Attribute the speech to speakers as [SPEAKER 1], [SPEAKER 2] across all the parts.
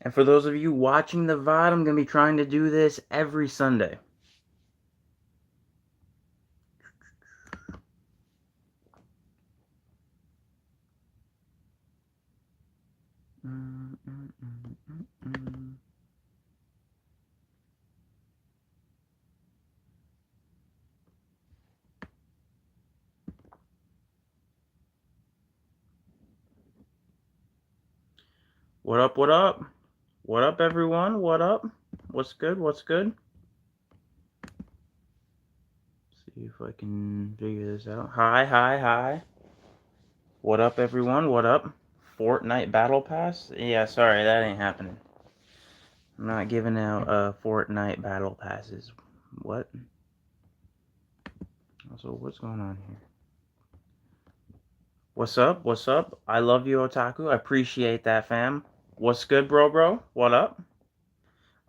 [SPEAKER 1] And for those of you watching the VOD, I'm going to be trying to do this every Sunday. What up, what up? What up, everyone? What up? What's good? What's good? See if I can figure this out. Hi. What up, everyone? What up? Fortnite Battle Pass? Yeah, sorry, that ain't happening. I'm not giving out Fortnite Battle Passes. What? Also, what's going on here? What's up? What's up? I love you, Otaku. I appreciate that, fam. What's good, bro? What up?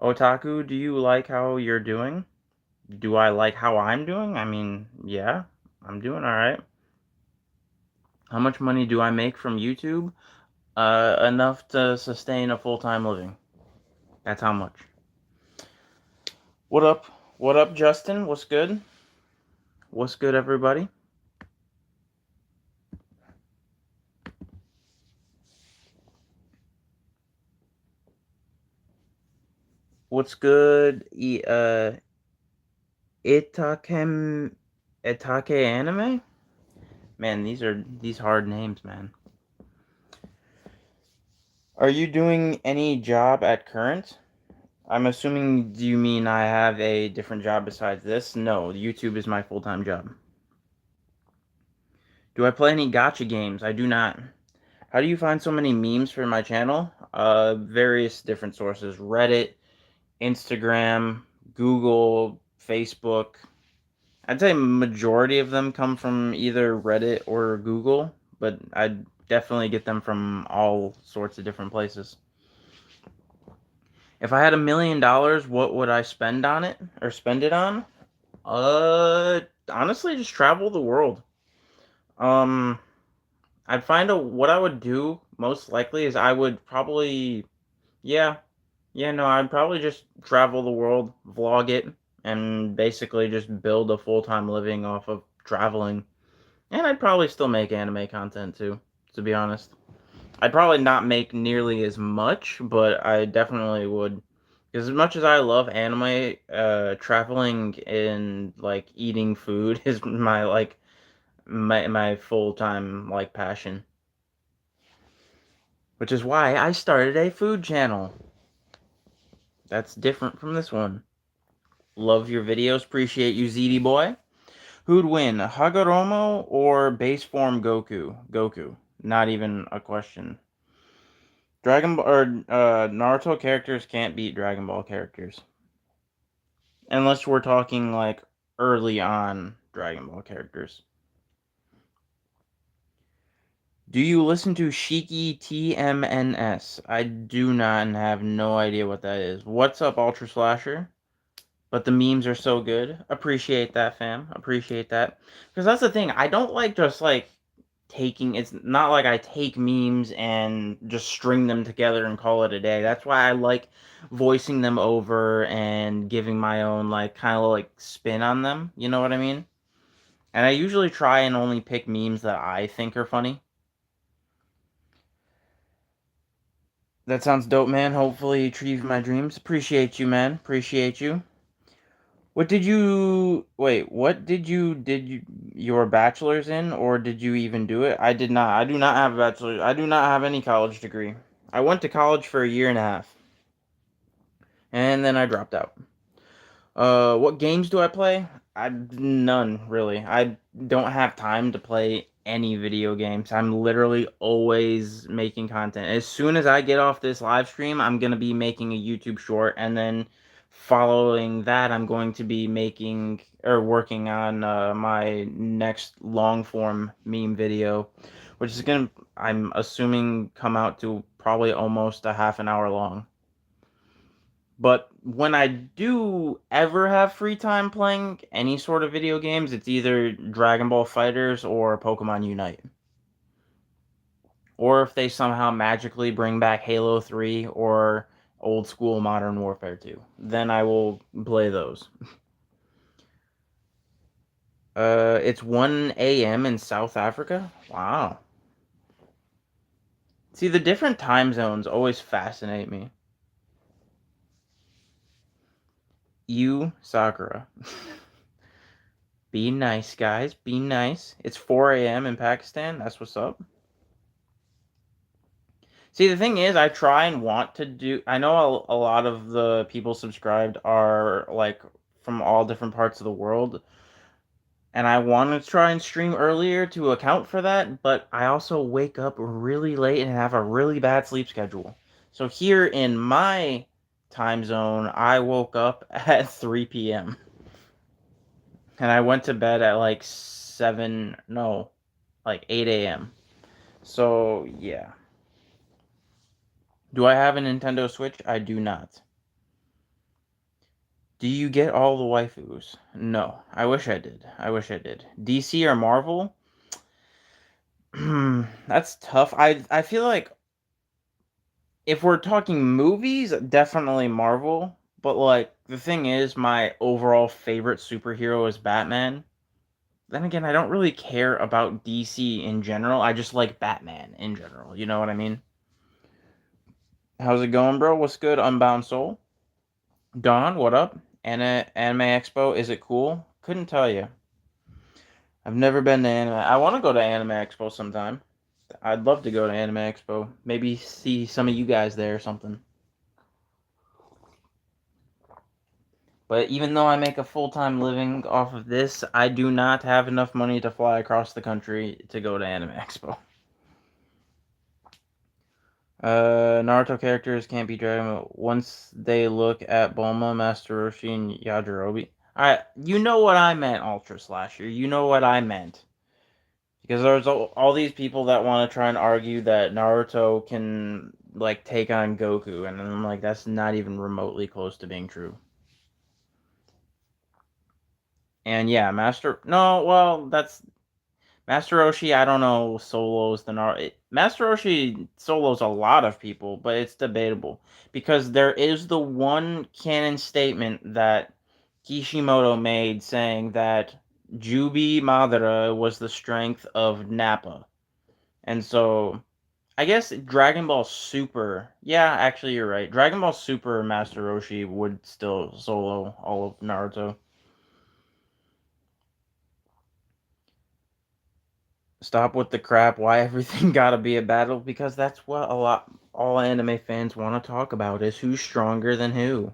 [SPEAKER 1] Otaku, do you like how you're doing? Do I like how I'm doing? I mean, yeah, I'm doing alright. How much money do I make from YouTube? Enough to sustain a full-time living. That's how much. What up? What up, Justin? What's good? What's good, everybody? What's good? Itakem Itake Anime? Man, these hard names, man. Are you doing any job at current? I'm assuming, do you mean I have a different job besides this? No, YouTube is my full-time job. Do I play any gacha games? I do not. How do you find so many memes for my channel? Various different sources. Reddit, Instagram, Google, Facebook. I'd say majority of them come from either Reddit or Google, but I definitely get them from all sorts of different places. If I had $1 million, what would I spend on it or spend it on? Honestly, just travel the world. Um, I'd find what I would do most likely is I would probably, yeah, no, I'd probably just travel the world, vlog it, and basically just build a full-time living off of traveling. And I'd probably still make anime content too, to be honest. I'd probably not make nearly as much, but I definitely would. Because as much as I love anime, traveling and like eating food is my full-time like passion. Which is why I started a food channel. That's different from this one. Love your videos, appreciate you, ZD boy. Who'd win, Hagoromo or base form Goku? Goku. Not even a question. Dragon Ball or Naruto characters can't beat Dragon Ball characters. Unless we're talking like early on Dragon Ball characters. Do you listen to Shiki TMNS? I do not and have no idea what that is. What's up, Ultra Slasher? But the memes are so good. Appreciate that, fam. Appreciate that. Because that's the thing. I don't like just like it's not like I take memes and just string them together and call it a day. That's why I like voicing them over and giving my own like kind of like spin on them. You know what I mean? And I usually try and only pick memes that I think are funny. That sounds dope, man. Hopefully you achieve my dreams. Appreciate you, man. Appreciate you. What did you wait? What did you your bachelor's in, or did you even do it? I did not. I do not have a bachelor's. I do not have any college degree. I went to college for a year and a half, and then I dropped out. What games do I play? None really. I don't have time to play any video games. I'm literally always making content. As soon as I get off this live stream, I'm gonna be making a YouTube short, and then following that, I'm going to be making or working on my next long form meme video, which is gonna, I'm assuming, come out to probably almost a half an hour long. But when I do ever have free time playing any sort of video games, it's either Dragon Ball Fighters or Pokemon Unite. Or if they somehow magically bring back Halo 3 or old school Modern Warfare 2. Then I will play those. It's 1 a.m. in South Africa? Wow. See, the different time zones always fascinate me. You, Sakura. Be nice, guys. Be nice. It's 4 a.m. in Pakistan. That's what's up. See, the thing is, I try and want to do. I know a lot of the people subscribed are like from all different parts of the world, and I want to try and stream earlier to account for that, but I also wake up really late and have a really bad sleep schedule. So here in my time zone, I woke up at 3 p.m. and I went to bed at like 7, no, like 8 a.m. So, yeah. Do I have a Nintendo Switch? I do not. Do you get all the waifus? No. I wish I did. I wish I did. DC or Marvel? That's tough. I feel like if we're talking movies, definitely Marvel. But like the thing is, my overall favorite superhero is Batman. Then again, I don't really care about DC in general. I just like Batman in general. You know what I mean? How's it going, bro? What's good, Unbound Soul? Don, what up? Anime Expo, is it cool? Couldn't tell you. I've never been to anime. I want to go to Anime Expo sometime. I'd love to go to Anime Expo. Maybe see some of you guys there or something. But even though I make a full-time living off of this, I do not have enough money to fly across the country to go to Anime Expo. Naruto characters can't be dragon once they look at Bulma, Master Roshi, and Yajirobe. You know what I meant, Ultra Slasher. You know what I meant. Because there's all these people that want to try and argue that Naruto can like take on Goku, and I'm like, that's not even remotely close to being true. And yeah, that's Master Roshi. I don't know solos the Naruto. Master Roshi solos a lot of people, but it's debatable because there is the one canon statement that Kishimoto made saying that Jubi Madara was the strength of Nappa, and so I guess Dragon Ball Super. Yeah, actually, you're right. Dragon Ball Super Master Roshi would still solo all of Naruto. Stop with the crap. Why everything gotta be a battle? Because that's what all anime fans want to talk about is who's stronger than who.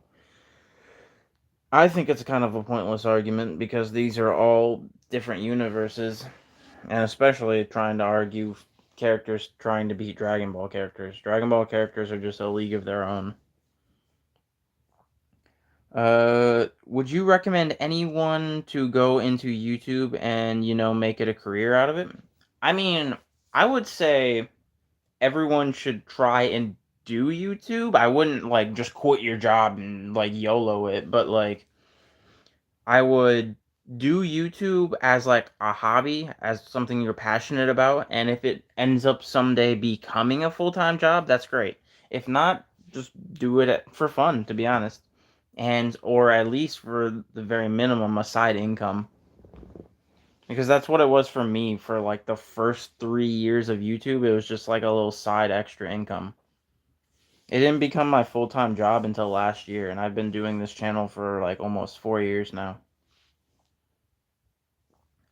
[SPEAKER 1] I think it's kind of a pointless argument because these are all different universes, and especially trying to argue characters trying to beat Dragon Ball characters. Dragon Ball characters are just a league of their own. Would you recommend anyone to go into YouTube and, make it a career out of it? I mean, I would say everyone should try and do YouTube. I wouldn't like just quit your job and like YOLO it, but like I would do YouTube as like a hobby, as something you're passionate about, and if it ends up someday becoming a full-time job, that's great. If not, just do it for fun, to be honest. And or at least for the very minimum a side income. Because that's what it was for me for like the first 3 years of YouTube. It was just like a little side extra income. It didn't become my full-time job until last year, and I've been doing this channel for like almost 4 years now.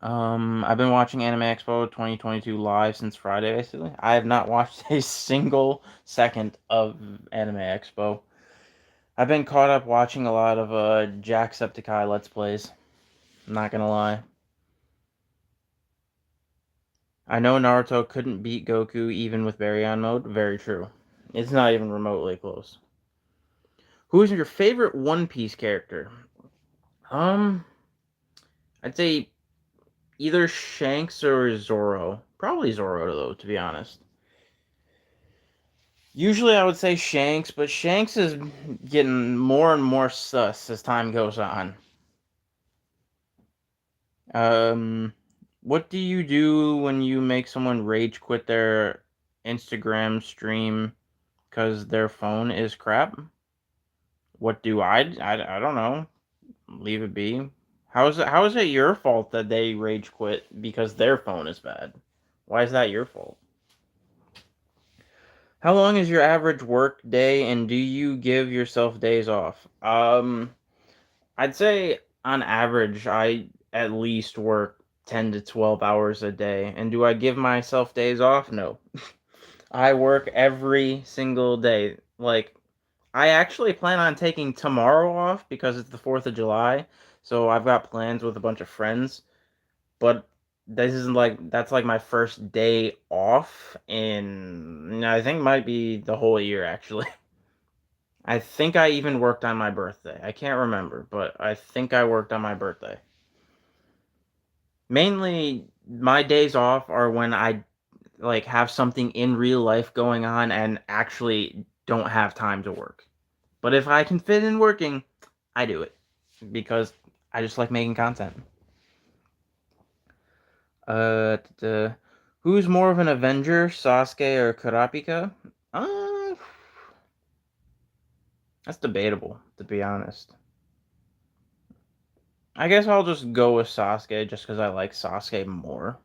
[SPEAKER 1] I've been watching Anime Expo 2022 live since Friday, basically. I have not watched a single second of Anime Expo. I've been caught up watching a lot of Jacksepticeye Let's Plays. I'm not gonna lie. I know Naruto couldn't beat Goku even with Baryon mode. Very true. It's not even remotely close. Who is your favorite One Piece character? Um, I'd say either Shanks or Zoro. Probably Zoro though, to be honest. Usually I would say Shanks, but Shanks is getting more and more sus as time goes on. Um, what do you do when you make someone rage quit their Instagram stream because their phone is crap? What do I don't know. Leave it be. How is it your fault that they rage quit because their phone is bad? Why is that your fault? How long is your average work day, and do you give yourself days off? I'd say on average I at least work 10 to 12 hours a day. And do I give myself days off? No. I work every single day. Like, I actually plan on taking tomorrow off because it's the 4th of July. So I've got plans with a bunch of friends, but this isn't like that's like my first day off in I think might be the whole year actually. I think I even worked on my birthday. I can't remember, but I think I worked on my birthday. Mainly my days off are when I like have something in real life going on and actually don't have time to work. But if I can fit in working, I do it because I just like making content. Who's more of an Avenger, Sasuke or Kurapika? Uh, that's debatable, to be honest. I guess I'll just go with Sasuke just because I like Sasuke more.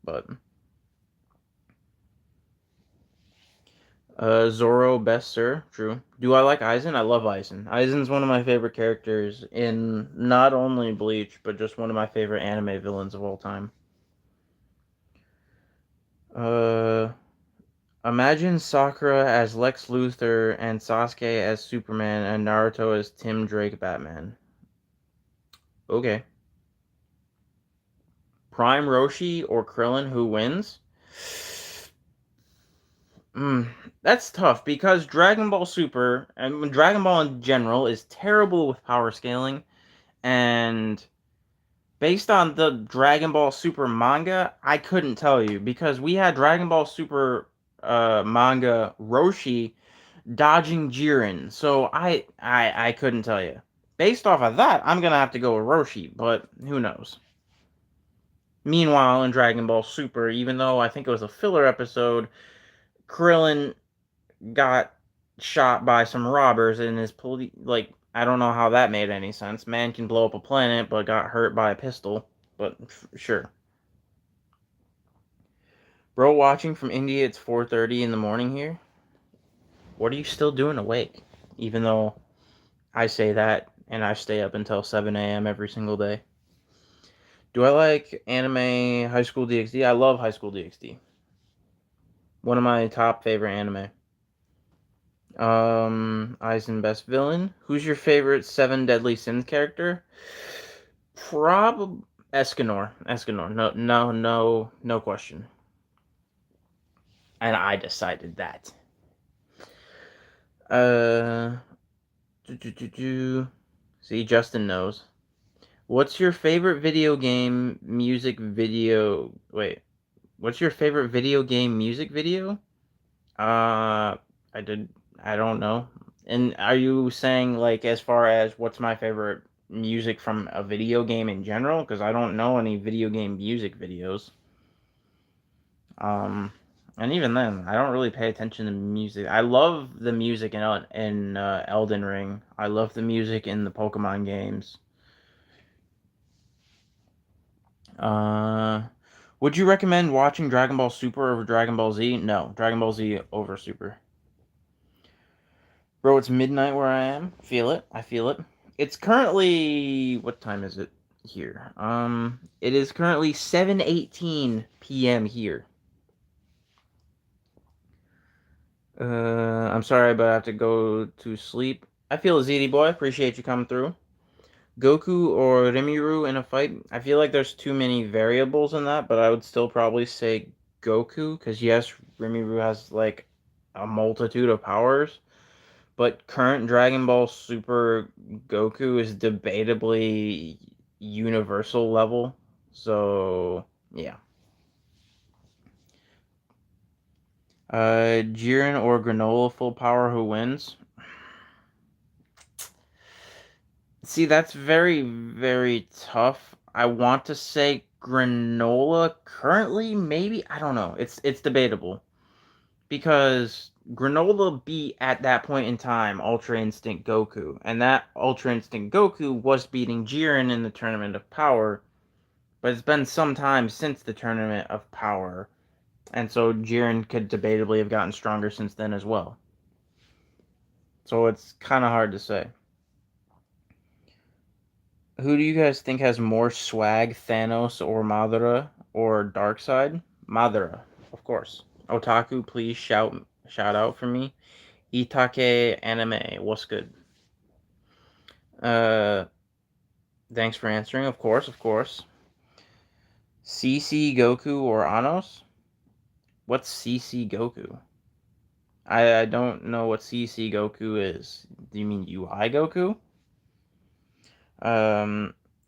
[SPEAKER 1] But Zoro, best sir, true. Do I like Aizen? I love Aizen. Aizen's one of my favorite characters in not only Bleach, but just one of my favorite anime villains of all time. Uh, Imagine Sakura as Lex Luthor and Sasuke as Superman and Naruto as Tim Drake Batman. Okay. Prime Roshi or Krillin, who wins? Mm, that's tough because Dragon Ball Super and Dragon Ball in general is terrible with power scaling, and based on the Dragon Ball Super manga, I couldn't tell you because we had Dragon Ball Super manga Roshi dodging Jiren, so I couldn't tell you. Based off of that, I'm gonna have to go with Roshi, but who knows? Meanwhile, in Dragon Ball Super, even though I think it was a filler episode, Krillin got shot by some robbers in his like I don't know how that made any sense. Man can blow up a planet, but got hurt by a pistol. But sure, bro. Watching from India, it's 4:30 in the morning here. What are you still doing awake? Even though I say that and I stay up until 7 a.m. every single day. Do I like anime High School DxD? I love High School DxD. One of my top favorite anime. Aizen best villain. Who's your favorite Seven Deadly Sins character? Probably Escanor. Escanor. No, no, no, no question. And I decided that. Uh, do, do, do, do. See, Justin knows. What's your favorite video game music video? Wait, what's your favorite video game music video? Uh, I did. I don't know. And are you saying like as far as what's my favorite music from a video game in general? Because I don't know any video game music videos. Um, and even then, I don't really pay attention to music. I love the music in Elden Ring. I love the music in the Pokemon games. Uh, would you recommend watching Dragon Ball Super over Dragon Ball Z? No, Dragon Ball Z over Super. Bro, it's midnight where I am. Feel it. I feel it. It's currently what time is it here? It is currently 7:18 p.m. here. I'm sorry, but I have to go to sleep. I feel a ZD boy. Appreciate you coming through. Goku or Rimuru in a fight? I feel like there's too many variables in that, but I would still probably say Goku, because yes, Rimuru has like a multitude of powers, but current Dragon Ball Super Goku is debatably universal level. So yeah. Jiren or Granola full power, who wins? See, that's very, very tough. I want to say Granola currently, maybe. I don't know. It's debatable because Granola beat at that point in time Ultra Instinct Goku, and that Ultra Instinct Goku was beating Jiren in the Tournament of Power, but it's been some time since the Tournament of Power, and so Jiren could debatably have gotten stronger since then as well. So it's kind of hard to say. Who do you guys think has more swag, Thanos or Madara or Darkseid? Madara, of course. Otaku, please shout out for me. Itake Anime, what's good? Uh, thanks for answering. Of course, of course. CC Goku or Anos? What's CC Goku? I don't know what CC Goku is. Do you mean UI Goku?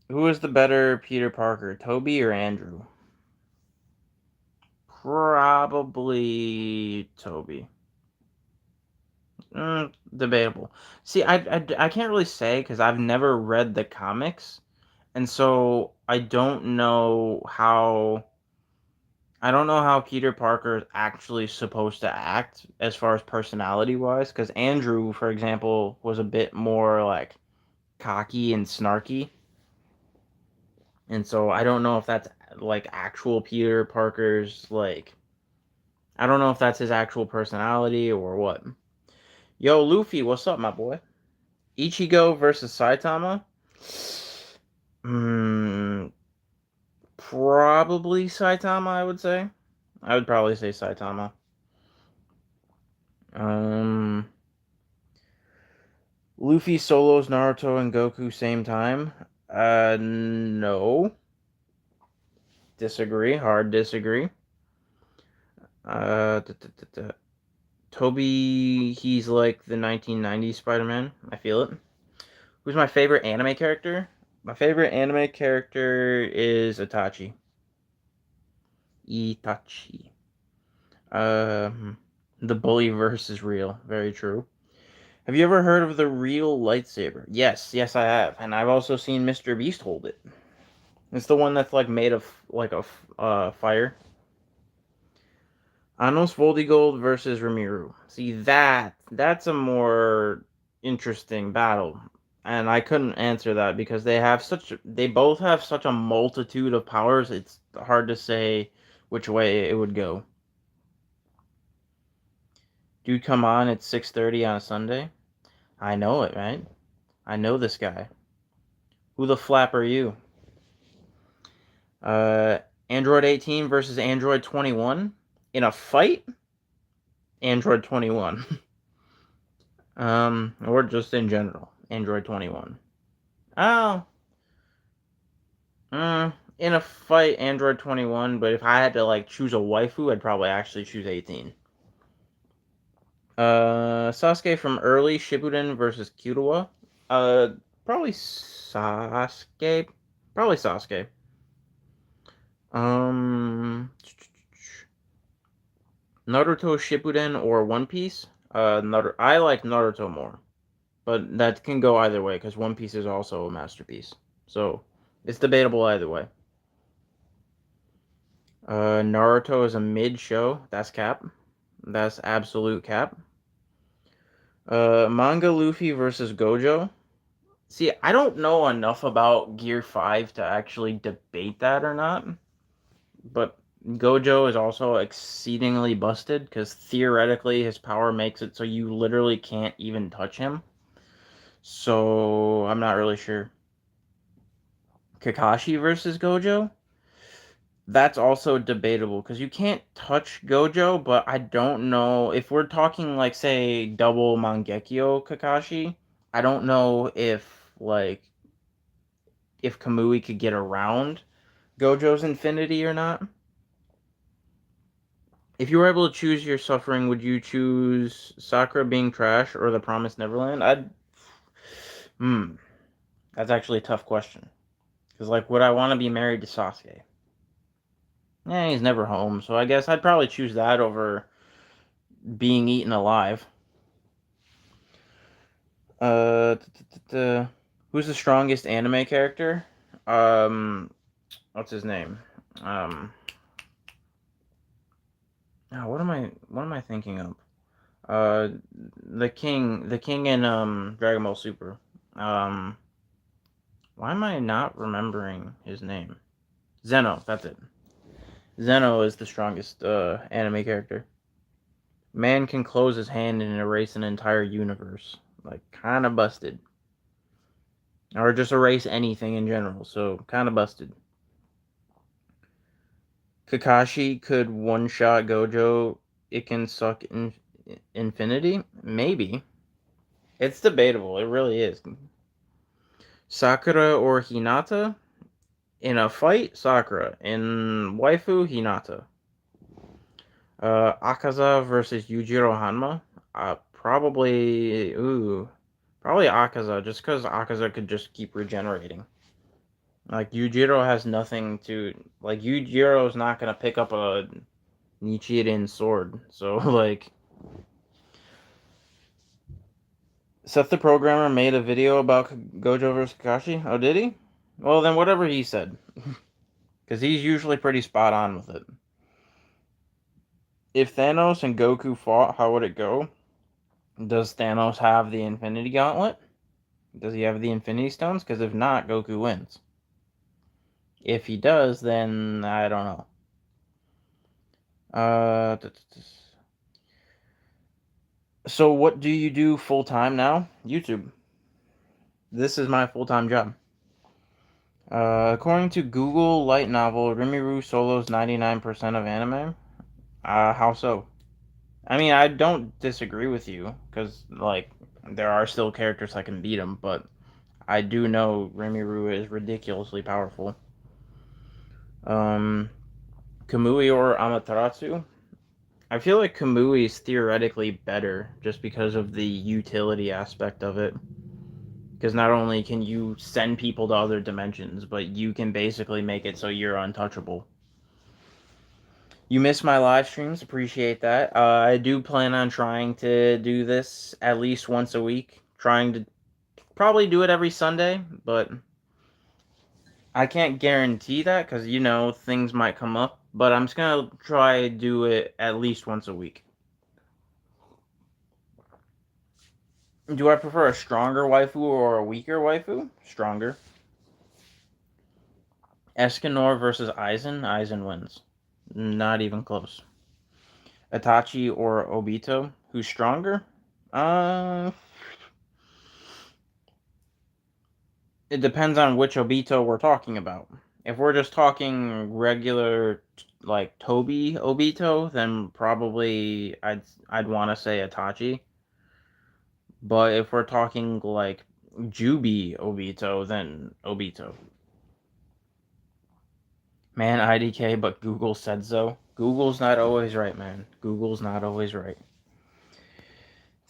[SPEAKER 1] Who is the better Peter Parker, Toby or Andrew? Probably Toby. Debatable. See, I can't really say because I've never read the comics, and so I don't know how Peter Parker is actually supposed to act as far as personality wise. Because Andrew, for example, was a bit more like cocky and snarky, and so I don't know if that's like actual Peter Parker's like. I don't know if that's his actual personality or what. Yo, Luffy, what's up, my boy? Ichigo versus Saitama? Hmm, probably Saitama, I would say. I would probably say Saitama. Um, Luffy solos Naruto and Goku same time? No. Disagree. Hard disagree. Uh, Toby, he's like the 1990s Spider-Man. I feel it. Who's my favorite anime character? My favorite anime character is Itachi. Itachi. The bully verse is real. Very true. Have you ever heard of the real lightsaber? Yes, I have, and I've also seen Mr. Beast hold it. It's the one that's like made of like a fire. Anos Voldigold versus Ramiru. See that's a more interesting battle, and I couldn't answer that because they both have such a multitude of powers. It's hard to say which way it would go. Dude, come on! It's 6:30 on a Sunday. I know it, right? I know this guy. Who the flap are you? Uh, Android 18 versus Android 21 in a fight. Android 21. Or just in general, Android 21. Oh, in a fight, Android 21. But if I had to like choose a waifu, I'd probably actually choose 18. Sasuke from early Shippuden versus Kyoto. Uh, probably Sasuke. Probably Sasuke. Um, Naruto Shippuden or One Piece. I like Naruto more, but that can go either way because One Piece is also a masterpiece. So it's debatable either way. Naruto is a mid show. That's cap. That's absolute cap. Manga Luffy versus Gojo. See, I don't know enough about Gear 5 to actually debate that or not, but Gojo is also exceedingly busted because theoretically his power makes it so you literally can't even touch him. So I'm not really sure. Kakashi versus Gojo? That's also debatable because you can't touch Gojo, but I don't know if we're talking like say double Mangekyo Kakashi. I don't know if Kamui could get around Gojo's infinity or not. If you were able to choose your suffering, would you choose Sakura being trash or the Promised Neverland? That's actually a tough question. Because like, would I want to be married to Sasuke? Yeah, he's never home, so I guess I'd probably choose that over being eaten alive. Uh, who's the strongest anime character? Um, what's his name? Um, what am I thinking of? Uh, the king in Dragon Ball Super. Um, why am I not remembering his name? Zeno, that's it. Zeno is the strongest anime character. Man can close his hand and erase an entire universe. Like, kind of busted. Or just erase anything in general, so kind of busted. Kakashi could one-shot Gojo. It can suck infinity? Maybe. It's debatable, it really is. Sakura or Hinata? In a fight, Sakura. In waifu, Hinata. Akaza versus Yujiro Hanma? Probably Akaza, just because Akaza could just keep regenerating. Like, Yujiro has nothing to... Like, Yujiro's not gonna pick up a Nichiren sword. So, like... Seth the Programmer made a video about Gojo vs. Kakashi? Oh, did he? Well, then whatever he said. Because he's usually pretty spot on with it. If Thanos and Goku fought, how would it go? Does Thanos have the Infinity Gauntlet? Does he have the Infinity Stones? Because if not, Goku wins. If he does, then I don't know. So what do you do full time now? YouTube. This is my full time job. According to Google Light Novel, Rimuru solos 99% of anime. How so? I mean, I don't disagree with you, because, like, there are still characters that can beat him, but I do know Rimuru is ridiculously powerful. Kamui or Amaterasu? I feel like Kamui is theoretically better just because of the utility aspect of it. Because not only can you send people to other dimensions, but you can basically make it so you're untouchable. You miss my live streams, appreciate that. I do plan on trying to do this at least once a week. Trying to probably do it every Sunday, but I can't guarantee that because, things might come up. But I'm just going to try to do it at least once a week. Do I prefer a stronger waifu or a weaker waifu? Stronger. Escanor versus Aizen. Aizen wins. Not even close. Itachi or Obito. Who's stronger? It depends on which Obito we're talking about. If we're just talking regular, like, Toby Obito, then probably I'd want to say Itachi. But if we're talking, like, Jubi Obito, then Obito. Man, IDK, but Google said so. Google's not always right, man. Google's not always right.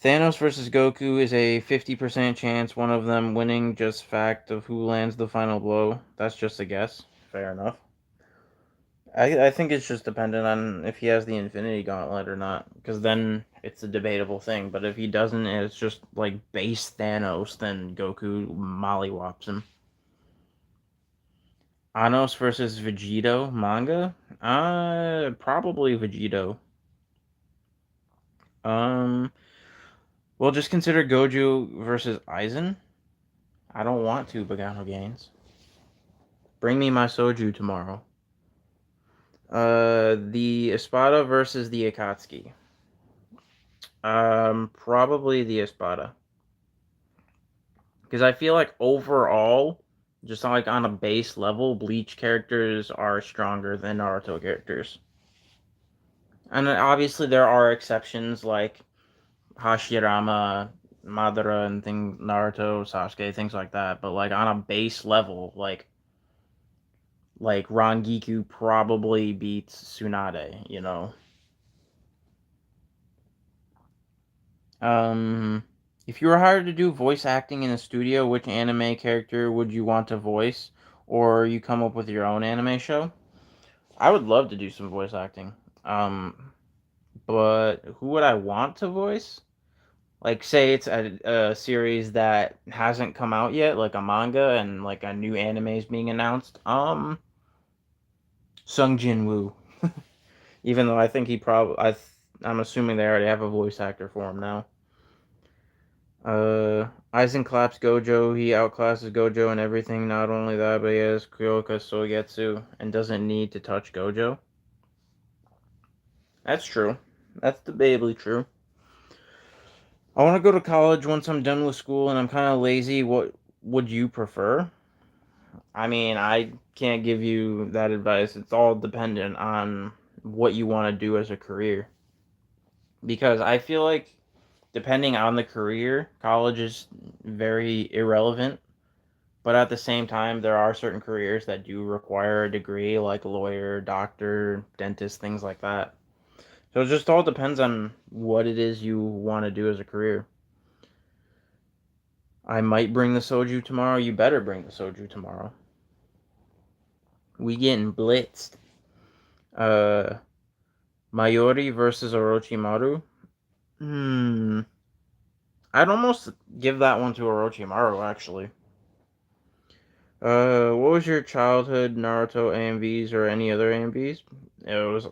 [SPEAKER 1] Thanos versus Goku is a 50% chance one of them winning, just fact of who lands the final blow. That's just a guess. Fair enough. I think it's just dependent on if he has the Infinity Gauntlet or not, because then it's a debatable thing. But if he doesn't, and it's just like base Thanos, then Goku mollywops him. Anos versus Vegito manga? Probably Vegito. Um, well, just consider Goju versus Aizen. I don't want to, Bagano Gains. Bring me my soju tomorrow. The Espada versus the Akatsuki. Probably the Espada. Because I feel like overall, just like on a base level, Bleach characters are stronger than Naruto characters. And obviously there are exceptions like Hashirama, Madara, and things, Naruto, Sasuke, things like that. But like on a base level, like Rangiku probably beats Tsunade, If you were hired to do voice acting in a studio, which anime character would you want to voice? Or you come up with your own anime show? I would love to do some voice acting. But who would I want to voice? Like, say it's a series that hasn't come out yet, like a manga, and like a new anime is being announced. Sung Jin Woo. Even though I think he probably I'm assuming they already have a voice actor for him now. Aizen claps Gojo. He outclasses Gojo and everything. Not only that, but he has Kyoka Sogetsu and doesn't need to touch Gojo. That's true. That's debatably true. I want to go to college once I'm done with school and I'm kind of lazy. What would you prefer? I mean, I can't give you that advice. It's all dependent on what you want to do as a career. Because I feel like, depending on the career, college is very irrelevant. But at the same time, there are certain careers that do require a degree, like lawyer, doctor, dentist, things like that. So it just all depends on what it is you want to do as a career. I might bring the soju tomorrow. You better bring the soju tomorrow. We getting blitzed. Uh, Mayori versus Orochimaru. Hmm. I'd almost give that one to Orochimaru, actually. What was your childhood Naruto AMVs or any other AMVs? It was.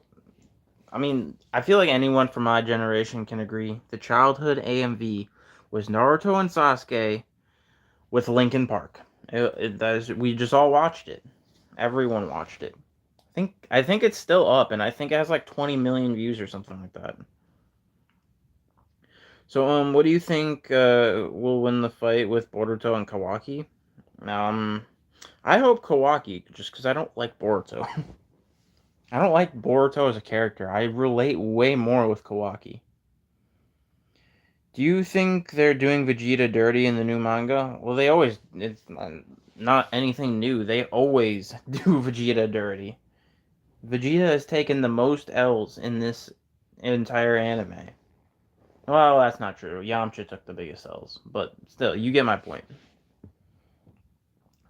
[SPEAKER 1] I mean, I feel like anyone from my generation can agree. The childhood AMV was Naruto and Sasuke with Linkin Park. We just all watched it. Everyone watched it. I think it's still up, and I think it has like 20 million views or something like that. So, what do you think will win the fight with Boruto and Kawaki? Um, I hope Kawaki, just because I don't like Boruto. I don't like Boruto as a character. I relate way more with Kawaki. Do you think they're doing Vegeta dirty in the new manga? Well, they always. It's not anything new. They always do Vegeta dirty. Vegeta has taken the most L's in this entire anime. Well, that's not true. Yamcha took the biggest L's, but still, you get my point.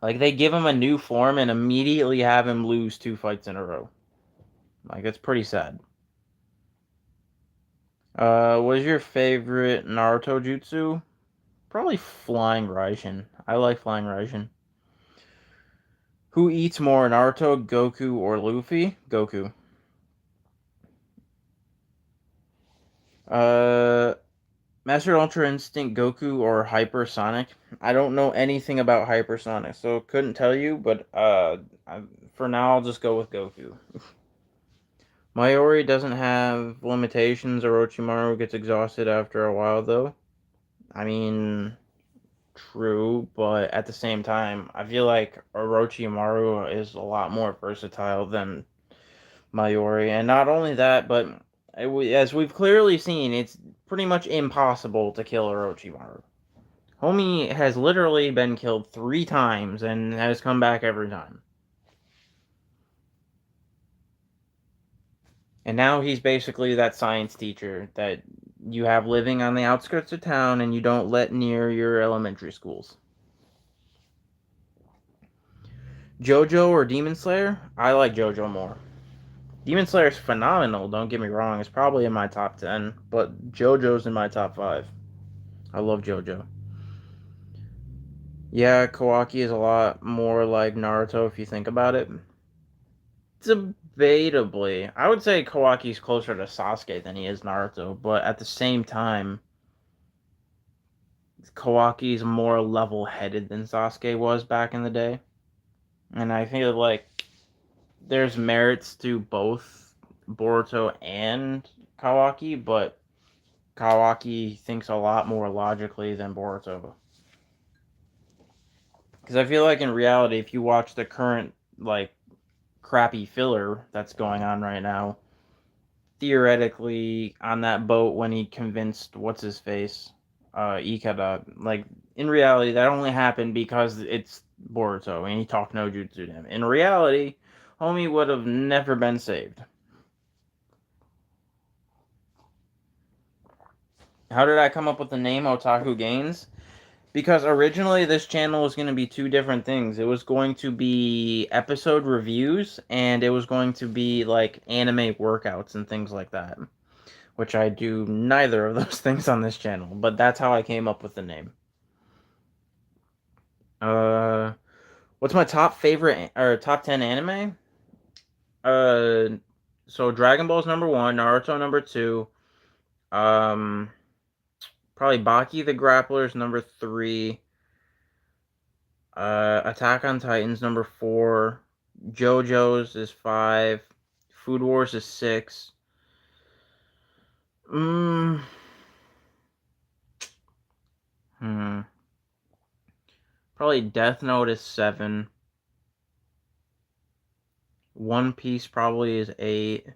[SPEAKER 1] Like, they give him a new form and immediately have him lose 2 fights in a row. Like, it's pretty sad. What is your favorite Naruto jutsu? Probably Flying Raijin. I like Flying Raijin. Who eats more, Naruto, Goku, or Luffy? Goku. Uh, Master Ultra Instinct, Goku, or Hypersonic? I don't know anything about Hypersonic, so couldn't tell you, but for now I'll just go with Goku. Mayori doesn't have limitations. Orochimaru gets exhausted after a while, though. I mean, true, but at the same time, I feel like Orochimaru is a lot more versatile than Mayori. And not only that, but as we've clearly seen, it's pretty much impossible to kill Orochimaru. Homie has literally been killed 3 times and has come back every time. And now he's basically that science teacher that you have living on the outskirts of town and you don't let near your elementary schools. JoJo or Demon Slayer? I like JoJo more. Demon Slayer is phenomenal, don't get me wrong. It's probably in my top 10, but JoJo's in my top 5. I love JoJo. Yeah, Kawaki is a lot more like Naruto if you think about it. Debatably. I would say Kawaki's closer to Sasuke than he is Naruto, but at the same time, Kawaki's more level-headed than Sasuke was back in the day. And I feel like there's merits to both Boruto and Kawaki, but Kawaki thinks a lot more logically than Boruto. Because I feel like in reality, if you watch the current, like, crappy filler that's going on right now, theoretically, on that boat when he convinced what's-his-face, Ikeda, like, in reality, that only happened because it's Boruto, and he talked no jutsu to him. In reality, homie would have never been saved. How did I come up with the name Otaku Gains? Because originally this channel was going to be 2 different things. It was going to be episode reviews, and it was going to be, like, anime workouts and things like that. Which I do neither of those things on this channel, but that's how I came up with the name. Uh, what's my top favorite, or top 10 anime? Uh, so Dragon Ball's number 1, Naruto number 2, Um, Probably Baki the Grappler's number 3. Attack on Titan's number 4. JoJo's is 5. Food Wars is 6. Mm, hmm. Probably Death Note is 7. One Piece probably is 8.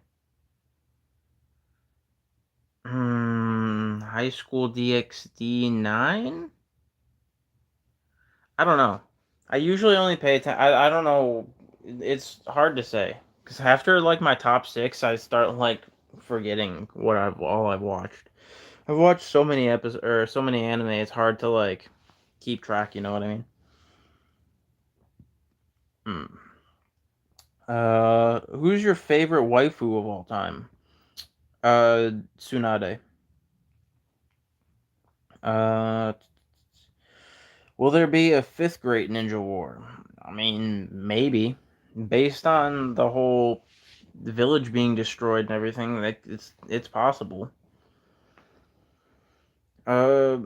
[SPEAKER 1] High School DxD 9? I don't know. I usually only pay attention. I don't know. It's hard to say because after like my top 6, I start like forgetting what I've watched. I've watched so many episodes or so many anime. It's hard to like keep track. You know what I mean? Hmm. Who's your favorite waifu of all time? Tsunade. Uh, will there be a fifth Great Ninja War? I mean, maybe. Based on the whole village being destroyed and everything, like it's possible. Uh,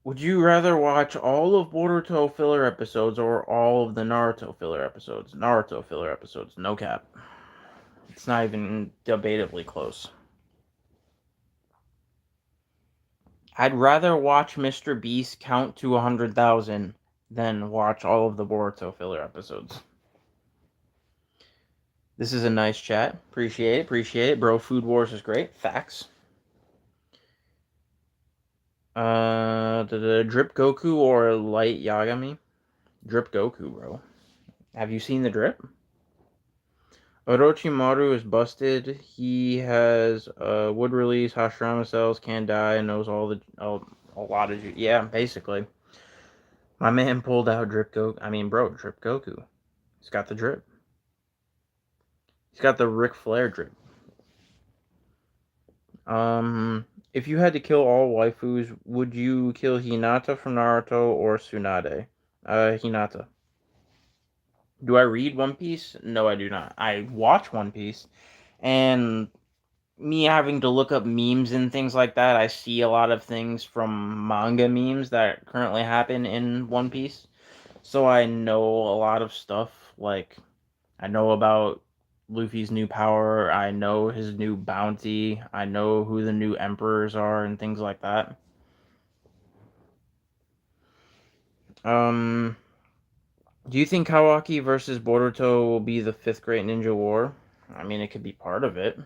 [SPEAKER 1] would you rather watch all of Boruto filler episodes or all of the Naruto filler episodes? Naruto filler episodes, no cap. It's not even debatably close. I'd rather watch Mr. Beast count to 100,000 than watch all of the Boruto filler episodes. This is a nice chat. Appreciate it. Appreciate it. Bro, Food Wars is great. Facts. The Drip Goku or Light Yagami? Drip Goku, bro. Have you seen the drip? Orochimaru is busted. He has wood release, Hashirama cells, can die, and knows a lot of yeah, basically. My man pulled out Drip Goku. I mean, bro, Drip Goku. He's got the drip. He's got the Ric Flair drip. If you had to kill all waifus, would you kill Hinata from Naruto or Tsunade? Hinata. Do I read One Piece? No, I do not. I watch One Piece, and me having to look up memes and things like that, I see a lot of things from manga memes that currently happen in One Piece. So I know a lot of stuff. Like, I know about Luffy's new power. I know his new bounty. I know who the new emperors are and things like that. Um, do you think Kawaki versus Boruto will be the fifth Great Ninja War? I mean, it could be part of it.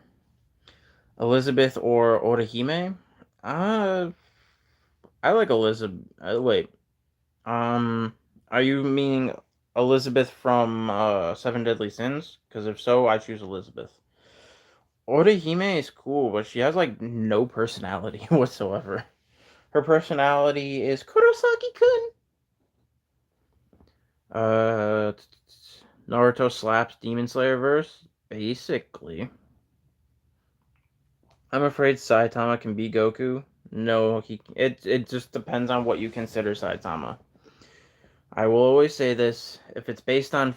[SPEAKER 1] Elizabeth or Orihime? Uh, I like Elizabeth. Wait. Um, are you meaning Elizabeth from Seven Deadly Sins? Because if so, I choose Elizabeth. Orihime is cool, but she has like no personality whatsoever. Her personality is Kurosaki-kun. Uh, Naruto slaps Demon Slayer verse. Basically, I'm afraid Saitama can beat Goku. No, it just depends on what you consider Saitama. I will always say this: if it's based on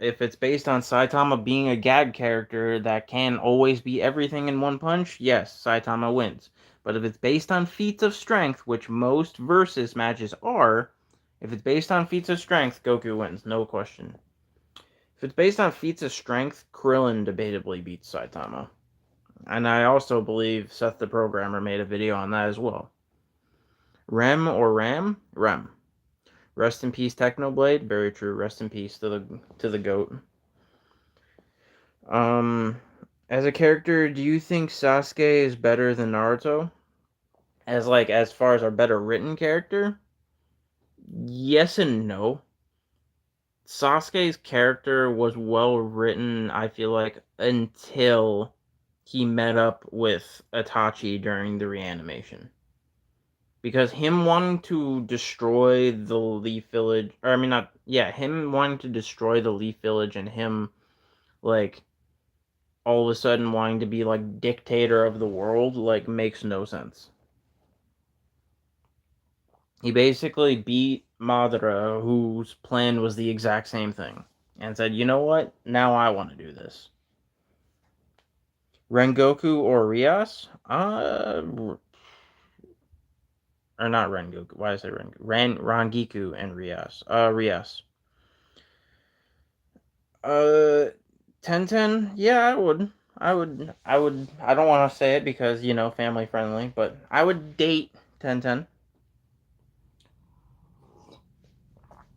[SPEAKER 1] Saitama being a gag character that can always be everything in one punch, yes, Saitama wins. But if it's based on feats of strength, which most versus matches are, if it's based on feats of strength, Goku wins, no question. If it's based on feats of strength, Krillin debatably beats Saitama. And I also believe Seth the Programmer made a video on that as well. Rem or Ram? Rem. Rest in peace, Technoblade. Very true. Rest in peace to the goat. Um, as a character, do you think Sasuke is better than Naruto? As far as our better written character? Yes and no. Sasuke's character was well written, I feel like, until he met up with Itachi during the reanimation. Because him wanting to destroy the Leaf Village, or I mean, not, yeah, him wanting to destroy the Leaf Village and him, like, all of a sudden wanting to be, like, dictator of the world, like, makes no sense. He basically beat Madara, whose plan was the exact same thing, and said, you know what? Now I want to do this. Rengoku or Rias? Or not Rengoku. Why did I say Rengoku? Rangiku and Rias. Rias. Uh, Ten. Yeah, I would. I would. I don't want to say it because family friendly, but I would date Ten.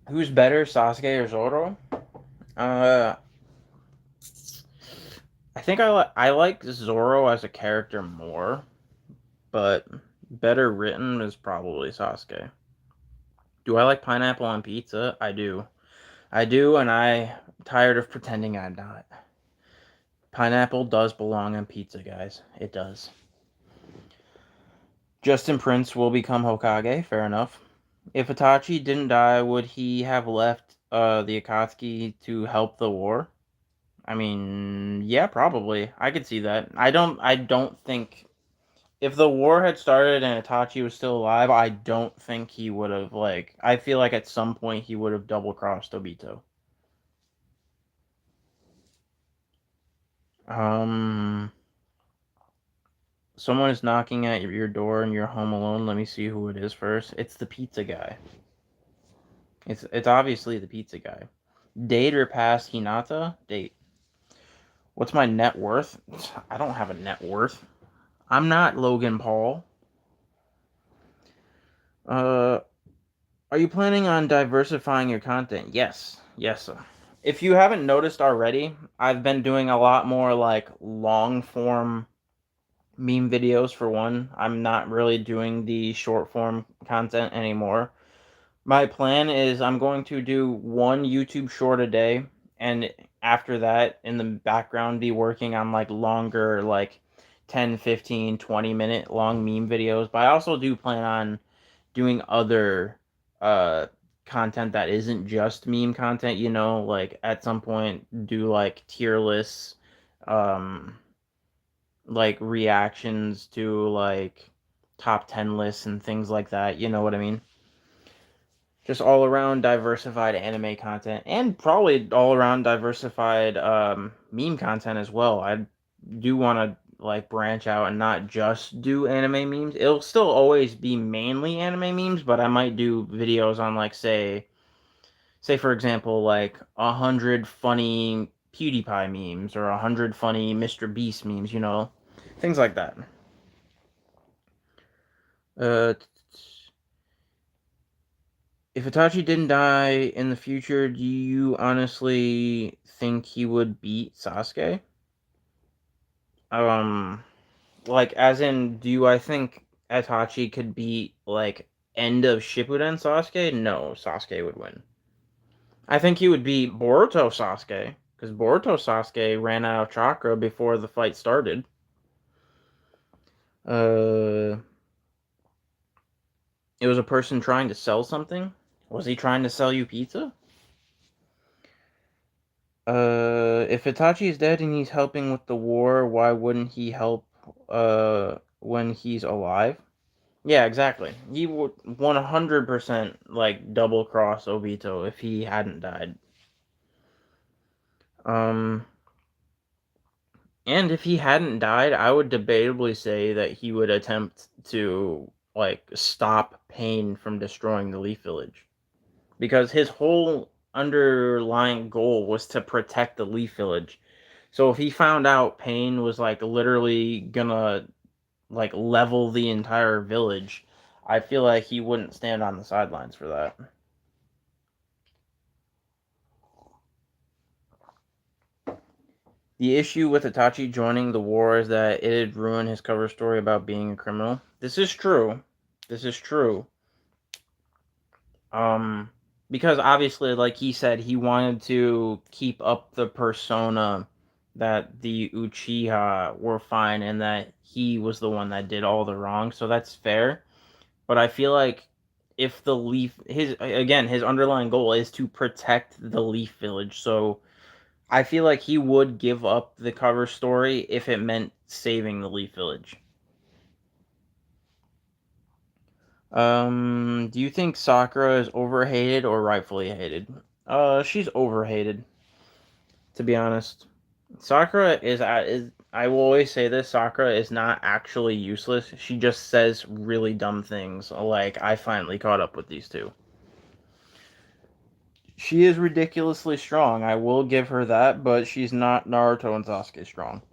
[SPEAKER 1] Who's better, Sasuke or Zoro? Uh, I think I like Zoro as a character more, but better written is probably Sasuke. Do I like pineapple on pizza? I do. I do, and I'm tired of pretending I'm not. Pineapple does belong on pizza, guys. It does. Justin Prince will become Hokage. Fair enough. If Itachi didn't die, would he have left the Akatsuki to help the war? I mean, yeah, probably. I could see that. I don't think if the war had started and Itachi was still alive, I don't think he would have I feel like at some point he would have double crossed Obito. Um Someone is knocking at your door and you're home alone. Let me see who it is first. It's the pizza guy. It's obviously the pizza guy. Date or pass Hinata? Date. What's my net worth? I don't have a net worth. I'm not Logan Paul. Uh, are you planning on diversifying your content? Yes. Yes. If you haven't noticed already, I've been doing a lot more long form meme videos for one. I'm not really doing the short form content anymore. My plan is I'm going to do one YouTube short a day, and after that, in the background, be working on longer, 10, 15, 20 minute long meme videos. But I also do plan on doing other uh content that isn't just meme content, at some point do tier lists, um reactions to top 10 lists and things like that, you know what I mean? Just all around diversified anime content and probably all around diversified meme content as well. I do want to branch out and not just do anime memes. It'll still always be mainly anime memes, but I might do videos on say for example 100 funny PewDiePie memes or 100 funny Mr. Beast memes, things like that. Uh, if Itachi didn't die in the future, do you honestly think he would beat Sasuke? Um, as in, do I think Itachi could beat end of Shippuden Sasuke? No, Sasuke would win. I think he would beat Boruto Sasuke because Boruto Sasuke ran out of chakra before the fight started. Uh, it was a person trying to sell something. Was he trying to sell you pizza? If Itachi is dead and he's helping with the war, why wouldn't he help when he's alive? Yeah, exactly. He would 100% double cross Obito if he hadn't died. Um and if he hadn't died, I would debatably say that he would attempt to stop Pain from destroying the Leaf Village because his whole underlying goal was to protect the Leaf Village. So if he found out Pain was literally gonna level the entire village, I feel like he wouldn't stand on the sidelines for that. The issue with Itachi joining the war is that it'd ruin his cover story about being a criminal. This is true. This is true. Um, because obviously, like he said, he wanted to keep up the persona that the Uchiha were fine and that he was the one that did all the wrong. So that's fair. But I feel like if the Leaf, his underlying goal is to protect the Leaf Village. So I feel like he would give up the cover story if it meant saving the Leaf Village. Do you think Sakura is overhated or rightfully hated? She's overhated, to be honest. Sakura is I will always say this, Sakura is not actually useless. She just says really dumb things. Like I finally caught up with these two. She is ridiculously strong. I will give her that, but she's not Naruto and Sasuke strong.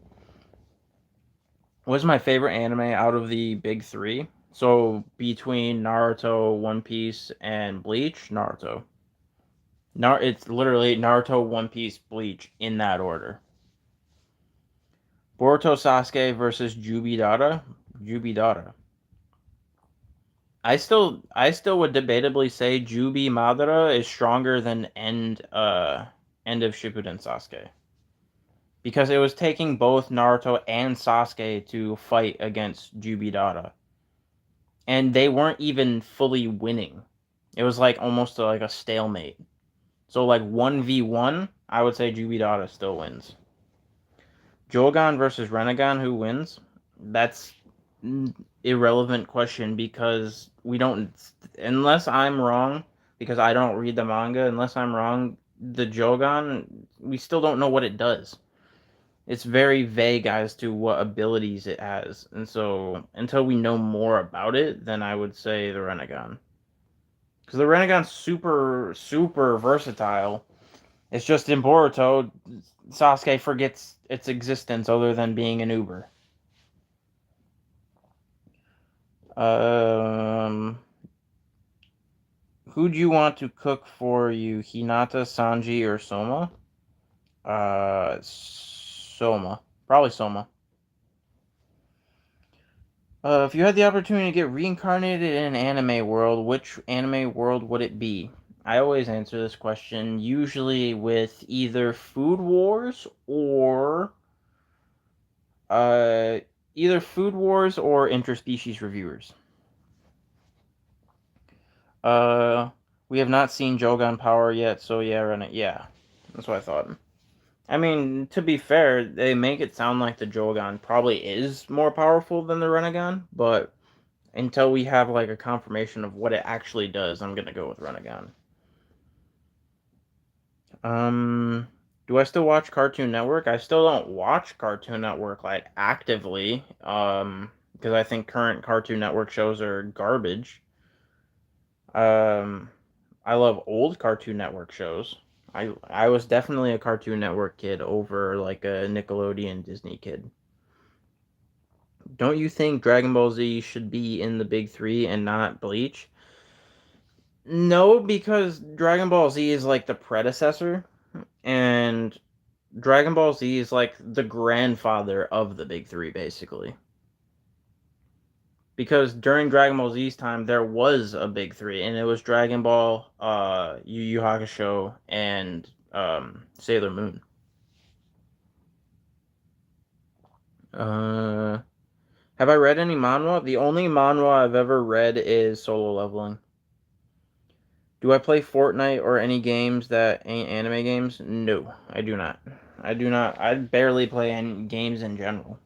[SPEAKER 1] What's my favorite anime out of the big three? So between Naruto, One Piece, and Bleach, Naruto. It's literally Naruto, One Piece, Bleach in that order. Boruto Sasuke versus Jubidata. Jubidata. I still would debatably say Jubi Madara is stronger than End of Shippuden Sasuke. Because it was taking both Naruto and Sasuke to fight against Jubidata. And they weren't even fully winning. It was like almost like a stalemate. So like 1v1, I would say Jubidata still wins. Jogan versus Renegon, who wins? That's irrelevant question because we don't, unless I'm wrong, because I don't read the manga, unless I'm wrong, the Jogan, we still don't know what it does. It's very vague as to what abilities it has. And so until we know more about it, then I would say the Renegon. Because the Renegon's super, super versatile. It's just in Boruto, Sasuke forgets its existence other than being an Uber. Um, who do you want to cook for you, Hinata, Sanji, or Soma? Soma. Probably Soma. If you had the opportunity to get reincarnated in an anime world, which anime world would it be? I always answer this question usually with either Food Wars or uh, either Food Wars or Interspecies Reviewers. Uh, we have not seen Jogan Power yet, so yeah, run it. Yeah, that's what I thought. I mean, to be fair, they make it sound like the Jogan probably is more powerful than the Renegon, but until we have like a confirmation of what it actually does, I'm gonna go with Renegon. Um, do I still watch Cartoon Network? I still don't watch Cartoon Network like actively, because I think current Cartoon Network shows are garbage. Um, I love old Cartoon Network shows. I was definitely a Cartoon Network kid over like a Nickelodeon Disney kid. Don't you think Dragon Ball Z should be in the big three and not Bleach? No, because Dragon Ball Z is like the predecessor, and Dragon Ball Z is like the grandfather of the big three, basically. Because during Dragon Ball Z's time, there was a big three, and it was Dragon Ball, Yu Yu Hakusho, and Sailor Moon. Uh, have I read any manhwa? The only manhwa I've ever read is Solo Leveling. Do I play Fortnite or any games that ain't anime games? No, I do not. I do not. I barely play any games in general.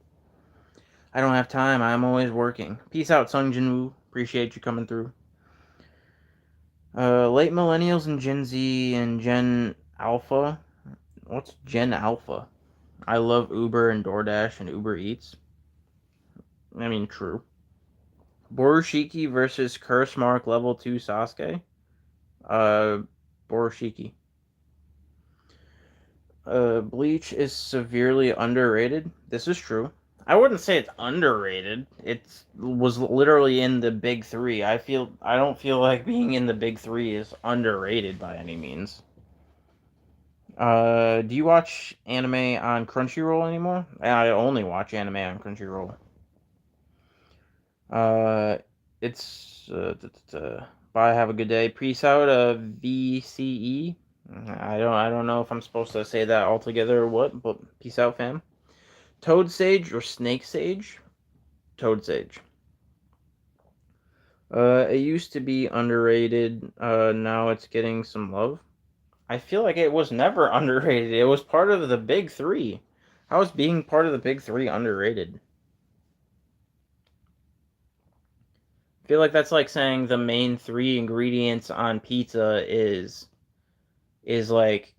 [SPEAKER 1] I don't have time. I'm always working. Peace out, Sung Jinwoo. Appreciate you coming through. Late millennials and Gen Z and Gen Alpha. What's Gen Alpha? I love Uber and DoorDash and Uber Eats. I mean, true. Borushiki versus Curse Mark Level 2 Sasuke. Uh, Borushiki. Bleach is severely underrated. This is true. I wouldn't say it's underrated. It was literally in the big three. I don't feel like being in the big three is underrated by any means. Do you watch anime on Crunchyroll anymore? I only watch anime on Crunchyroll. Uh, it's bye. Have a good day. Peace out. VCE. I don't know if I'm supposed to say that altogether or what, but peace out, fam. Toad Sage or Snake Sage? Toad Sage. It used to be underrated. Now it's getting some love. I feel like it was never underrated. It was part of the big three. How is being part of the big three underrated? I feel like that's like saying the main three ingredients on pizza is like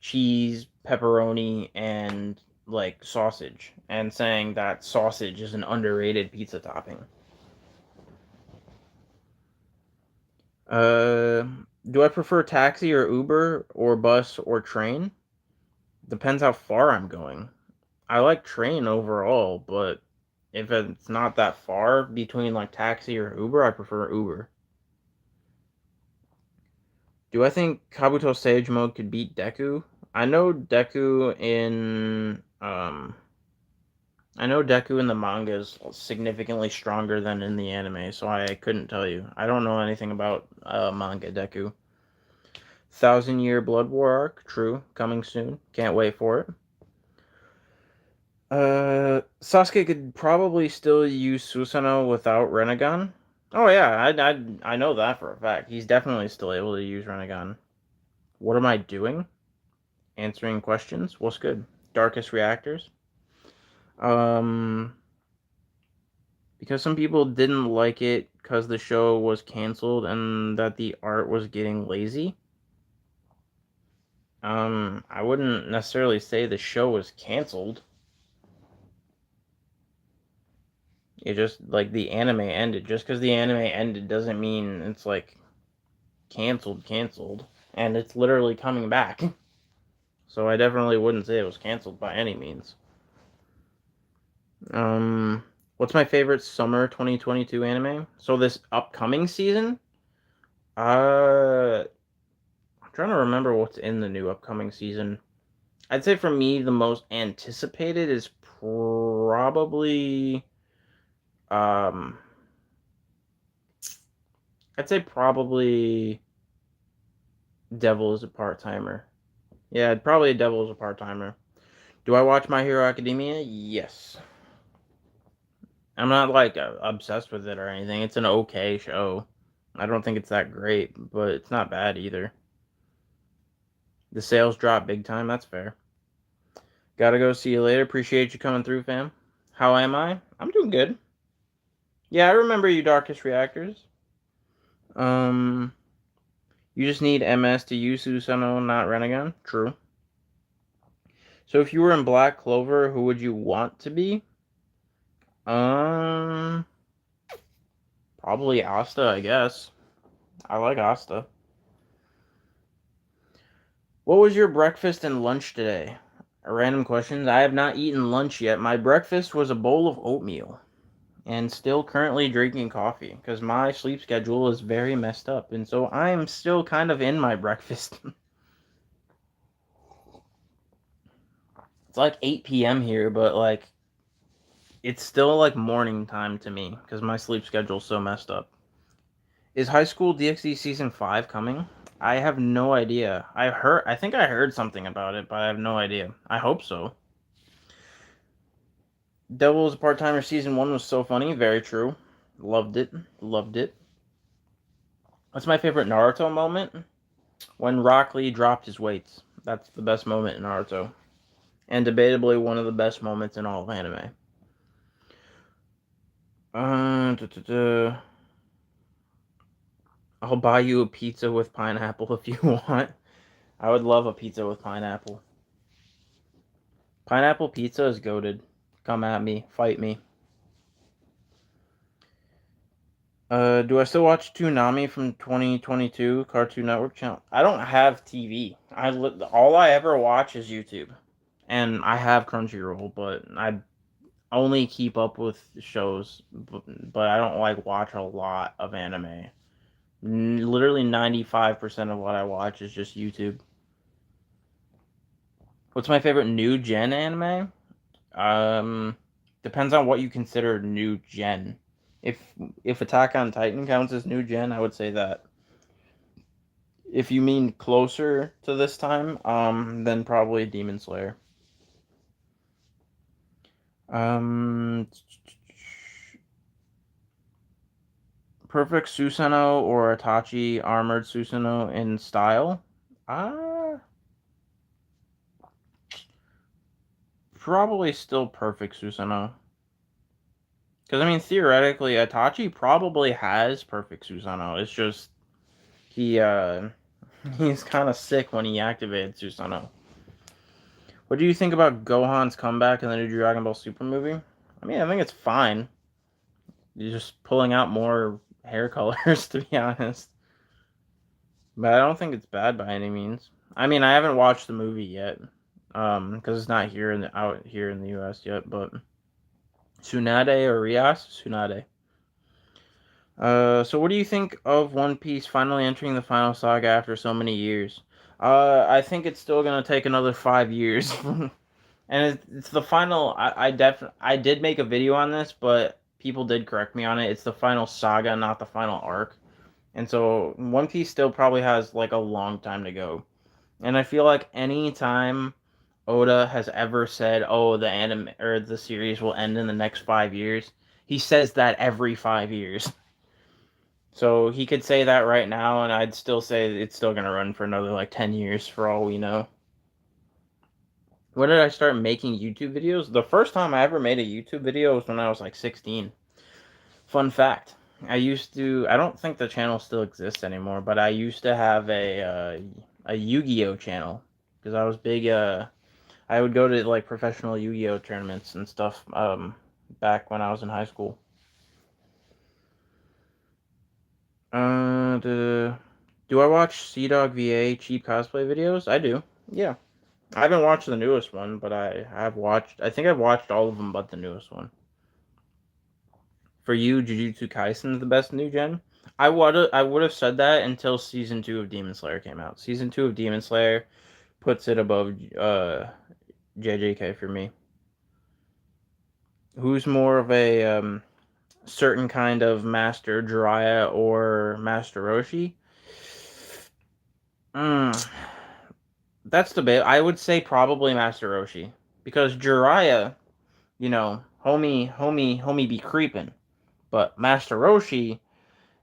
[SPEAKER 1] cheese, pepperoni, and like sausage, and saying that sausage is an underrated pizza topping. Uh, do I prefer taxi or Uber or bus or train? Depends how far I'm going. I like train overall, but if it's not that far between like taxi or Uber, I prefer Uber. Do I think Kabuto Sage Mode could beat Deku? I know Deku in I know Deku in the manga is significantly stronger than in the anime, so I couldn't tell you. I don't know anything about manga Deku. Thousand Year Blood War arc, true, coming soon. Can't wait for it. Sasuke could probably still use Susanoo without Renegon. Oh yeah, I know that for a fact. He's definitely still able to use Renegon. What am I doing? Answering questions. What's good? Darkest reactors. Um, because some people didn't like it because the show was canceled and that the art was getting lazy. I wouldn't necessarily say the show was canceled. It just like the anime ended. Just because the anime ended doesn't mean it's like canceled, and it's literally coming back. So I definitely wouldn't say it was canceled by any means. Um, what's my favorite summer 2022 anime? So this upcoming season, I'm trying to remember what's in the new upcoming season. I'd say for me the most anticipated is probably um I'd say probably Devil is a part timer. Yeah, probably Devil is a part timer. Do I watch My Hero Academia? Yes. I'm not like obsessed with it or anything. It's an okay show. I don't think it's that great, but it's not bad either. The sales drop big time. That's fair. Gotta go. See you later. Appreciate you coming through, fam. How am I? I'm doing good. Yeah, I remember you, Darkest Reactors. Um, you just need MS to use Susanoo, not Renegon. True. So if you were in Black Clover, who would you want to be? Um, probably Asta, I guess. I like Asta. What was your breakfast and lunch today? Random questions. I have not eaten lunch yet. My breakfast was a bowl of oatmeal and still currently drinking coffee because my sleep schedule is very messed up. And so I am still kind of in my breakfast. It's like 8 p.m. here, but like it's still like morning time to me because my sleep schedule's so messed up. Is High School DxD season 5 coming? I have no idea. I think I heard something about it, but I have no idea. I hope so. Devil's Part Timer season 1 was so funny. Very true. Loved it. Loved it. What's my favorite Naruto moment? When Rock Lee dropped his weights. That's the best moment in Naruto. And debatably one of the best moments in all of anime. Da, da, da. I'll buy you a pizza with pineapple if you want. I would love a pizza with pineapple. Pineapple pizza is goated. Come at me. Fight me. Do I still watch Toonami from 2022 Cartoon Network channel? I don't have TV. All I ever watch is YouTube, and I have Crunchyroll, but I only keep up with shows, but I don't like watch a lot of anime. Literally 95% of what I watch is just YouTube. What's my favorite new gen anime? Depends on what you consider new gen. If if Attack on Titan counts as new gen, I would say that. If you mean closer to this time, then probably Demon Slayer. Um, Perfect Susanoo or Itachi armored Susanoo in style? Uh, Probably still perfect Susanoo. Because, I mean, theoretically, Itachi probably has perfect Susanoo. It's just, he, he's kind of sick when he activated Susanoo. What do you think about Gohan's comeback in the new Dragon Ball Super movie? I mean, I think it's fine. You're just pulling out more hair colors, to be honest. But I don't think it's bad by any means. I mean, I haven't watched the movie yet, because it's not out here in the U.S. yet. But Tsunade or Rias Tsunade. So what do you think of One Piece finally entering the final saga after so many years? I think it's still gonna take another 5 years, and it's the final. I did make a video on this, but people did correct me on it. It's the final saga, not the final arc, and so One Piece still probably has like a long time to go. And I feel like any time Oda has ever said, "Oh, the anime or the series will end in the next 5 years," he says that every 5 years. So he could say that right now, and I'd still say it's still gonna run for another like 10 years for all we know. When did I start making YouTube videos? The first time I ever made a YouTube video was when I was like 16. Fun fact. I don't think the channel still exists anymore, but I used to have a Yu-Gi-Oh channel because I was big. I would go to like professional Yu-Gi-Oh tournaments and stuff. Back when I was in high school. Do I watch Sea Dog VA cheap cosplay videos? I do. Yeah. I haven't watched the newest one, but I have watched. I think I've watched all of them, but the newest one. For you, Jujutsu Kaisen's the best new gen. I would have said that until season 2 of Demon Slayer came out. Season 2 of Demon Slayer puts it above JJK for me. Who's more of a certain kind of Master Jiraiya or Master Roshi? Mm, that's debate. I would say probably Master Roshi because Jiraiya, homie be creeping, but Master Roshi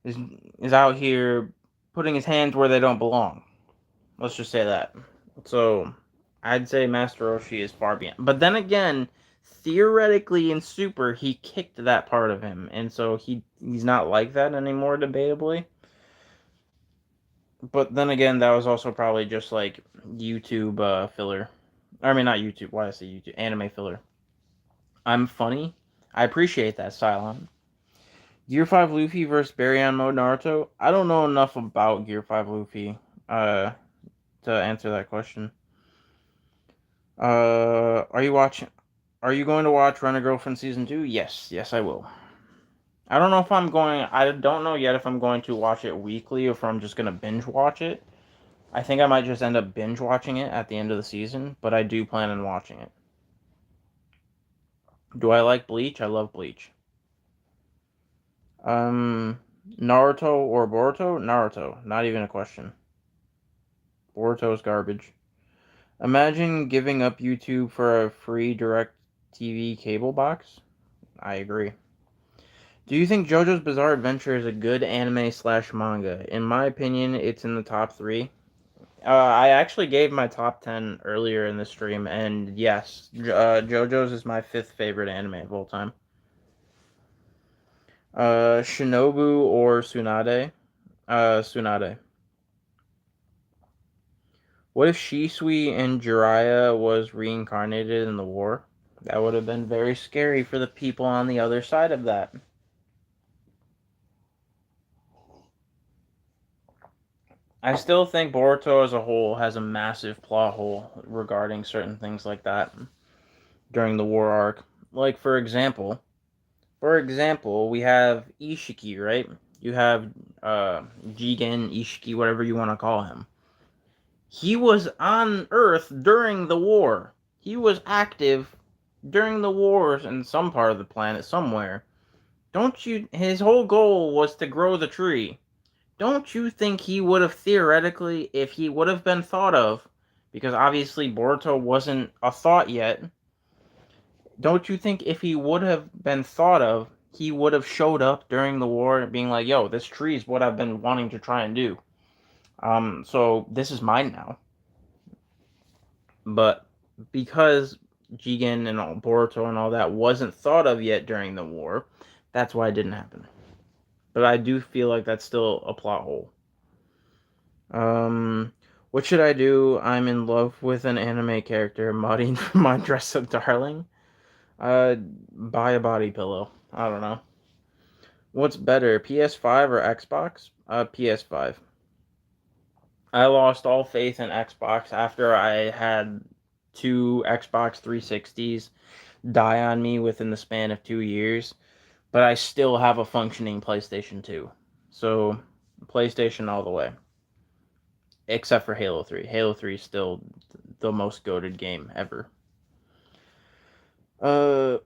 [SPEAKER 1] is is out here putting his hands where they don't belong. Let's just say that. So I'd say Master Roshi is far beyond. But then again, theoretically in Super, he kicked that part of him, and so he's not like that anymore, debatably. But then again, that was also probably just like YouTube filler. I mean, not YouTube. Why did I say YouTube? Anime filler. I'm funny. I appreciate that, Cylon. Gear 5 Luffy versus Baryon Mode Naruto. I don't know enough about Gear 5 Luffy to answer that question. Are you watching? Are you going to watch Run a Girlfriend season 2? Yes, I will. I don't know if I'm going. I don't know yet if I'm going to watch it weekly or if I'm just gonna binge watch it. I think I might just end up binge watching it at the end of the season, but I do plan on watching it. Do I like Bleach? I love Bleach. Naruto or Boruto? Naruto. Not even a question. Boruto's garbage. Imagine giving up YouTube for a free direct TV cable box. I agree. Do you think JoJo's Bizarre Adventure is a good anime slash manga? In my opinion, it's in the top 3. I actually gave my top 10 earlier in the stream, and yes, JoJo's is my 5th favorite anime of all time. Shinobu or Tsunade? Tsunade. What if Shisui and Jiraiya was reincarnated in the war? That would have been very scary for the people on the other side of that. I still think Boruto as a whole has a massive plot hole regarding certain things like that during the war arc. Like for example, we have Ishiki, right? You have Jigen, Ishiki, whatever you want to call him. He was on Earth during the war. He was active during the wars in some part of the planet somewhere. Don't you? His whole goal was to grow the tree. Don't you think he would have theoretically, if he would have been thought of, because obviously Boruto wasn't a thought yet, don't you think if he would have been thought of, he would have showed up during the war being like, yo, this tree is what I've been wanting to try and do. So this is mine now. But because Jigen and Boruto and all that wasn't thought of yet during the war, that's why it didn't happen. But I do feel like that's still a plot hole. Um, What should I do? I'm in love with an anime character, modding for my dress up darling. Buy a body pillow. I don't know. What's better, PS5 or Xbox? PS5. I lost all faith in Xbox after I had two Xbox 360s die on me within the span of 2 years, but I still have a functioning PlayStation 2. So, PlayStation all the way. Except for Halo 3. Halo 3 is still the most goated game ever. Uh,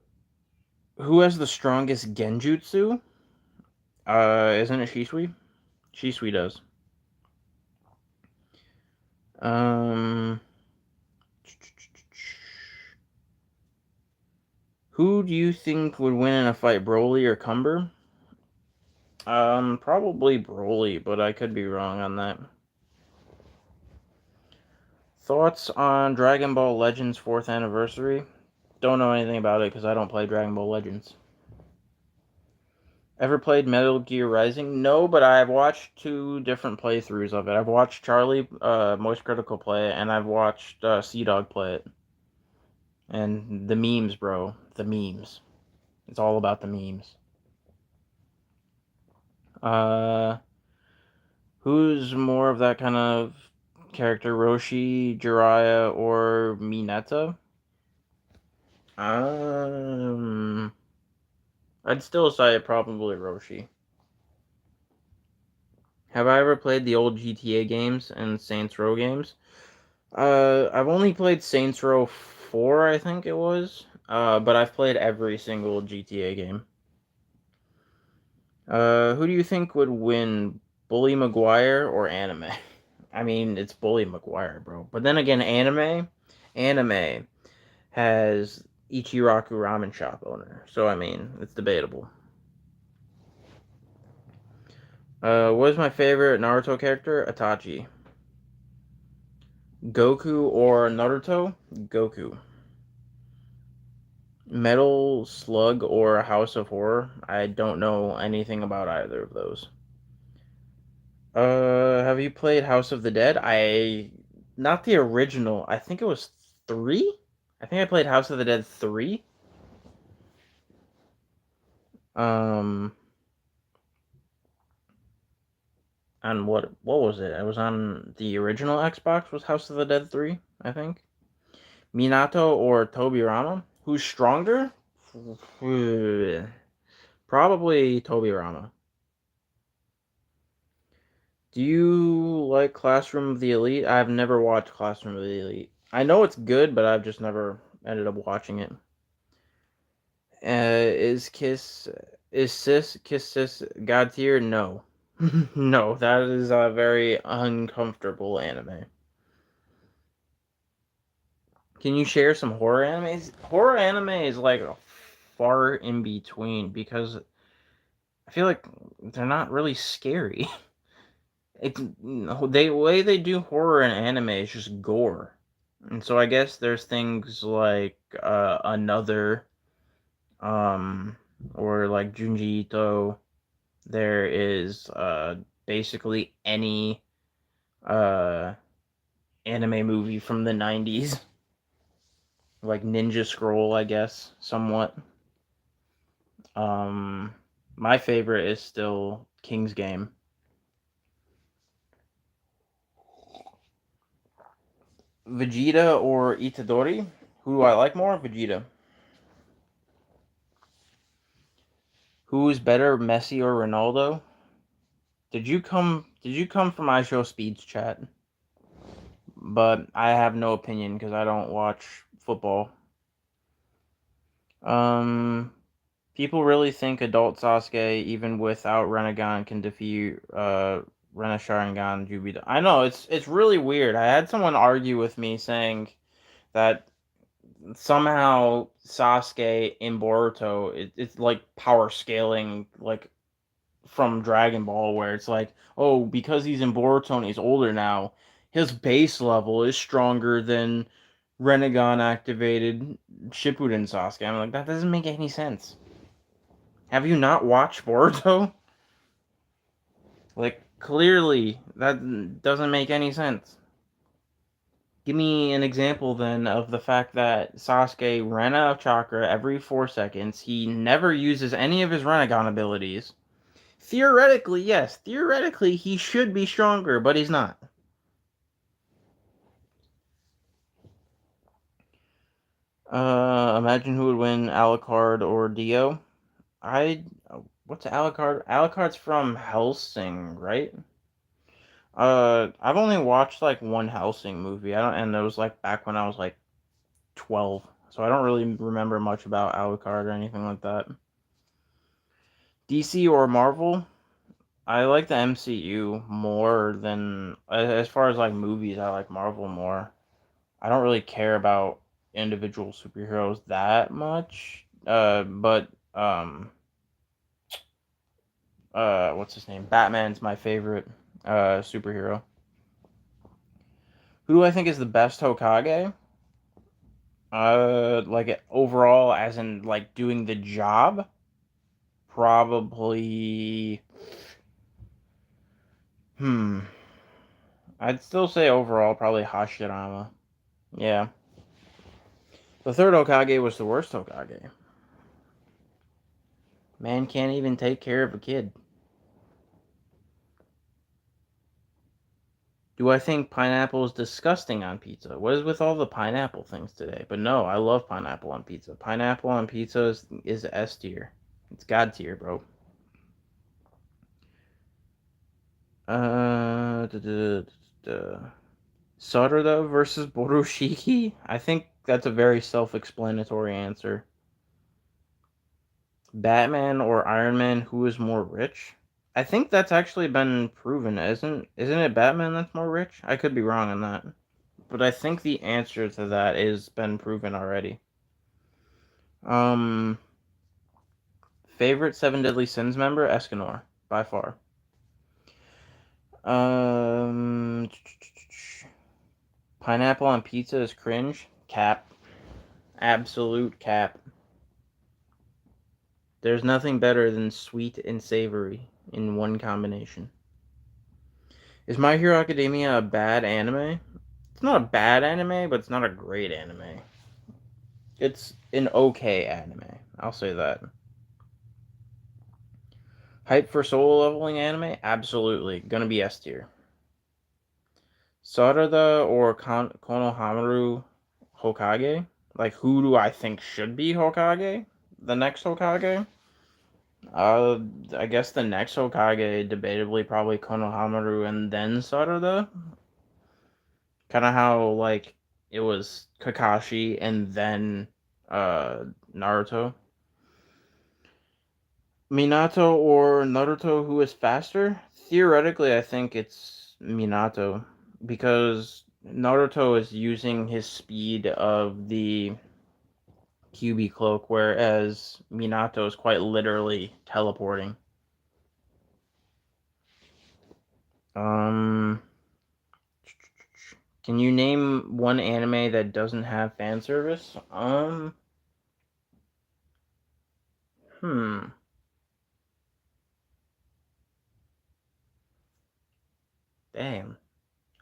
[SPEAKER 1] who has the strongest genjutsu? Isn't it Shisui? Shisui does. Um, who do you think would win in a fight, Broly or Cumber? Probably Broly, but I could be wrong on that. Thoughts on Dragon Ball Legends 4th anniversary? Don't know anything about it because I don't play Dragon Ball Legends. Ever played Metal Gear Rising? No, but I've watched two different playthroughs of it. I've watched Charlie, Moist Critical play it, and I've watched Sea Dog play it. And the memes, bro. The memes. It's all about the memes. Uh, who's more of that kind of character, Roshi, Jiraiya, or Mineta? Um, I'd still say probably Roshi. Have I ever played the old GTA games and Saints Row games? I've only played Saints Row 4, I think it was. But I've played every single GTA game. Who do you think would win, Bully Maguire or anime? I mean, it's Bully Maguire, bro. But then again, anime has Ichiraku Ramen Shop owner. So, I mean, it's debatable. What is my favorite Naruto character? Itachi. Goku or Naruto? Goku. Metal Slug or House of Horror? I don't know anything about either of those. Have you played House of the Dead? Not the original. I think it was 3? I think I played House of the Dead 3. Um, on what was it? I was on the original Xbox, was House of the Dead 3, I think. Minato or Tobirama? Who's stronger? Probably Tobirama. Do you like Classroom of the Elite? I've never watched Classroom of the Elite. I know it's good, but I've just never ended up watching it. Is Kiss Sis God tier? No. No, that is a very uncomfortable anime. Can you share some horror animes? Horror anime is like a far in between because I feel like they're not really scary. The way they do horror in anime is just gore. And so I guess there's things like Another, um, or like Junji Ito. There is basically any uh, anime movie from the 90s, like Ninja Scroll, I guess, somewhat. Um, my favorite is still King's Game. Vegeta or Itadori? Who do I like more? Vegeta. Who's better, Messi or Ronaldo? Did you come from I Show Speed's chat? But I have no opinion because I don't watch football. Um, people really think adult Sasuke, even without Renegon, can defeat Rena Sharingan Jubida. I know it's really weird. I had someone argue with me saying that somehow Sasuke in Boruto it's like power scaling like from Dragon Ball, where it's like, oh, because he's in Boruto and he's older now, his base level is stronger than Renegon activated Shippuden Sasuke. I'm like, that doesn't make any sense. Have you not watched Boruto? Like, clearly, that doesn't make any sense. Give me an example then of the fact that Sasuke ran out of chakra every 4 seconds. He never uses any of his Rinnegan abilities. Theoretically, yes. Theoretically, he should be stronger, but he's not. Imagine who would win, Alucard or Dio. I What's Alucard? Alucard's from Hellsing, right? I've only watched like one Hellsing movie. I don't, and it was like back when I was like 12, so I don't really remember much about Alucard or anything like that. DC or Marvel? I like the MCU more than as far as like movies. I like Marvel more. I don't really care about individual superheroes that much. But what's his name? Batman's my favorite superhero. Who do I think is the best Hokage? Like overall, as in like doing the job, probably. Hmm. I'd still say overall, probably Hashirama. Yeah. The third Hokage was the worst Hokage. Man can't even take care of a kid. Do I think pineapple is disgusting on pizza? What is with all the pineapple things today? But no, I love pineapple on pizza. Pineapple on pizza is S tier. It's God tier, bro. Da, da, da. Sarada versus Borushiki? I think that's a very self-explanatory answer. Batman or Iron Man, who is more rich? I think that's actually been proven, isn't it Batman that's more rich? I could be wrong on that. But I think the answer to that is been proven already. Um Favorite Seven Deadly Sins member? Escanor, by far. Um Pineapple on pizza is cringe. Cap. Absolute cap. There's nothing better than sweet and savory in one combination. Is My Hero Academia a bad anime? It's not a bad anime, but it's not a great anime. It's an okay anime. I'll say that. Hype for solo leveling anime? Absolutely. Gonna be S tier. Sarada or Konohamaru Hokage? Like, who do I think should be Hokage? The next Hokage? Uh, I guess the next Hokage, debatably, probably Konohamaru and then Sarada. Kind of how, like, it was Kakashi and then Naruto. Minato or Naruto, who is faster? Theoretically, I think it's Minato because Naruto is using his speed of the QB cloak, whereas Minato is quite literally teleporting. Um, can you name one anime that doesn't have fan service? Hmm. Damn.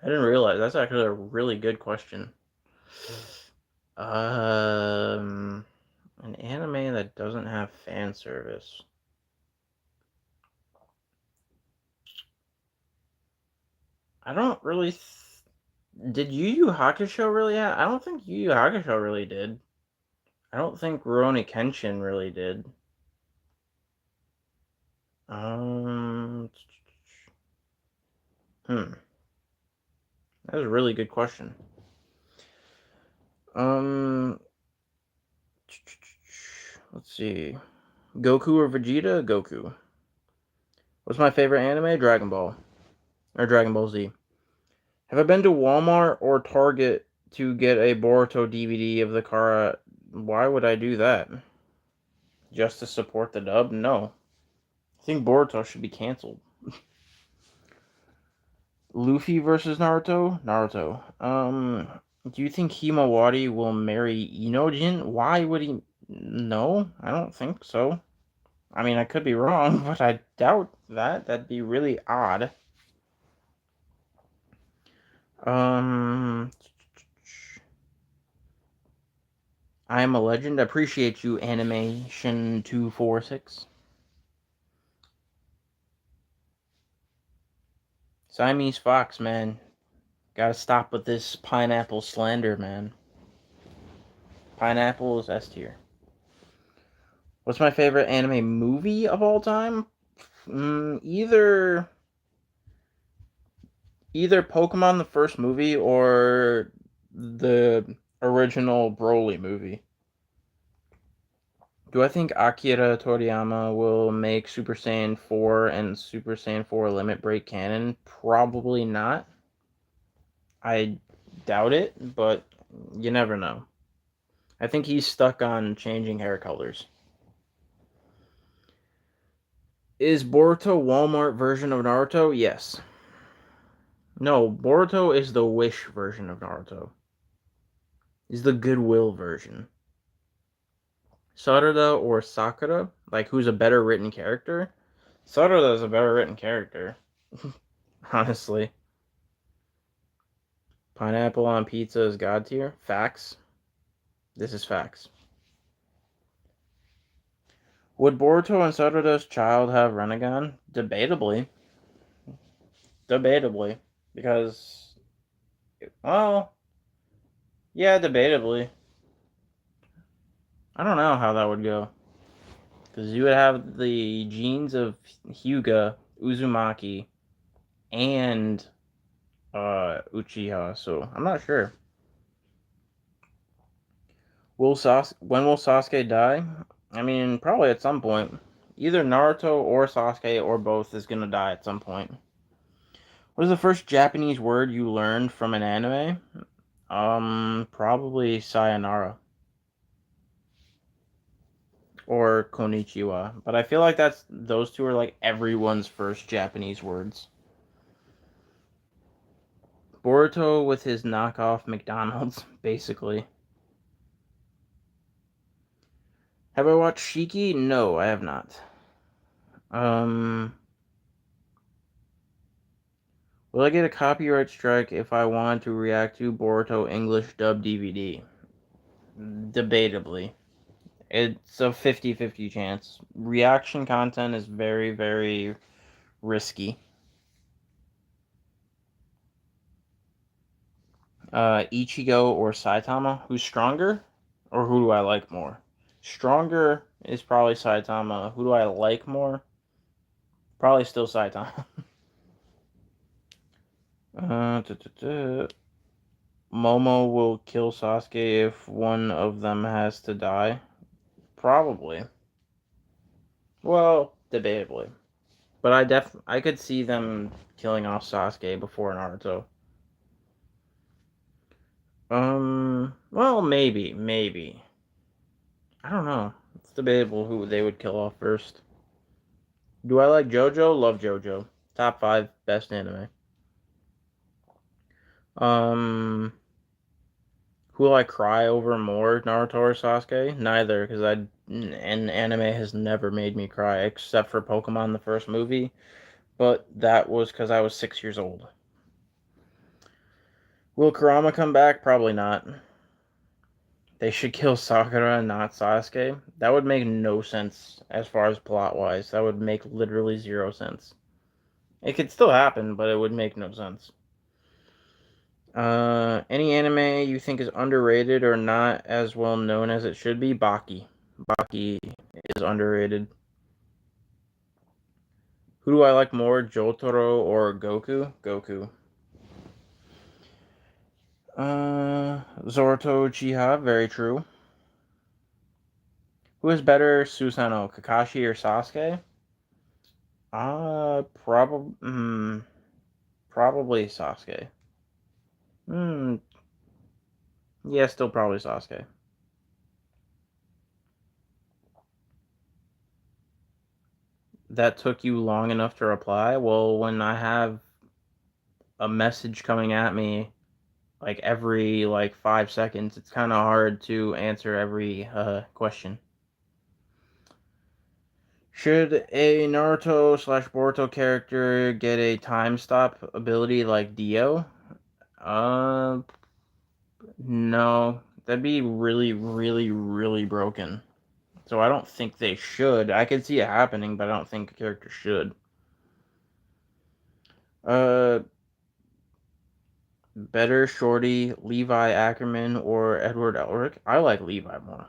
[SPEAKER 1] I didn't realize that's actually a really good question. Um, an anime that doesn't have fan service. I don't really. Did Yu Yu Hakusho really have? I don't think Yu Yu Hakusho really did. I don't think Rurouni Kenshin really did. Um, hmm. That was a really good question. Um, let's see. Goku or Vegeta? Goku. What's my favorite anime? Dragon Ball. Or Dragon Ball Z. Have I been to Walmart or Target to get a Boruto DVD of the Kara? Why would I do that? Just to support the dub? No. I think Boruto should be canceled. Luffy versus Naruto? Naruto. Do you think Himawari will marry Inojin? Why would he? No, I don't think so. I mean, I could be wrong, but I doubt that. That'd be really odd. Um, I am a legend. Appreciate you, Animation246. Siamese Fox, man. Gotta stop with this pineapple slander, man. Pineapple is S tier. What's my favorite anime movie of all time? Either Pokemon the first movie or the original Broly movie. Do I think Akira Toriyama will make Super Saiyan 4 and Super Saiyan 4 Limit Break canon? Probably not. I doubt it, but you never know. I think he's stuck on changing hair colors. Is Boruto Walmart version of Naruto? Yes. No, Boruto is the Wish version of Naruto. Is the Goodwill version. Sarada or Sakura? Like, who's a better written character? Sarada is a better written character. Honestly. Pineapple on pizza is god tier? Facts. This is facts. Would Boruto and Sarada's child have Renegon? Debatably. Debatably. Because, well, yeah, debatably. I don't know how that would go. Because you would have the genes of Hyuga, Uzumaki, and Uchiha, so I'm not sure. When will Sasuke die? I mean, probably at some point. Either Naruto or Sasuke or both is gonna die at some point. What is the first Japanese word you learned from an anime? Probably sayonara or konnichiwa. But I feel like those two are like everyone's first Japanese words. Boruto with his knockoff McDonald's, basically. Have I watched Shiki? No, I have not. Will I get a copyright strike if I want to react to Boruto English dub DVD? Debatably. It's a 50-50 chance. Reaction content is very, very risky. Ichigo or Saitama? Who's stronger? Or who do I like more? Stronger is probably Saitama. Who do I like more? Probably still Saitama. Momo will kill Sasuke if one of them has to die. Probably. Well, debatably. But I could see them killing off Sasuke before Naruto. Well, maybe. I don't know. It's debatable who they would kill off first. Do I like JoJo? Love JoJo. Top 5 best anime. Um, who will I cry over more, Naruto or Sasuke? Neither, because an anime has never made me cry, except for Pokemon the first movie. But that was because I was 6 years old. Will Kurama come back? Probably not. They should kill Sakura and not Sasuke. That would make no sense as far as plot wise. That would make literally zero sense. It could still happen, but it would make no sense. Any anime you think is underrated or not as well known as it should be? Baki. Baki is underrated. Who do I like more, Jotaro or Goku? Goku. Zoroto Uchiha, very true. Who is better, Susanoo, Kakashi or Sasuke? Probably Sasuke. Yeah, still probably Sasuke. That took you long enough to reply? Well, when I have a message coming at me like every 5 seconds, it's kind of hard to answer every question. Should a Naruto slash Boruto character get a time stop ability like Dio? Uh, no. That'd be really, really, really broken. So I don't think they should. I could see it happening, but I don't think a character should. Uh, Better Shorty, Levi Ackerman, or Edward Elric? I like Levi more.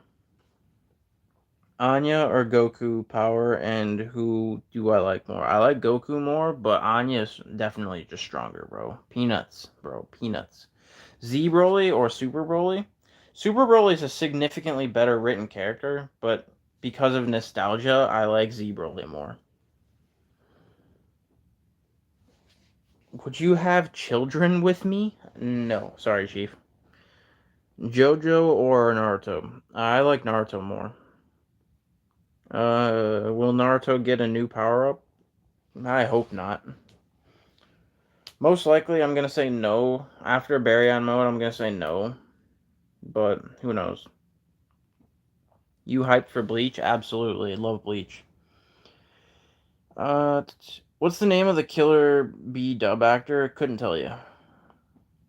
[SPEAKER 1] Anya or Goku Power, and who do I like more? I like Goku more, but Anya's definitely just stronger, bro. Peanuts, bro. Peanuts. Z Broly or Super Broly? Super Broly is a significantly better written character, but because of nostalgia, I like Z Broly more. Would you have children with me? No. Sorry, Chief. JoJo or Naruto? I like Naruto more. Will Naruto get a new power up? I hope not. Most likely, I'm gonna say no. After Baryon mode, I'm gonna say no. But who knows? You hyped for Bleach? Absolutely. Love Bleach. What's the name of the Killer Bee dub actor? Couldn't tell you.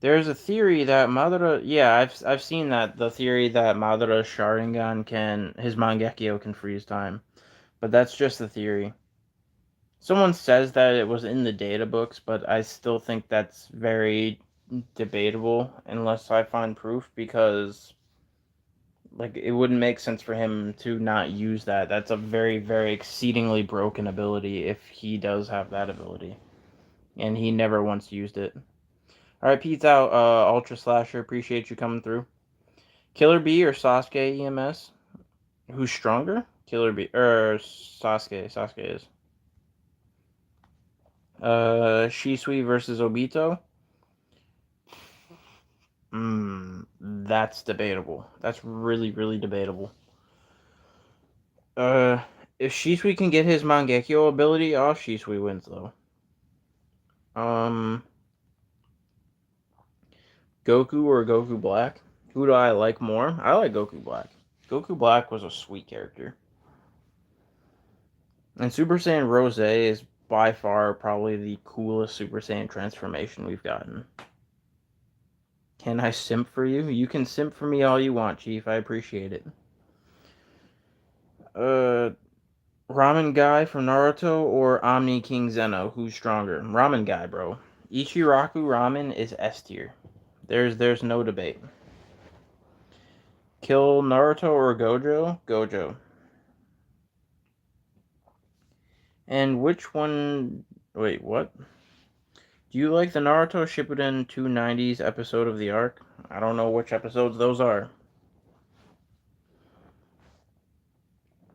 [SPEAKER 1] There's a theory that Madara. Yeah, I've seen that. The theory that Madara's Sharingan his Mangekyo can freeze time. But that's just the theory. Someone says that it was in the data books, but I still think that's very debatable unless I find proof because like it wouldn't make sense for him to not use that. That's a very, very exceedingly broken ability if he does have that ability. And he never once used it. Alright, Pete's out, Ultra Slasher, appreciate you coming through. Killer Bee or Sasuke EMS? Who's stronger? Killer Bee Sasuke. Sasuke is. Shisui versus Obito. That's debatable. That's really, really debatable. Uh, if Shisui can get his Mangekyo ability off, Shisui wins though. Um, Goku or Goku Black? Who do I like more? I like Goku Black. Goku Black was a sweet character. And Super Saiyan Rose is by far probably the coolest Super Saiyan transformation we've gotten. Can I simp for you? You can simp for me all you want, Chief. I appreciate it. Ramen Guy from Naruto or Omni King Zeno? Who's stronger? Ramen Guy, bro. Ichiraku Ramen is S tier. There's no debate. Kill Naruto or Gojo? Gojo. And which one... Wait, what? Do you like the Naruto Shippuden 290s episode of the arc? I don't know which episodes those are.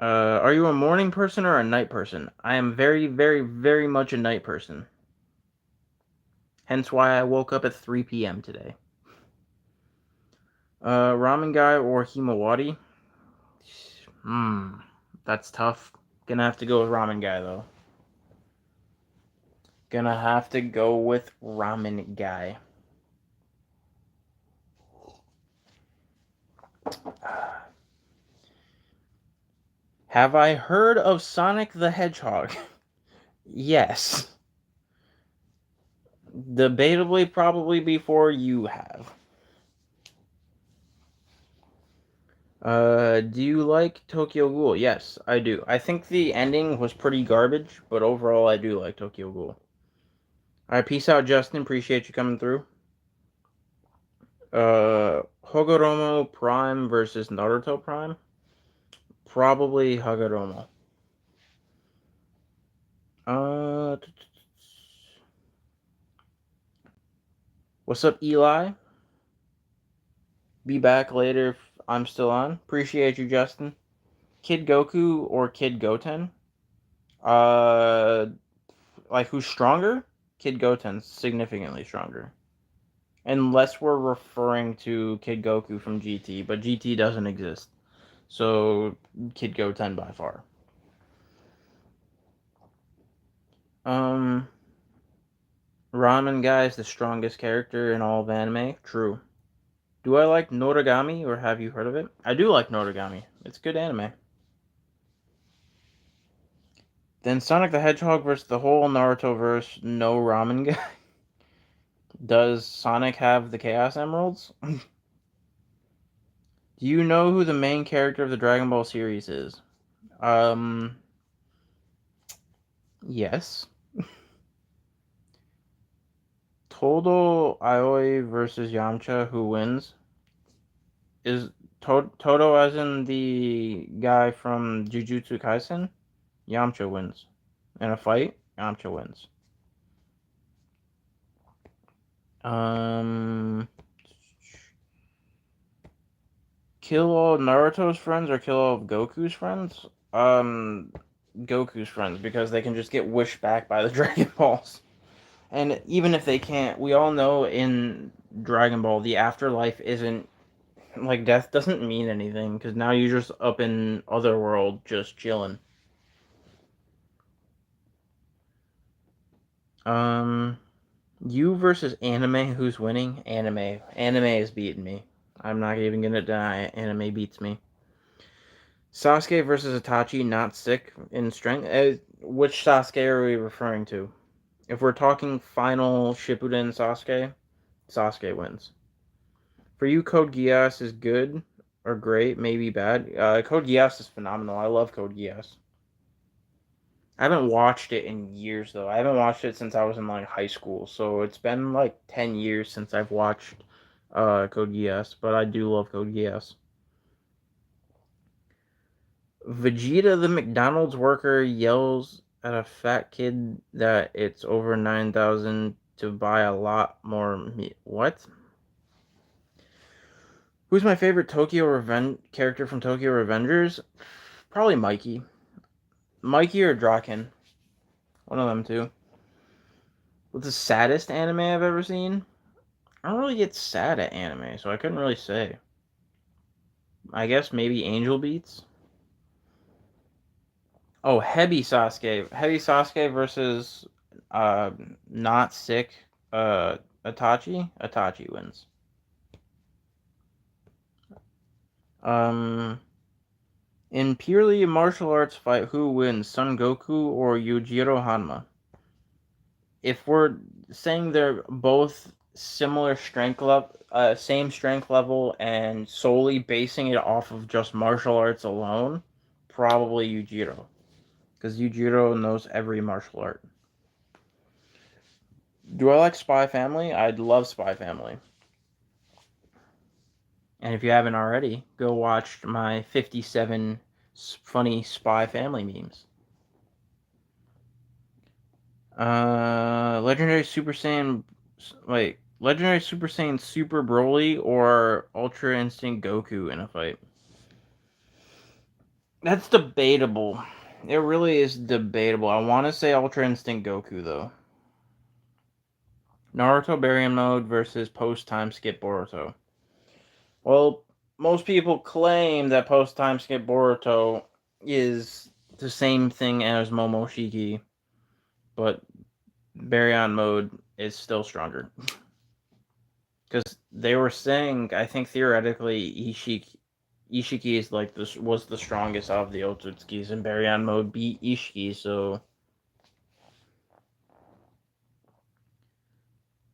[SPEAKER 1] Are you a morning person or a night person? I am very, very, very much a night person. Hence why I woke up at 3 p.m. today. Ramen Guy or Himawari? That's tough. Gonna have to go with Ramen Guy, though. Gonna have to go with Ramen Guy. Have I heard of Sonic the Hedgehog? Yes. Debatably, probably before you have. Do you like Tokyo Ghoul? Yes, I do. I think the ending was pretty garbage, but overall, I do like Tokyo Ghoul. Alright, peace out, Justin. Appreciate you coming through. Hogoromo Prime versus Naruto Prime? Probably Hagoromo. What's up, Eli? Be back later if I'm still on. Appreciate you, Justin. Kid Goku or Kid Goten? Uh, like who's stronger? Kid Goten's significantly stronger. Unless we're referring to Kid Goku from GT, but GT doesn't exist. So, Kid Goten by far. Ramen Guy is the strongest character in all of anime. True. Do I like Noragami, or have you heard of it? I do like Noragami. It's good anime. Then Sonic the Hedgehog versus the whole Naruto verse, no Ramen Guy. Does Sonic have the Chaos Emeralds? Do you know who the main character of the Dragon Ball series is? Um, yes. Todo Aoi versus Yamcha, who wins? Is Todo as in the guy from Jujutsu Kaisen? Yamcha wins. In a fight, Yamcha wins. Um, kill all Naruto's friends or kill all of Goku's friends? Goku's friends, because they can just get wished back by the Dragon Balls. And even if they can't, we all know in Dragon Ball the afterlife isn't like death doesn't mean anything because now you're just up in Otherworld just chilling. Um, you versus anime, who's winning? Anime. Anime is beating me. I'm not even gonna deny it. Anime beats me. Sasuke versus Itachi, not sick in strength. Which Sasuke are we referring to? If we're talking final Shippuden Sasuke, Sasuke wins. For you, Code Geass is good or great, maybe bad. Code Geass is phenomenal. I love Code Geass. I haven't watched it in years though. I haven't watched it since I was in like high school, so it's been like 10 years since I've watched Code Geass. But I do love Code Geass. Vegeta, the McDonald's worker, yells at a fat kid that it's over 9,000 to buy a lot more meat. What? Who's my favorite Tokyo Reven character from Tokyo Revengers? Probably Mikey. Mikey or Draken. One of them two. What's the saddest anime I've ever seen? I don't really get sad at anime, so I couldn't really say. I guess maybe Angel Beats. Oh, Heavy Sasuke. Heavy Sasuke versus uh not sick Itachi. Itachi wins. Um in purely martial arts fight, who wins? Son Goku or Yujiro Hanma? If we're saying they're both similar strength level, same strength level, and solely basing it off of just martial arts alone, probably Yujiro, because Yujiro knows every martial art. Do I like Spy Family? I'd love Spy Family. And if you haven't already, go watch my 57 funny Spy Family memes. Legendary Super Saiyan. Wait, Legendary Super Saiyan Super Broly or Ultra Instinct Goku in a fight? That's debatable. It really is debatable. I want to say Ultra Instinct Goku though. Naruto Baryon Mode versus post time skip Boruto. Well, most people claim that post time skip Boruto is the same thing as Momoshiki, but Baryon Mode is still stronger. Because they were saying, I think theoretically, Ishiki is like this was the strongest of the Otsutskis, and Baryon Mode beat Ishiki. So,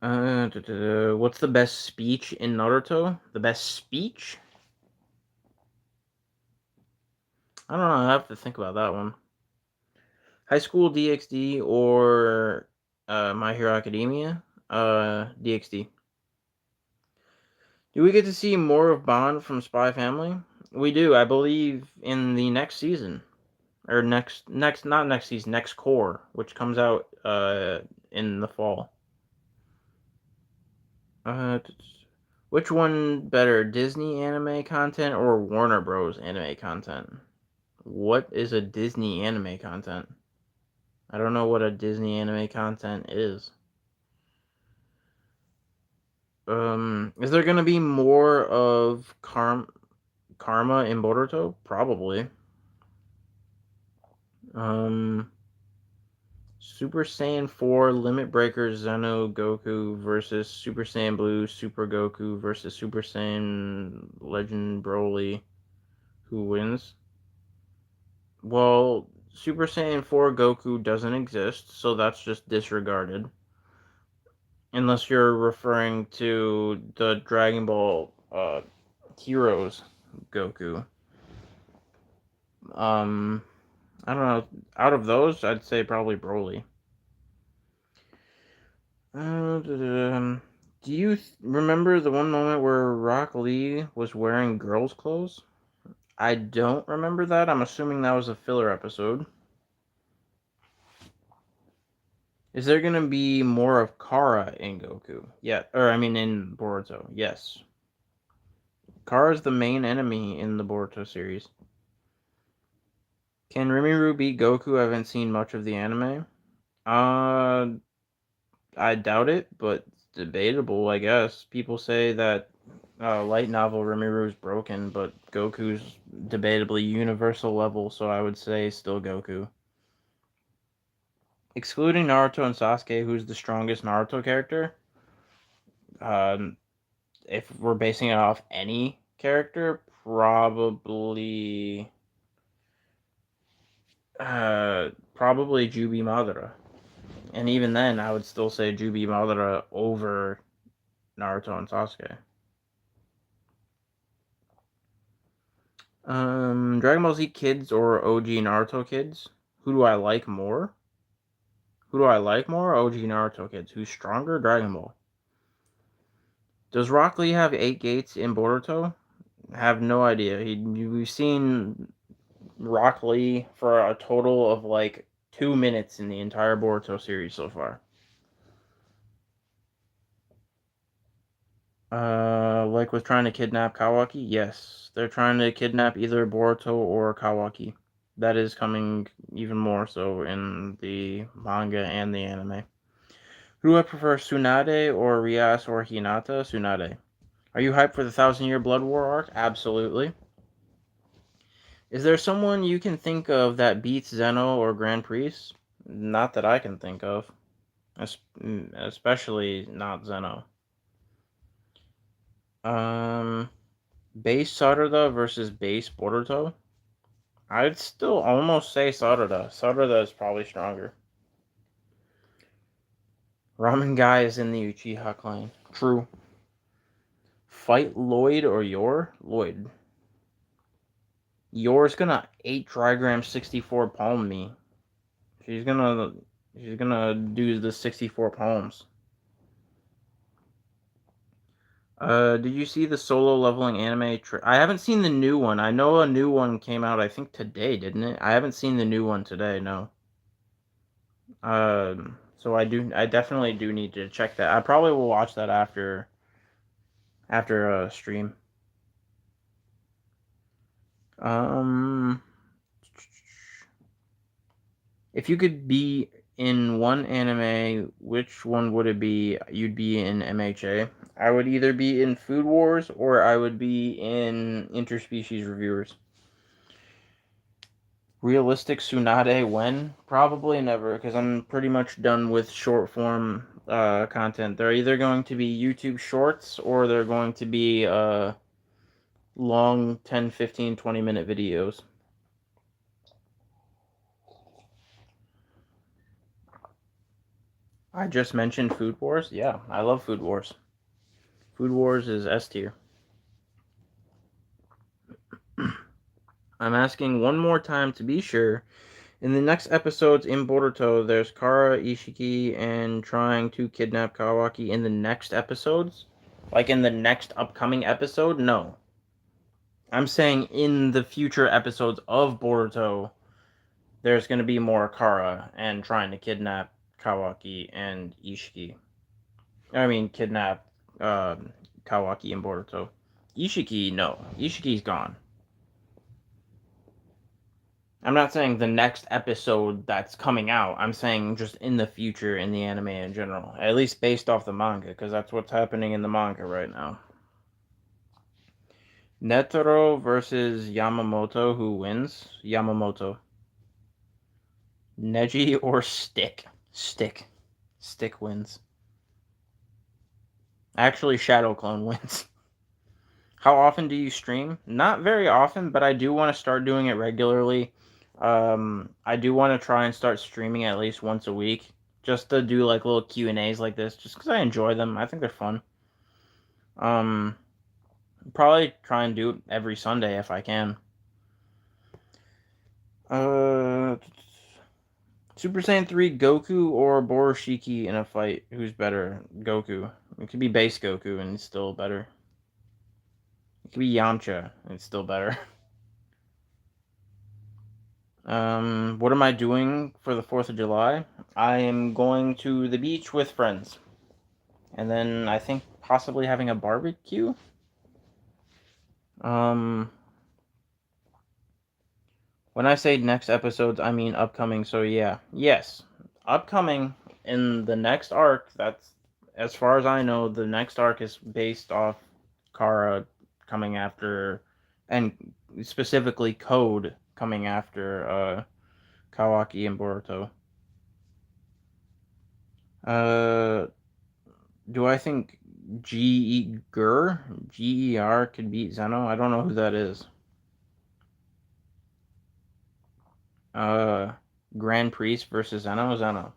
[SPEAKER 1] what's the best speech in Naruto? The best speech? I don't know. I have to think about that one. High School DxD or My Hero Academia? DxD. Do we get to see more of Bond from Spy Family? We do, I believe, in the next season. Or not next season, next core, which comes out in the fall. Uh, which one better, Disney anime content or Warner Bros. Anime content? What is a Disney anime content? I don't know what a Disney anime content is. Is there gonna be more of Karma in Boruto? Probably. Um, Super Saiyan 4 Limit Breaker Zeno Goku versus Super Saiyan Blue Super Goku versus Super Saiyan Legend Broly. Who wins? Well, Super Saiyan 4 Goku doesn't exist, so that's just disregarded. Unless you're referring to the Dragon Ball heroes. Goku. I don't know. Out of those, I'd say probably Broly. Do you remember the one moment where Rock Lee was wearing girls' clothes? I don't remember that. I'm assuming that was a filler episode. Is there gonna be more of Kara in Goku? Yeah, or I mean in Boruto. Yes. Kara is the main enemy in the Boruto series. Can Rimuru beat Goku? I haven't seen much of the anime. Uh, I doubt it, but it's debatable, I guess. People say that light novel Rimuru is broken, but Goku's debatably universal level, so I would say still Goku. Excluding Naruto and Sasuke, who's the strongest Naruto character? Um, if we're basing it off any character, probably Jubi Madara. And even then, I would still say Jubi Madara over Naruto and Sasuke. Dragon Ball Z kids or OG Naruto kids? Who do I like more? Who do I like more? OG Naruto kids. Who's stronger? Dragon Ball. Does Rock Lee have 8 gates in Boruto? Have no idea. We've seen Rock Lee for a total of like 2 minutes in the entire Boruto series so far. Like with trying to kidnap Kawaki? Yes. They're trying to kidnap either Boruto or Kawaki. That is coming even more so in the manga and the anime. Who do I prefer, Tsunade or Rias or Hinata? Tsunade. Are you hyped for the 1,000 Year Blood War arc? Absolutely. Is there someone you can think of that beats Zeno or Grand Priest? Not that I can think of. Especially not Zeno. Base Sarada versus base Boruto? I'd still almost say Sarada. Sarada is probably stronger. Ramen Guy is in the Uchiha clan. True. Fight Lloyd or Yor? Lloyd. Yor's gonna 8 trigram 64 palm me. She's gonna do the 64 palms. Did you see the solo leveling anime? I haven't seen the new one. I know a new one came out, I think today, didn't it? I haven't seen the new one today, no. So I definitely do need to check that. I probably will watch that after stream. If you could be in one anime, which one would it be? You'd be in MHA. I would either be in Food Wars or I would be in Interspecies Reviewers. Realistic Tsunade when? Probably never, because I'm pretty much done with short form content. They're either going to be YouTube shorts or they're going to be long 10, 15, 20-minute videos. I just mentioned Food Wars. Yeah, I love Food Wars. Food Wars is S tier. I'm asking one more time to be sure. In the next episodes in Boruto, there's Kara, Ishiki, and trying to kidnap Kawaki in the next episodes? Like in the next upcoming episode? No. I'm saying in the future episodes of Boruto, there's going to be more Kara and trying to kidnap Kawaki and Ishiki. I mean, kidnap Kawaki and Boruto. Ishiki, no. Ishiki's gone. I'm not saying the next episode that's coming out. I'm saying just in the future in the anime in general. At least based off the manga, because that's what's happening in the manga right now. Netero versus Yamamoto, who wins? Yamamoto. Neji or Stick? Stick. Stick wins. Actually, Shadow Clone wins. How often do you stream? Not very often, but I do want to start doing it regularly. I do want to try and start streaming at least once a week, just to do like little Q&As like this, just because I enjoy them. I think they're fun. Probably try and do it every Sunday if I can. Uh, Super Saiyan 3 Goku or Boroshiki in a fight. Who's better? Goku. It could be base Goku and it's still better. It could be Yamcha and it's still better. What am I doing for the 4th of July? I am going to the beach with friends. And then I think possibly having a barbecue. Um, when I say next episodes, I mean upcoming. So yeah, yes, upcoming in the next arc. That's as far as I know. The next arc is based off Kara coming after, and specifically Code coming after Kawaki and Boruto. Uh, do I think Ger could beat Zeno? I don't know who that is. Uh, Grand Priest versus Zeno.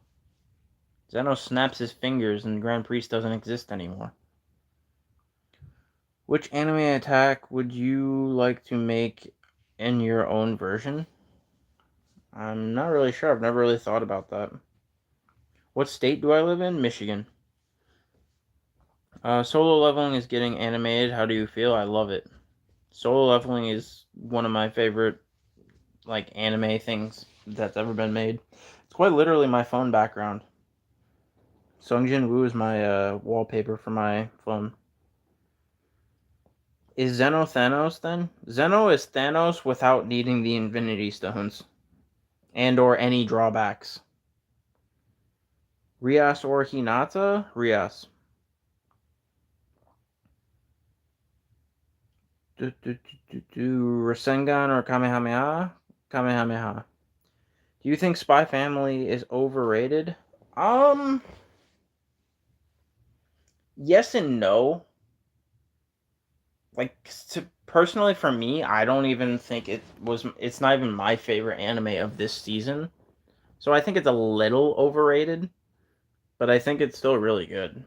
[SPEAKER 1] Zeno snaps his fingers and Grand Priest doesn't exist anymore. Which anime attack would you like to make in your own version? I'm not really sure. I've never really thought about that. What state do I live in? Michigan. Solo leveling is getting animated. How do you feel? I love it. Solo leveling is one of my favorite like anime things that's ever been made. It's quite literally my phone background. Sung Jin Woo is my wallpaper for my phone. Is Zeno Thanos then? Zeno is Thanos without needing the Infinity Stones and or any drawbacks. Rias or Hinata? Rias. Rasengan or Kamehameha? Kamehameha. Do you think Spy Family is overrated? Um, yes and no. Like personally for me, I don't even think it's not even my favorite anime of this season. So I think it's a little overrated, but I think it's still really good.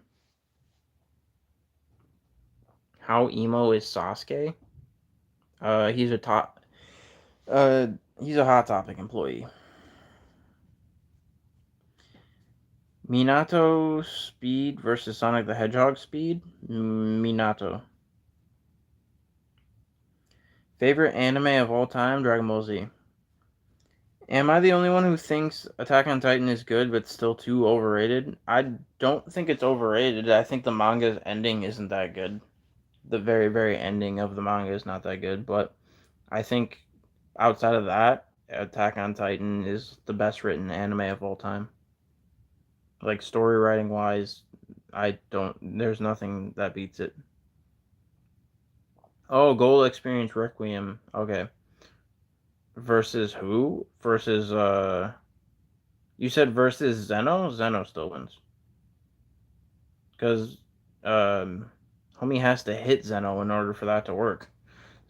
[SPEAKER 1] How emo is Sasuke? Uh, he's a top. Uh, he's a Hot Topic employee. Minato speed versus Sonic the Hedgehog speed. Minato. Favorite anime of all time? Dragon Ball Z. Am I the only one who thinks Attack on Titan is good but still too overrated? I don't think it's overrated. I think the manga's ending isn't that good. The very, very ending of the manga is not that good, but I think outside of that, Attack on Titan is the best written anime of all time. Like story writing wise, I don't. There's nothing that beats it. Oh, Goal Experience Requiem. Okay. Versus who? Versus You said versus Zeno. Zeno still wins because homie has to hit Zeno in order for that to work.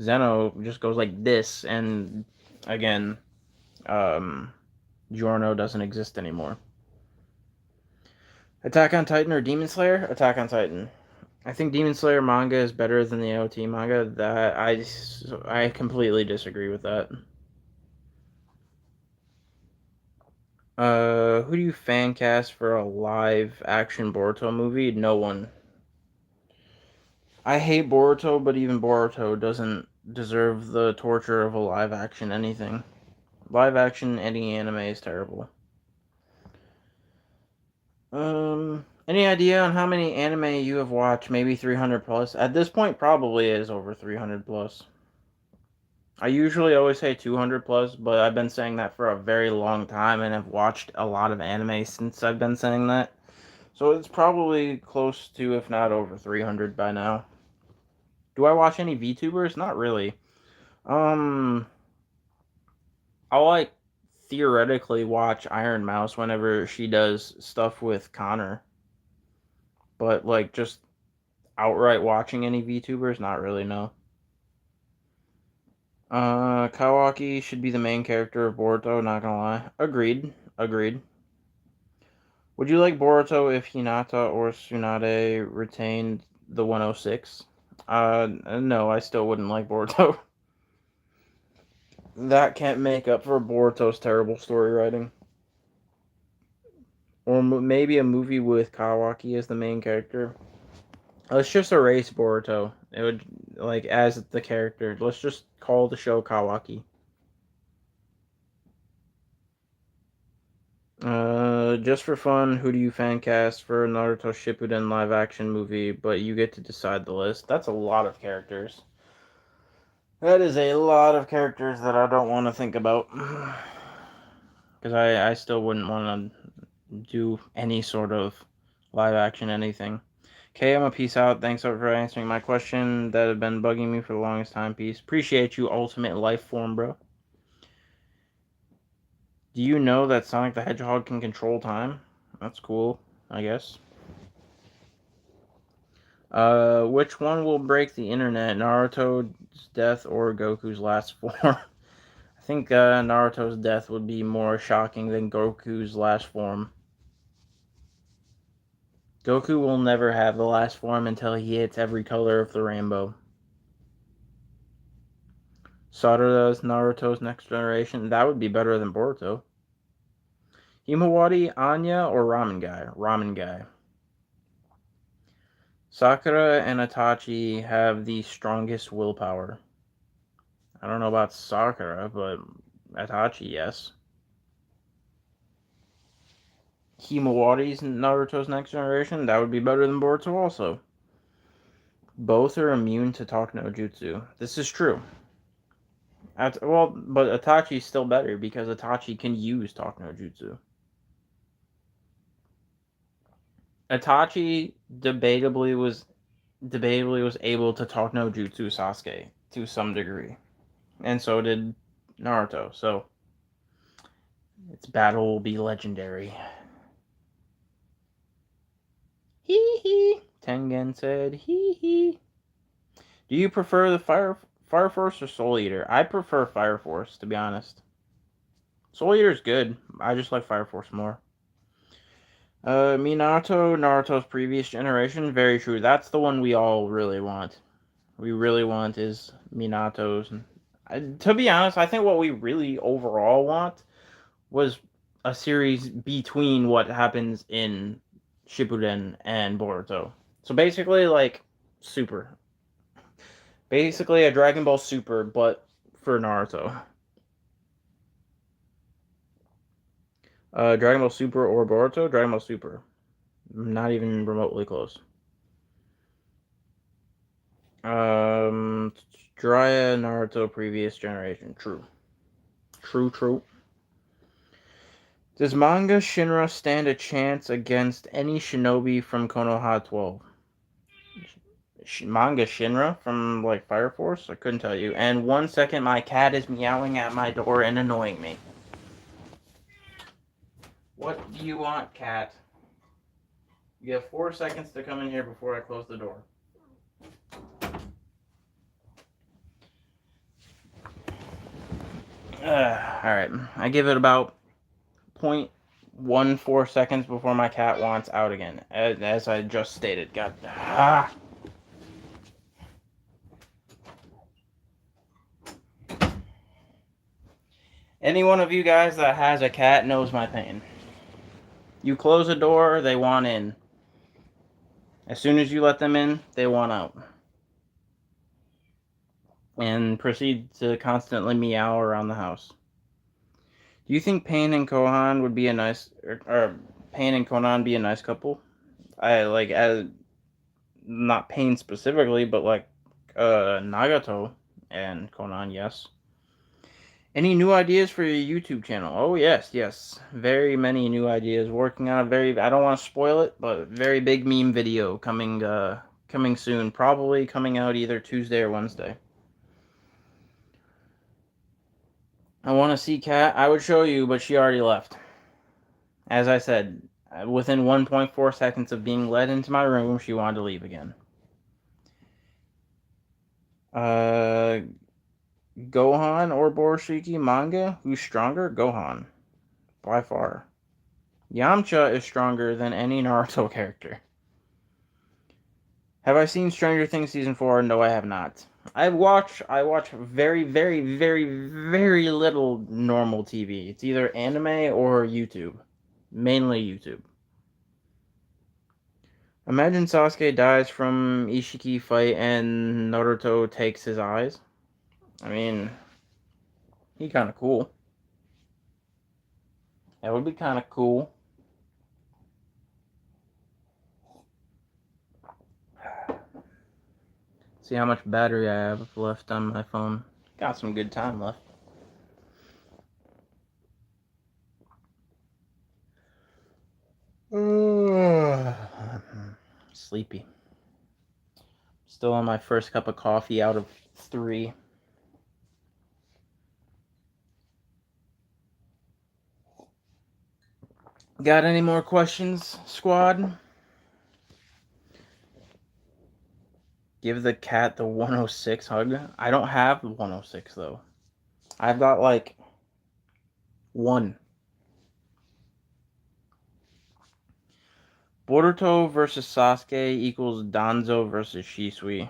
[SPEAKER 1] Zeno just goes like this, and again, um, Giorno doesn't exist anymore. Attack on Titan or Demon Slayer? Attack on Titan. I think Demon Slayer manga is better than the OT manga. I completely disagree with that. Who do you fan cast for a live action Boruto movie? No one. I hate Boruto, but even Boruto doesn't deserve the torture of a live action anything. Live action any anime is terrible. Any idea on how many anime you have watched? Maybe 300 plus. At this point, probably is over 300 plus. I usually always say 200 plus, but I've been saying that for a very long time and have watched a lot of anime since I've been saying that. So it's probably close to, if not over 300 by now. Do I watch any VTubers? Not really. Um, I'll like theoretically watch Iron Mouse whenever she does stuff with Connor, but like just outright watching any VTubers, not really. No. Kawaki should be the main character of Boruto. Not gonna lie. Agreed. Agreed. Would you like Boruto if Hinata or Tsunade retained the 106? No, I still wouldn't like Boruto. That can't make up for Boruto's terrible story writing. Or maybe a movie with Kawaki as the main character. Let's just erase Boruto. It would, like, as the character. Let's just call the show Kawaki. Just for fun, who do you fan cast for Naruto Shippuden live action movie? But you get to decide the list. That's a lot of characters. That is a lot of characters that I don't want to think about. Because I still wouldn't want to do any sort of live action anything. Okay, I'm a peace out. Thanks for answering my question that had been bugging me for the longest time. Peace. Appreciate you, ultimate life form, bro. Do you know that Sonic the Hedgehog can control time? That's cool, I guess. Which one will break the internet? Naruto's death or Goku's last form? I think Naruto's death would be more shocking than Goku's last form. Goku will never have the last form until he hits every color of the rainbow. Sarada's Naruto's next generation. That would be better than Boruto. Himawari, Anya, or Ramen Guy? Ramen Guy. Sakura and Itachi have the strongest willpower. I don't know about Sakura, but Itachi, yes. Himawari's Naruto's next generation. That would be better than Boruto also. Both are immune to talk no jutsu. This is true. Well, but Itachi's still better because Itachi can use talk no jutsu. Itachi debatably was able to talk no jutsu Sasuke to some degree, and so did Naruto. So its battle will be legendary. Hee hee. Tengen said hee hee. Do you prefer the Fire Force or Soul Eater? I prefer Fire Force, to be honest. Soul Eater is good. I just like Fire Force more. Naruto's previous generation. Very true. That's the one we all really want. We really want is Minato's. To be honest, I think what we really overall want was a series between what happens in Shippuden and Boruto. So basically, like, Super. Basically a Dragon Ball Super, but for Naruto. Dragon Ball Super or Boruto? Dragon Ball Super. Not even remotely close. Jiraiya, Naruto, previous generation. True. True, true. Does manga Shinra stand a chance against any shinobi from Konoha 12? Manga Shinra from, like, Fire Force? I couldn't tell you. And 1 second, my cat is meowing at my door and annoying me. What do you want, cat? You have 4 seconds to come in here before I close the door. Alright. I give it about 0.14 seconds before my cat wants out again. As I just stated. God. Ah. Any one of you guys that has a cat knows my pain. You close a door, they want in. As soon as you let them in, they want out. And proceed to constantly meow around the house. Do you think Pain and Kohan would be a nice, or Pain and Konan be a nice couple? I like, as not Pain specifically, but like Nagato and Konan, yes. Any new ideas for your YouTube channel? Oh yes, yes, very many new ideas. Working on a very, I don't want to spoil it, but very big meme video coming soon. Probably coming out either Tuesday or Wednesday. I want to see Kat. I would show you, but she already left. As I said, within 1.4 seconds of being led into my room, she wanted to leave again. Gohan or Borishiki manga? Who's stronger? Gohan. By far. Yamcha is stronger than any Naruto character. Have I seen Stranger Things season 4? No, I have not. I watch very, very, very, very little normal TV. It's either anime or YouTube. Mainly YouTube. Imagine Sasuke dies from Ishiki fight and Naruto takes his eyes. I mean, he kind of cool. That would be kind of cool. See how much battery I have left on my phone. Got some good time left. Sleepy. Still on my first cup of coffee out of 3. Got any more questions, squad? Give the cat the 106 hug. I don't have 106 though. I've got like 1. Boruto versus Sasuke equals Danzo versus Shisui.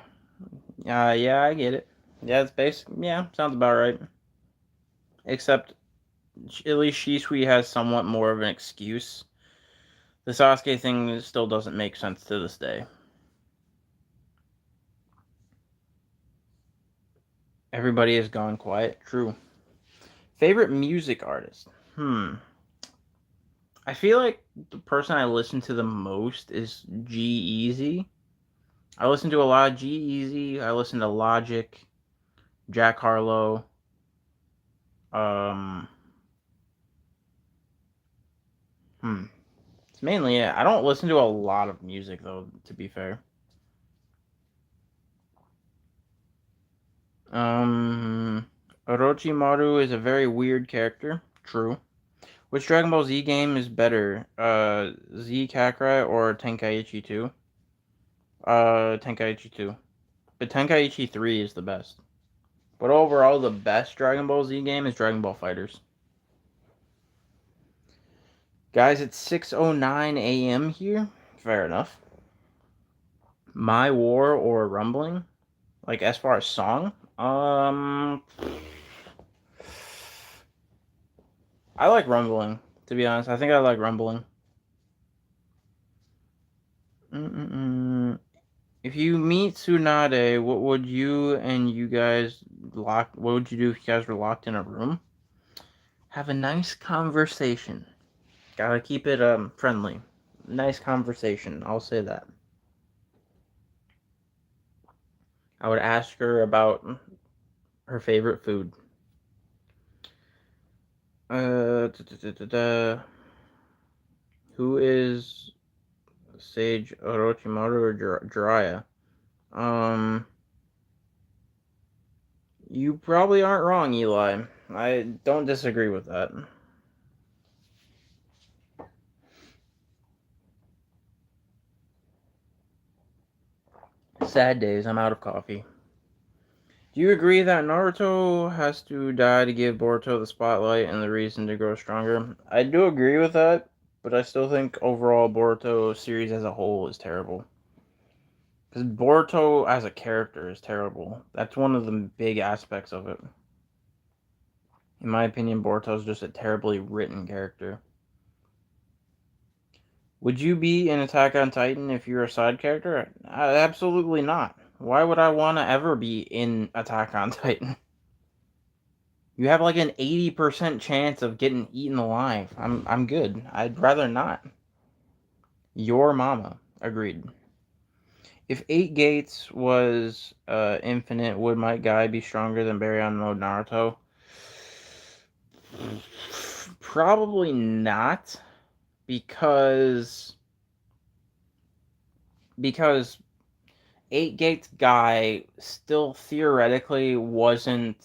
[SPEAKER 1] Yeah, I get it. Yeah, it's basic. Yeah, sounds about right. Except at least Shisui has somewhat more of an excuse. The Sasuke thing still doesn't make sense to this day. Everybody has gone quiet. True. Favorite music artist? I feel like the person I listen to the most is G-Eazy. I listen to a lot of G-Eazy. I listen to Logic, Jack Harlow. Um, It's mainly it. I don't listen to a lot of music though, to be fair. Orochimaru is a very weird character. True. Which Dragon Ball Z game is better? Z Kakarot or Tenkaichi 2? Tenkaichi 2. But Tenkaichi 3 is the best. But overall, the best Dragon Ball Z game is Dragon Ball Fighters. Guys, it's 6:09 a.m. here. Fair enough. My War or Rumbling? Like, as far as song? I like Rumbling, to be honest. I think I like Rumbling. If you meet Tsunade, what would you guys lock? What would you do if you guys were locked in a room? Have a nice conversation. Gotta keep it friendly. Nice conversation. I'll say that. I would ask her about her favorite food. Da, da, da, da. Who is Sage Orochimaru or Jiraiya? You probably aren't wrong, Eli. I don't disagree with that. Sad days. I'm out of coffee. Do you agree that Naruto has to die to give Boruto the spotlight and the reason to grow stronger? I do agree with that, but I still think overall Boruto series as a whole is terrible. Because Boruto as a character is terrible. That's one of the big aspects of it. In my opinion, Boruto is just a terribly written character. Would you be in Attack on Titan if you're a side character? Absolutely not. Why would I want to ever be in Attack on Titan? You have like an 80% chance of getting eaten alive. I'm good. I'd rather not. Your mama. Agreed. If 8 Gates was infinite, would Might Guy be stronger than Barry on Mode Naruto? Probably not. Because 8 Gates Guy still theoretically wasn't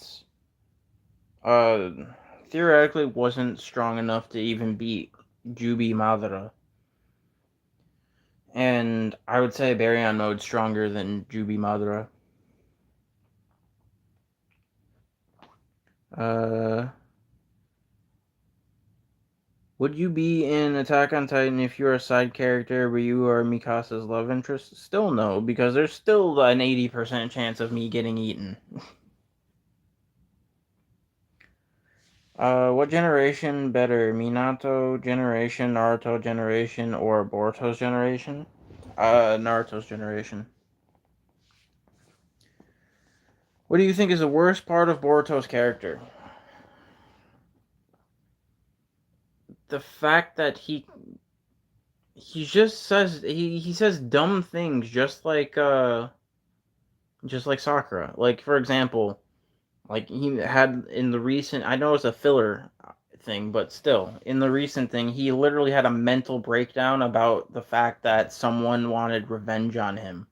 [SPEAKER 1] strong enough to even beat Jubi Madara. And I would say Barry on Mode's stronger than Jubi Madara. Would you be in Attack on Titan if you're a side character but you are Mikasa's love interest? Still no, because there's still an 80% chance of me getting eaten. What generation better? Minato generation, Naruto generation, or Boruto's generation? Naruto's generation. What do you think is the worst part of Boruto's character? The fact that he just says he says dumb things just like Sakura. Like for example, like he had in the recent I know it's a filler thing, but still, in the recent thing, he literally had a mental breakdown about the fact that someone wanted revenge on him.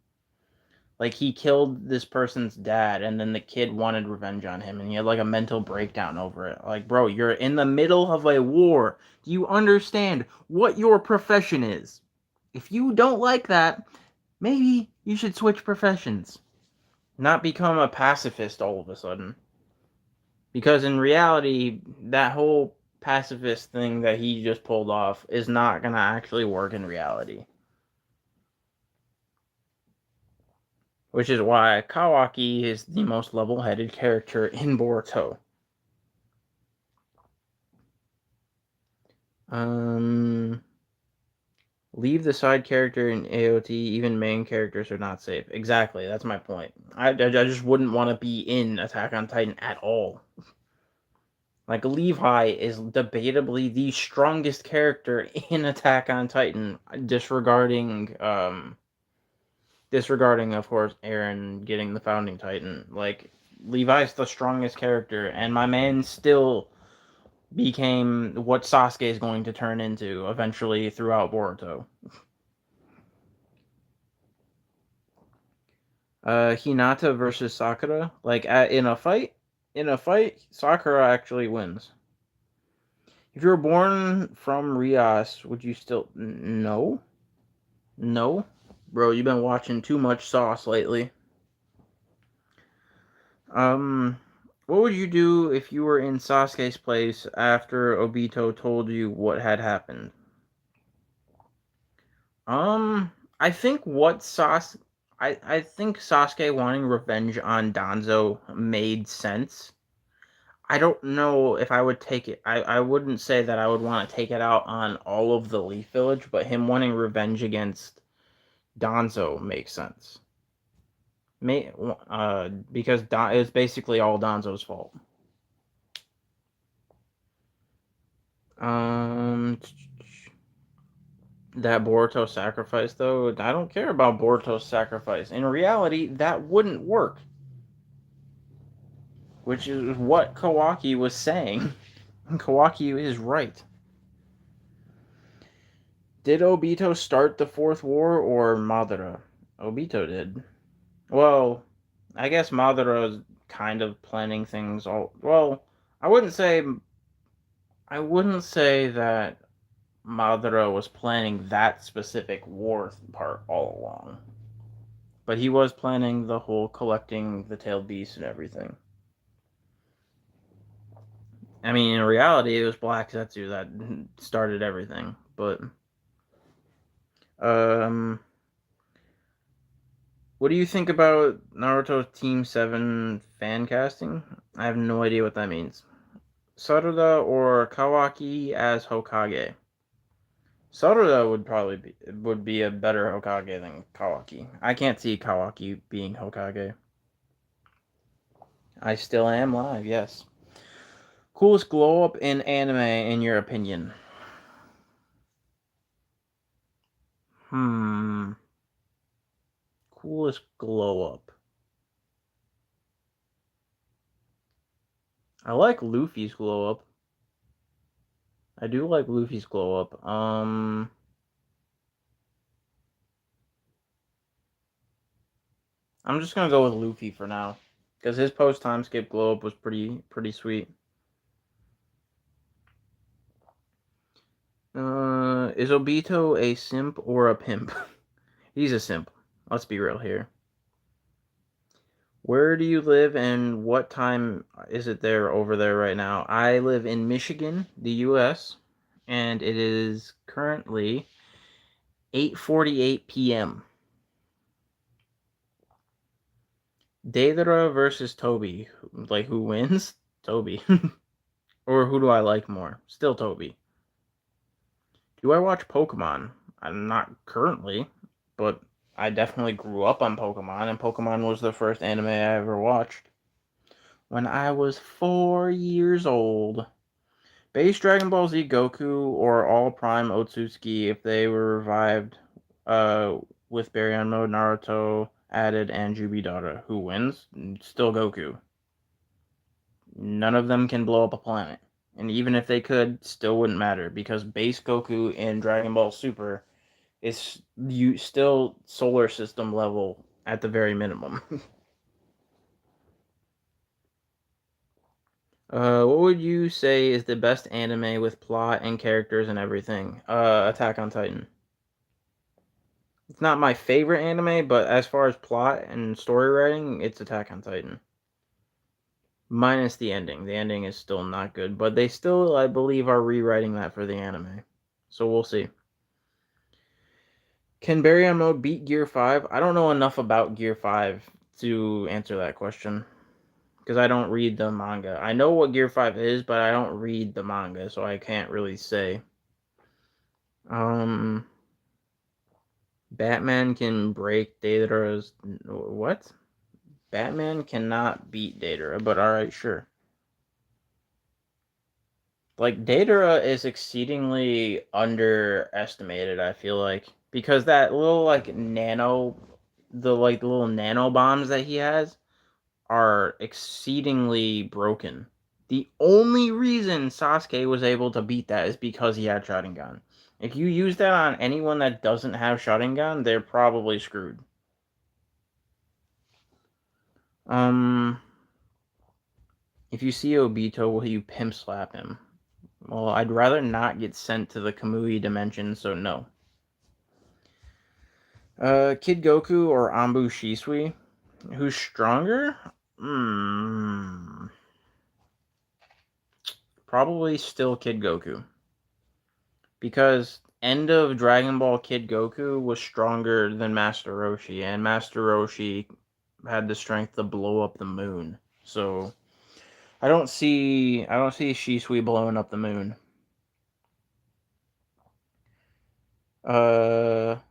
[SPEAKER 1] Like he killed this person's dad and then the kid wanted revenge on him and he had like a mental breakdown over it. Like, bro, you're in the middle of a war. Do you understand what your profession is? If you don't like that, maybe you should switch professions. Not become a pacifist all of a sudden. Because in reality, that whole pacifist thing that he just pulled off is not going to actually work in reality. Which is why Kawaki is the most level-headed character in Boruto. Leave the side character in AOT, even main characters are not safe. Exactly, that's my point. I just wouldn't want to be in Attack on Titan at all. Like, Levi is debatably the strongest character in Attack on Titan, disregarding, of course, Eren getting the Founding Titan. Like, Levi's the strongest character, and my man still became what Sasuke is going to turn into eventually throughout Boruto. Hinata versus Sakura, like in a fight, Sakura actually wins. If you were born from Rias, would you still no? No, bro, you've been watching too much Sauce lately. What would you do if you were in Sasuke's place after Obito told you what had happened? I think I think Sasuke wanting revenge on Danzo made sense. I don't know if I would take it. I wouldn't say that I would want to take it out on all of the Leaf Village, but him wanting revenge against Danzo makes sense. Because it's basically all Danzo's fault. That Boruto sacrifice, though, I don't care about Boruto's sacrifice. In reality, that wouldn't work. Which is what Kawaki was saying. Kawaki is right. Did Obito start the Fourth War or Madara? Obito did. Well, I guess Madara's kind of planning things all. Well, I wouldn't say. I wouldn't say that Madara was planning that specific war part all along. But he was planning the whole collecting the tailed beast and everything. I mean, in reality, it was Black Zetsu that started everything. But, what do you think about Naruto Team 7 fan casting? I have no idea what that means. Sarada or Kawaki as Hokage? Sarada would be a better Hokage than Kawaki. I can't see Kawaki being Hokage. I still am live, yes. Coolest glow up in anime, in your opinion? Coolest glow up. I like Luffy's glow up. I do like Luffy's glow up. I'm just gonna go with Luffy for now, because his post time skip glow up was pretty sweet. Is Obito a simp or a pimp? He's a simp. Let's be real here. Where do you live and what time is it there over there right now? I live in Michigan, the U.S., and it is currently 8:48 p.m. Deidara versus Toby. Like, who wins? Toby. Or who do I like more? Still Toby. Do I watch Pokemon? I'm not currently, but I definitely grew up on Pokemon, and Pokemon was the first anime I ever watched when I was 4 years old. Base Dragon Ball Z Goku or All Prime Otsutsuki if they were revived uh, with Baryon Mode, Naruto added, and Jubidara. Who wins? Still Goku. None of them can blow up a planet. And even if they could, still wouldn't matter because base Goku in Dragon Ball Super is you still solar system level at the very minimum. What would you say is the best anime with plot and characters and everything? Attack on Titan. It's not my favorite anime, but as far as plot and story writing, it's Attack on Titan. Minus the ending. The ending is still not good, but they still, I believe, are rewriting that for the anime. So we'll see. Can Baryon Mode beat Gear 5? I don't know enough about Gear 5 to answer that question. Because I don't read the manga. I know what Gear 5 is, but I don't read the manga, so I can't really say. Batman can break Datara's... What? Batman cannot beat Datara, but alright, sure. Like, Datara is exceedingly underestimated, I feel like. Because that little, like, the little nano bombs that he has are exceedingly broken. The only reason Sasuke was able to beat that is because he had Sharingan. If you use that on anyone that doesn't have Sharingan, they're probably screwed. If you see Obito, will you pimp slap him? Well, I'd rather not get sent to the Kamui dimension, so no. Kid Goku or Anbu Shisui? Who's stronger? Probably still Kid Goku. Because end of Dragon Ball Kid Goku was stronger than Master Roshi, and Master Roshi had the strength to blow up the moon. So I don't see Shisui blowing up the moon. AOT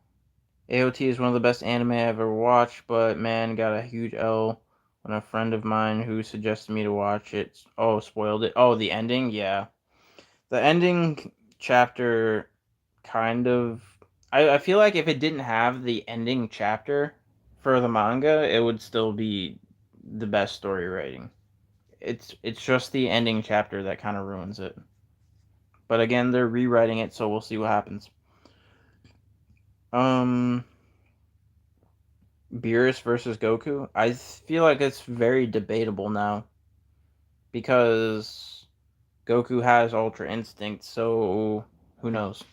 [SPEAKER 1] is one of the best anime I've ever watched, but man, got a huge L when a friend of mine who suggested me to watch it, spoiled it. Oh, the ending? Yeah. The ending chapter kind of... I feel like if it didn't have the ending chapter for the manga, it would still be the best story writing. It's just the ending chapter that kind of ruins it. But again, they're rewriting it, so we'll see what happens. Beerus versus Goku. I feel like it's very debatable now because Goku has Ultra Instinct, so who knows?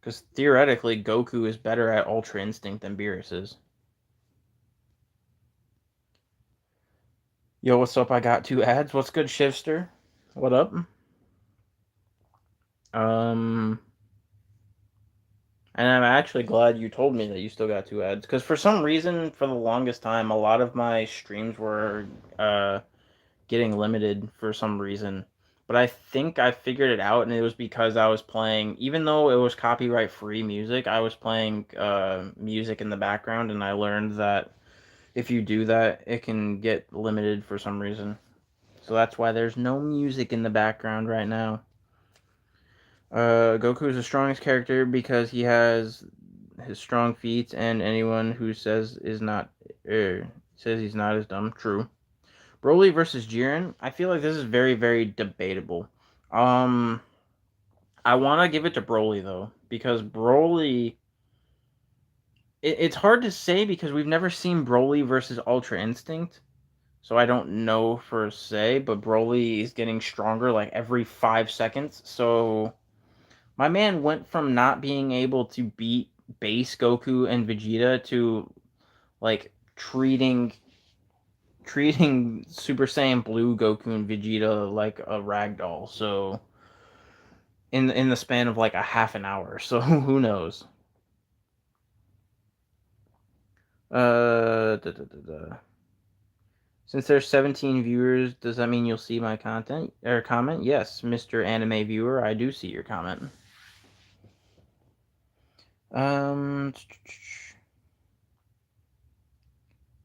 [SPEAKER 1] Because theoretically, Goku is better at Ultra Instinct than Beerus is. Yo, what's up? I got 2 ads. What's good, Shivster? What up? And I'm actually glad you told me that you still got 2 ads. Because for some reason, for the longest time, a lot of my streams were getting limited for some reason. But I think I figured it out, and it was because I was playing, even though it was copyright-free music, I was playing music in the background, and I learned that if you do that, it can get limited for some reason. So that's why there's no music in the background right now. Goku is the strongest character because he has his strong feats, and anyone who says says he's not is dumb. True. Broly versus Jiren. I feel like this is very, very debatable. I want to give it to Broly though because Broly. It's hard to say because we've never seen Broly versus Ultra Instinct, so I don't know for say. But Broly is getting stronger like every 5 seconds, so my man went from not being able to beat base Goku and Vegeta to like treating Super Saiyan Blue Goku and Vegeta like a ragdoll. So in the span of like a half an hour. So who knows? Da, da, da, da. Since there's 17 viewers, does that mean you'll see my content or comment? Yes, Mr. Anime Viewer, I do see your comment. Um,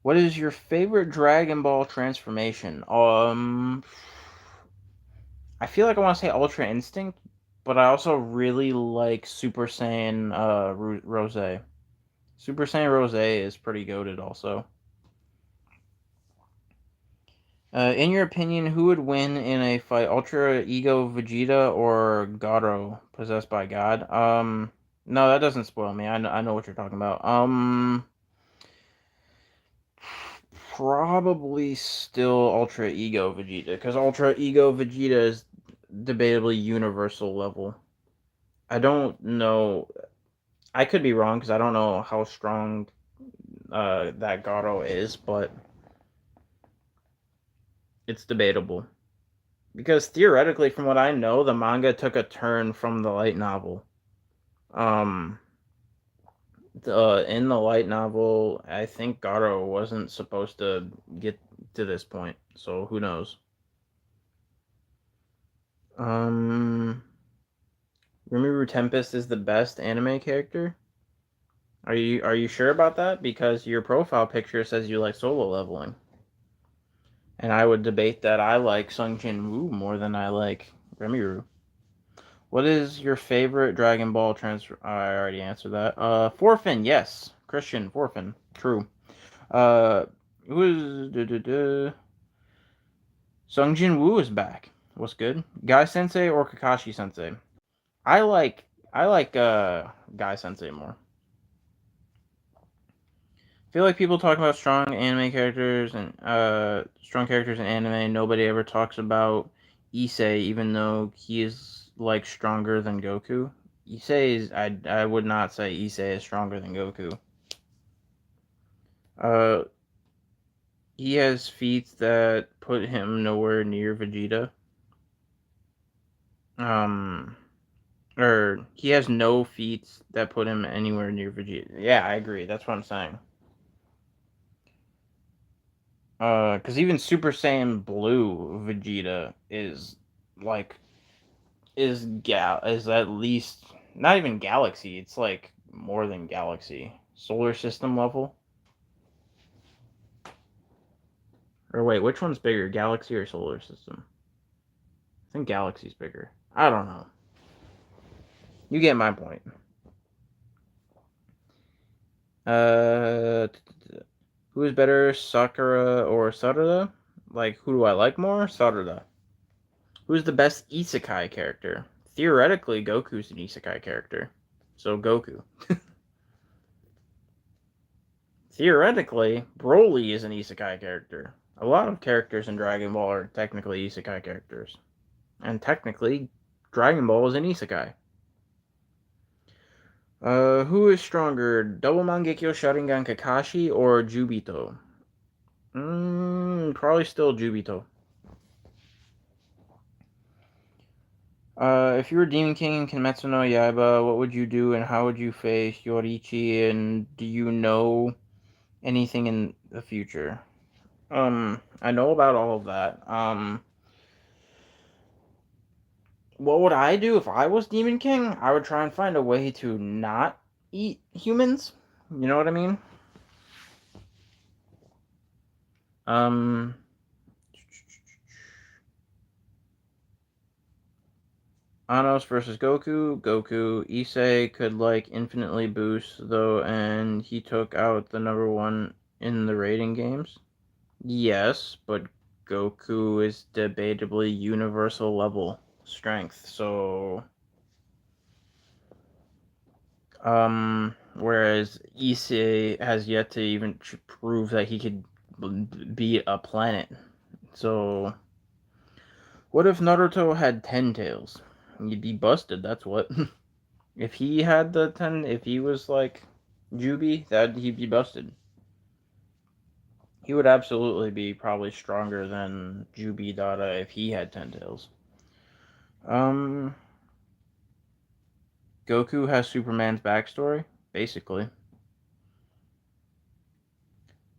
[SPEAKER 1] what is your favorite Dragon Ball transformation? I feel like I want to say Ultra Instinct, but I also really like Super Saiyan Rose. Super Saiyan Rose is pretty goated also. In your opinion, who would win in a fight, Ultra Ego Vegeta or Garo possessed by God? No, that doesn't spoil me. I know what you're talking about. Probably still Ultra Ego Vegeta, because Ultra Ego Vegeta is debatably universal level. I don't know. I could be wrong because I don't know how strong that Garo is, but it's debatable. Because theoretically, from what I know, the manga took a turn from the light novel. Um, in the light novel, I think Garo wasn't supposed to get to this point, so who knows? Um, Rimuru Tempest is the best anime character. Are you sure about that? Because your profile picture says you like solo leveling, and I would debate that I like Sung Jin Woo more than I like Rimuru. What is your favorite Dragon Ball transfer? I already answered that. Forfin, yes. Christian Forfin, true. Uh, who is Sung Jin Woo is back. What's good? Guy Sensei or Kakashi Sensei? I like Guy Sensei more. I feel like people talk about strong characters in anime. Nobody ever talks about Issei, even though he is like stronger than Goku. Issei is I would not say Issei is stronger than Goku. Uh, he has feats that put him nowhere near Vegeta. Um, or he has no feats that put him anywhere near Vegeta. Yeah, I agree. That's what I'm saying. Because even Super Saiyan Blue Vegeta is like is at least not even galaxy. It's like more than galaxy, solar system level. Or wait, which one's bigger, galaxy or solar system? I think galaxy's bigger. I don't know. You get my point. Uh, who is better, Sakura or Sarada? Like, who do I like more? Sarada. Who's the best isekai character? Theoretically, Goku's an isekai character. So Goku. Theoretically, Broly is an isekai character. A lot of characters in Dragon Ball are technically isekai characters. And technically, Dragon Ball is an isekai. Who is stronger, Double Mangekyo Sharingan Kakashi or Jubito? Probably still Jubito. If you were Demon King in Kimetsu no Yaiba, what would you do and how would you face Yoriichi, and do you know anything in the future? I know about all of that. What would I do if I was Demon King? I would try and find a way to not eat humans. You know what I mean? Um, Anos versus Goku. Goku. Issei could like infinitely boost though, and he took out the number one in the rating games. Yes, but Goku is debatably universal level strength. So, whereas Issei has yet to even prove that he could be a planet. So, what if Naruto had 10 tails? He'd be busted, that's what. If he had the 10, if he was like Juby, he'd be busted. He would absolutely be probably stronger than Juby Dada if he had 10 tails. Um, Goku has Superman's backstory, basically.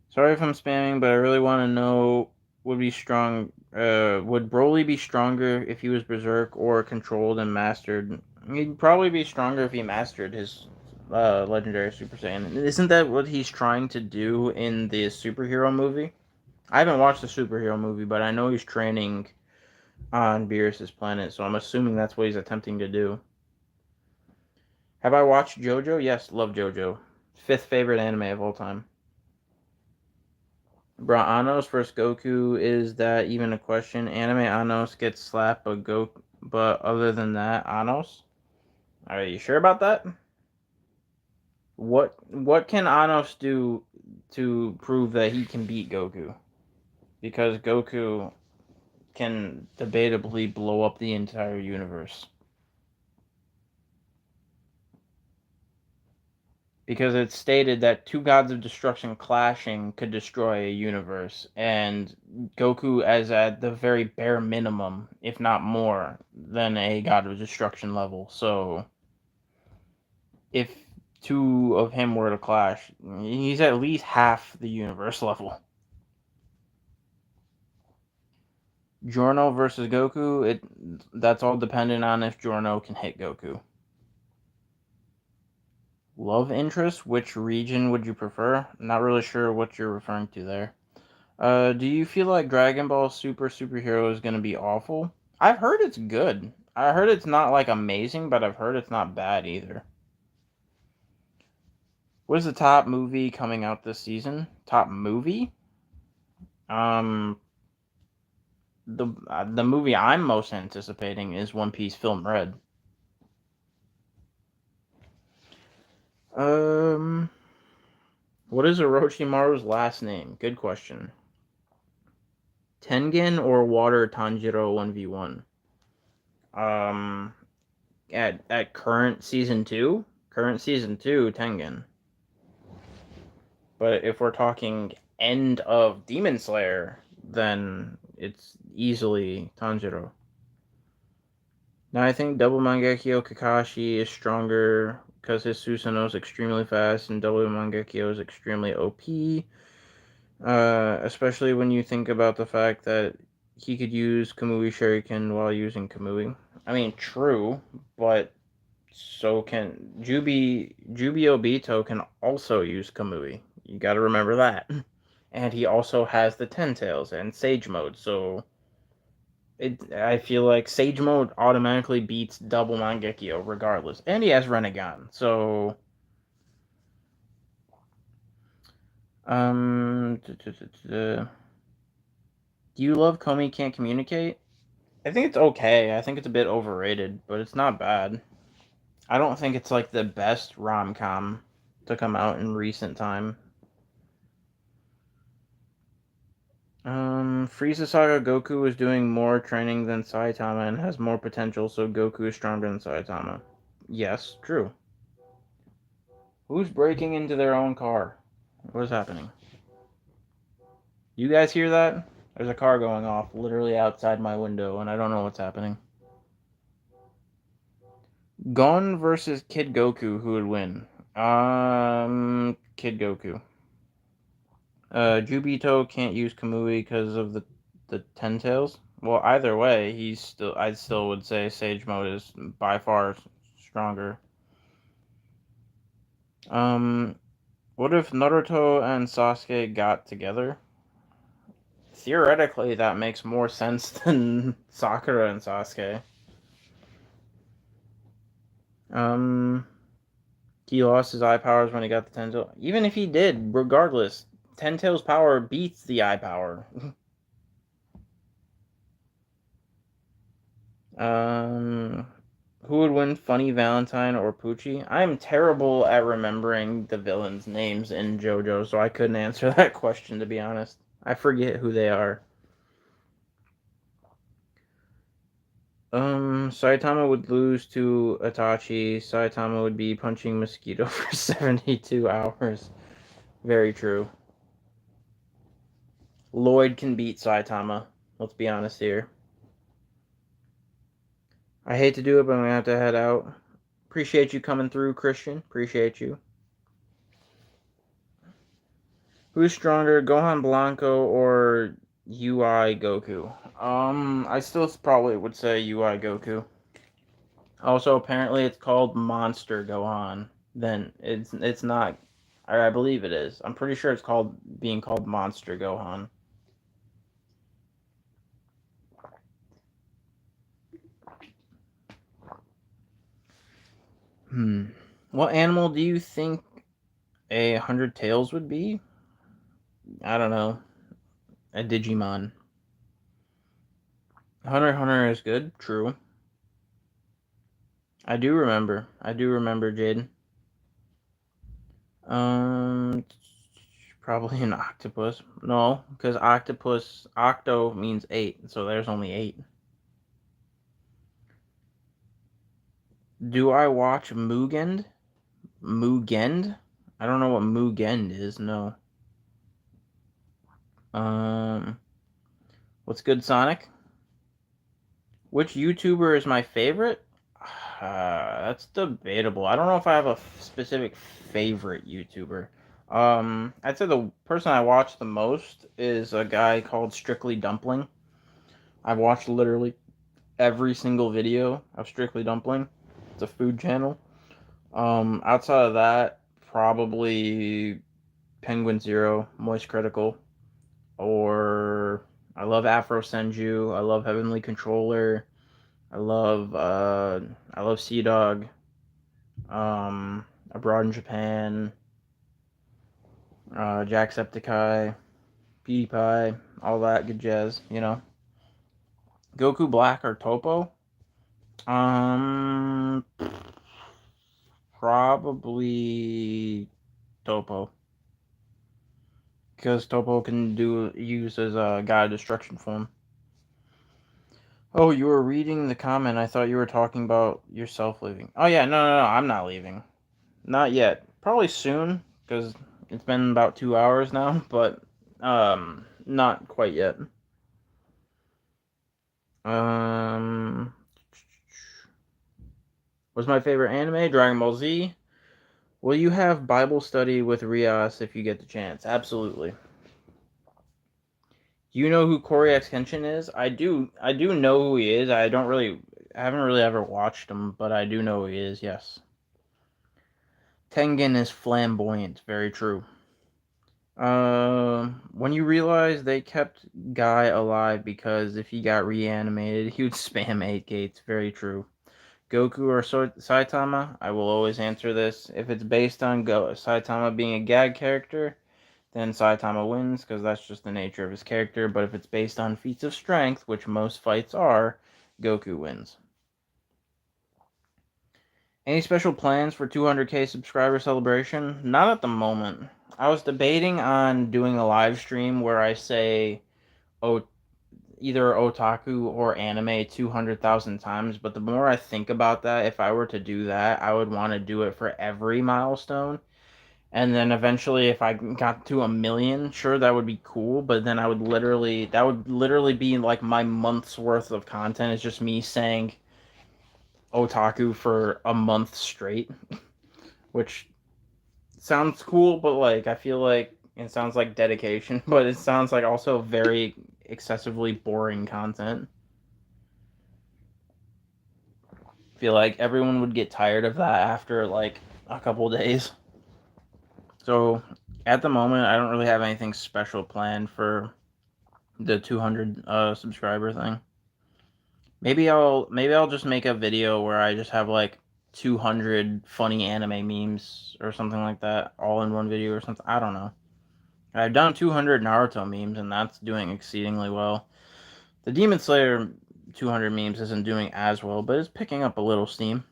[SPEAKER 1] Sorry if I'm spamming, but I really want to know would be strong. Would Broly be stronger if he was Berserk or controlled and mastered? He'd probably be stronger if he mastered his legendary Super Saiyan. Isn't that what he's trying to do in the superhero movie? I haven't watched the superhero movie, but I know he's training on Beerus's planet, so I'm assuming that's what he's attempting to do. Have I watched JoJo? Yes, love JoJo. Fifth favorite anime of all time. Bro, Anos versus Goku, is that even a question? Anime Anos gets slapped, but other than that, Anos? Are you sure about that? What can Anos do to prove that he can beat Goku? Because Goku can debatably blow up the entire universe. Because it's stated that two gods of destruction clashing could destroy a universe, and Goku as at the very bare minimum, if not more, than a god of destruction level. So if two of him were to clash, he's at least half the universe level. Giorno versus Goku, that's all dependent on if Giorno can hit Goku. Love interest, which region would you prefer? Not really sure what you're referring to there. Do you feel like Dragon Ball Superhero is gonna be awful? I've heard it's good. I heard it's not like amazing, but I've heard it's not bad either. What is the top movie coming out this season? Top movie? Um, the movie I'm most anticipating is One Piece Film Red. Um, what is Orochimaru's last name? Good question. Tengen or Water Tanjiro 1v1? Um, at current season 2? Current season 2, Tengen. But if we're talking end of Demon Slayer, then it's easily Tanjiro. Now I think Double Mangekyo Kakashi is stronger because his Susanoo is extremely fast and Double Mangekyo is extremely OP. Especially when you think about the fact that he could use Kamui Shuriken while using Kamui. I mean, true, but so can Jubei Obito can also use Kamui. You got to remember that. And he also has the Ten Tails and Sage Mode, so I feel like Sage Mode automatically beats Double Mangekyo regardless. And he has Renegon, so do you love Komi Can't Communicate? I think it's okay. I think it's a bit overrated, but it's not bad. I don't think it's like the best rom-com to come out in recent time. Frieza Saga Goku is doing more training than Saitama and has more potential, so Goku is stronger than Saitama. Yes, true. Who's breaking into their own car? What is happening? You guys hear that? There's a car going off literally outside my window, and I don't know what's happening. Gon versus Kid Goku, who would win? Kid Goku. Jubito can't use Kamui because of the Ten Tails. Well, either way, I still would say Sage Mode is by far stronger. What if Naruto and Sasuke got together? Theoretically, that makes more sense than Sakura and Sasuke. He lost his eye powers when he got the Ten Tails. Even if he did, regardless, Ten Tails power beats the eye power. Who would win, Funny Valentine or Poochie? I'm terrible at remembering the villains' names in JoJo, so I couldn't answer that question, to be honest. I forget who they are. Saitama would lose to Itachi. Saitama would be punching Mosquito for 72 hours. Very true. Lloyd can beat Saitama. Let's be honest here. I hate to do it, but I'm gonna have to head out. Appreciate you coming through, Christian. Appreciate you. Who's stronger, Gohan Blanco or UI Goku? I still probably would say UI Goku. Also, apparently, it's called Monster Gohan. Then it's not. I believe it is. I'm pretty sure it's being called Monster Gohan. What animal do you think 100 tails would be? I don't know. A Digimon. Hunter x Hunter is good. True. I do remember. Jaden. Um, Probably an octopus. No, because octo means 8, so there's only 8. Do I watch Mugen? Mugen? I don't know what Mugen is. No. Um, what's good, Sonic? Which YouTuber is my favorite? That's debatable. I don't know if I have a specific favorite YouTuber. I'd say the person I watch the most is a guy called Strictly Dumpling. I've watched literally every single video of Strictly Dumpling. It's a food channel. Outside of that, probably Penguin Zero, Moist Critical, or I love Afro Senju. I love Heavenly Controller. I love Sea Dog. Abroad in Japan. Jacksepticeye, PewDiePie, all that good jazz. Goku Black or Topo? Um, Probably Topo. Because Topo can use as a God Destruction form. Oh, you were reading the comment. I thought you were talking about yourself leaving. Oh yeah, no, I'm not leaving. Not yet. Probably soon, because it's been about 2 hours now, but not quite yet. Um, what's my favorite anime? Dragon Ball Z. Will you have Bible study with Rias if you get the chance? Absolutely. Do you know who Corey X Kenshin is? I do. I do know who he is. I haven't really ever watched him, but I do know who he is. Yes. Tengen is flamboyant. Very true. When you realize they kept Guy alive because if he got reanimated, he would spam 8 gates. Very true. Goku or Saitama? I will always answer this. If it's based on Saitama being a gag character, then Saitama wins because that's just the nature of his character. But if it's based on feats of strength, which most fights are, Goku wins. Any special plans for 200k subscriber celebration? Not at the moment. I was debating on doing a live stream where I say either otaku or anime 200,000 times, but the more I think about that, if I were to do that, I would want to do it for every milestone. And then eventually if I got to 1 million, sure that would be cool, but then that would literally be like my month's worth of content. It's just me saying otaku for a month straight, which sounds cool, but like I feel like it sounds like dedication, but it sounds like also very excessively boring content. I feel like everyone would get tired of that after like a couple days. So at the moment, I don't really have anything special planned for the 200 subscriber thing. Maybe I'll just make a video where I just have like 200 funny anime memes or something like that all in one video or something. I don't know. I've done 200 Naruto memes and that's doing exceedingly well. The Demon Slayer 200 memes isn't doing as well, but it's picking up a little steam.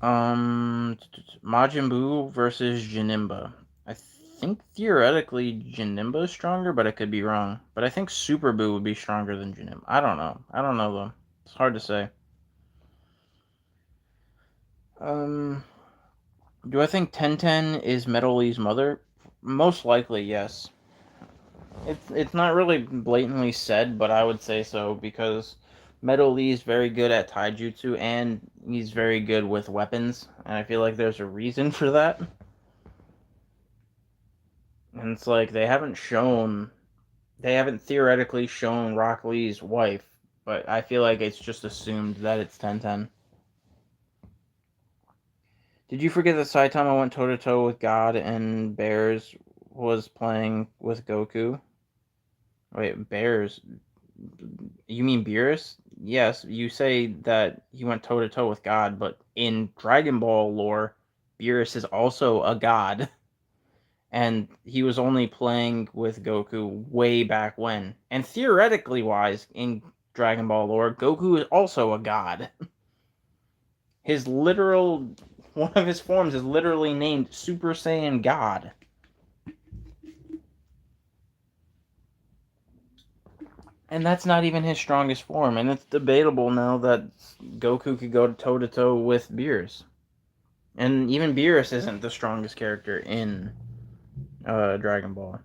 [SPEAKER 1] Majin Buu versus Janemba. I think theoretically Janemba is stronger, but I could be wrong. But I think Super Buu would be stronger than Janemba. I don't know. Though. It's hard to say. Do I think Tenten is Metal Lee's mother? Most likely, yes. It's not really blatantly said, but I would say so because Metal Lee's very good at taijutsu, and he's very good with weapons, and I feel like there's a reason for that. And it's like they haven't theoretically shown Rock Lee's wife, but I feel like it's just assumed that it's Ten. Did you forget that Saitama went toe to toe with God and Bears was playing with Goku? Wait, Bears? You mean Beerus? Yes, you say that he went toe to toe with God, but in Dragon Ball lore, Beerus is also a god, and he was only playing with Goku way back when. And theoretically wise, in Dragon Ball lore, Goku is also a god. His literal one of his forms is literally named Super Saiyan God. And that's not even his strongest form, and it's debatable now that Goku could go toe to toe with Beerus. And even Beerus isn't the strongest character in Dragon Ball.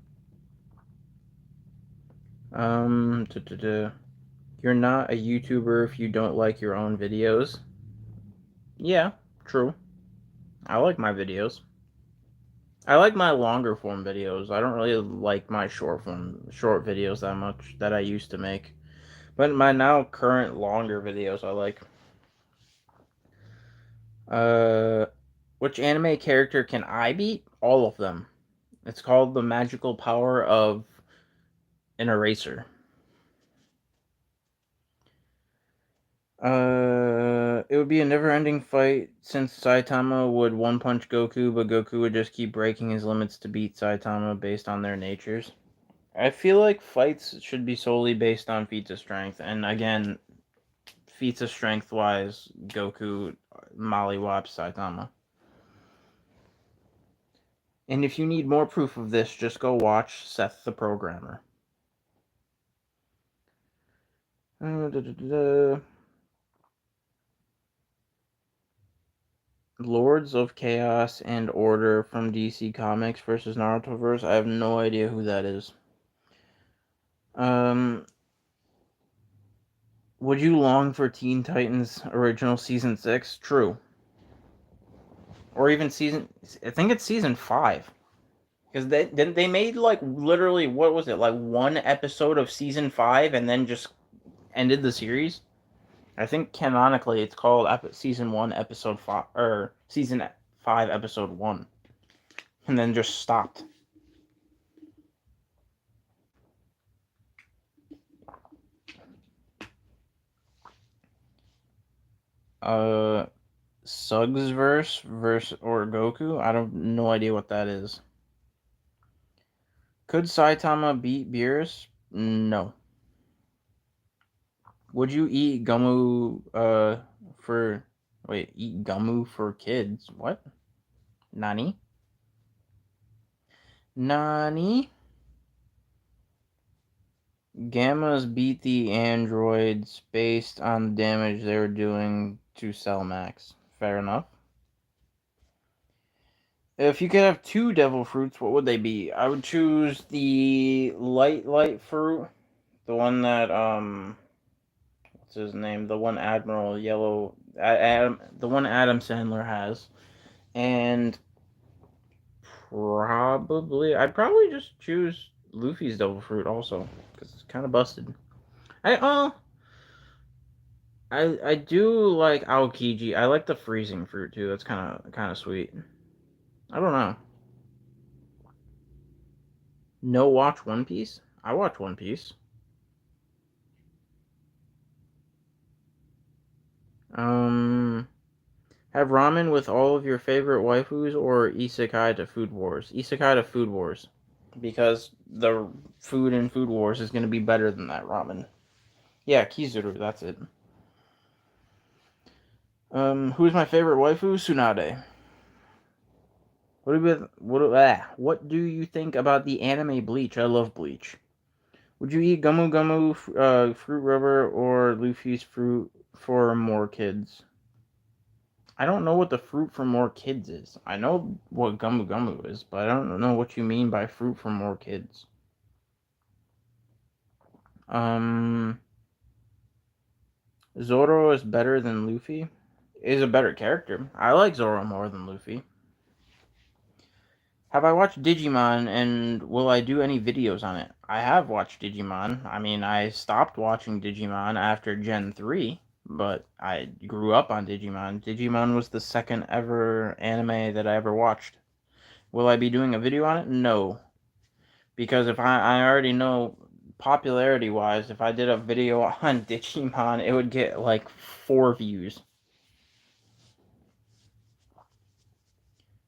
[SPEAKER 1] You're not a YouTuber if you don't like your own videos. Yeah, true. I like my videos. I like my longer form videos. I don't really like my short videos that much that I used to make. But my now current longer videos I like. Uh, which anime character can I beat? All of them. It's called the magical power of an eraser. It would be a never-ending fight since Saitama would one-punch Goku, but Goku would just keep breaking his limits to beat Saitama based on their natures. I feel like fights should be solely based on feats of strength, and again, feats of strength-wise, Goku mollywops Saitama. And if you need more proof of this, just go watch Seth the Programmer. Lords of Chaos and Order from DC Comics versus Narutoverse. I have no idea who that is. Um, would you long for Teen Titans original season 6? True. Or even I think it's season 5. Because they made like literally, what was it, like one episode of season 5 and then just ended the series? I think canonically it's called season 1 episode 5, or season 5 episode 1. And then just stopped. Uh, Sug's verse or Goku? I don't no idea what that is. Could Saitama beat Beerus? No. Would you eat Gumu for eat Gumu for kids? What? Nani? Nani? Gammas beat the androids based on the damage they were doing to Cell Max. Fair enough. If you could have two devil fruits, what would they be? I would choose the light fruit. The one that what's his name? The one Admiral Yellow Adam, the one Adam Sandler has. And I'd probably just choose Luffy's devil fruit also cuz it's kind of busted. I I do like Aokiji. I like the freezing fruit too. That's kind of sweet. I don't know. No watch One Piece? I watch One Piece. Um have ramen with all of your favorite waifus or isekai to Food Wars? Isekai to Food Wars. Because the food in Food Wars is going to be better than that ramen. Yeah, Kizuru, that's it. Who's my favorite waifu? Tsunade. What do you think about the anime Bleach? I love Bleach. Would you eat Gumu Gumu, Fruit Rubber, or Luffy's fruit for more kids? I don't know what the fruit for more kids is. I know what Gumu Gumu is, but I don't know what you mean by fruit for more kids. Um, Zoro is better than Luffy. Is a better character. I like Zoro more than Luffy. Have I watched Digimon and will I do any videos on it? I have watched Digimon. I mean, I stopped watching Digimon after Gen 3, but I grew up on Digimon. Digimon was the second ever anime that I ever watched. Will I be doing a video on it? No. Because if I already know popularity wise, if I did a video on Digimon, it would get like 4 views.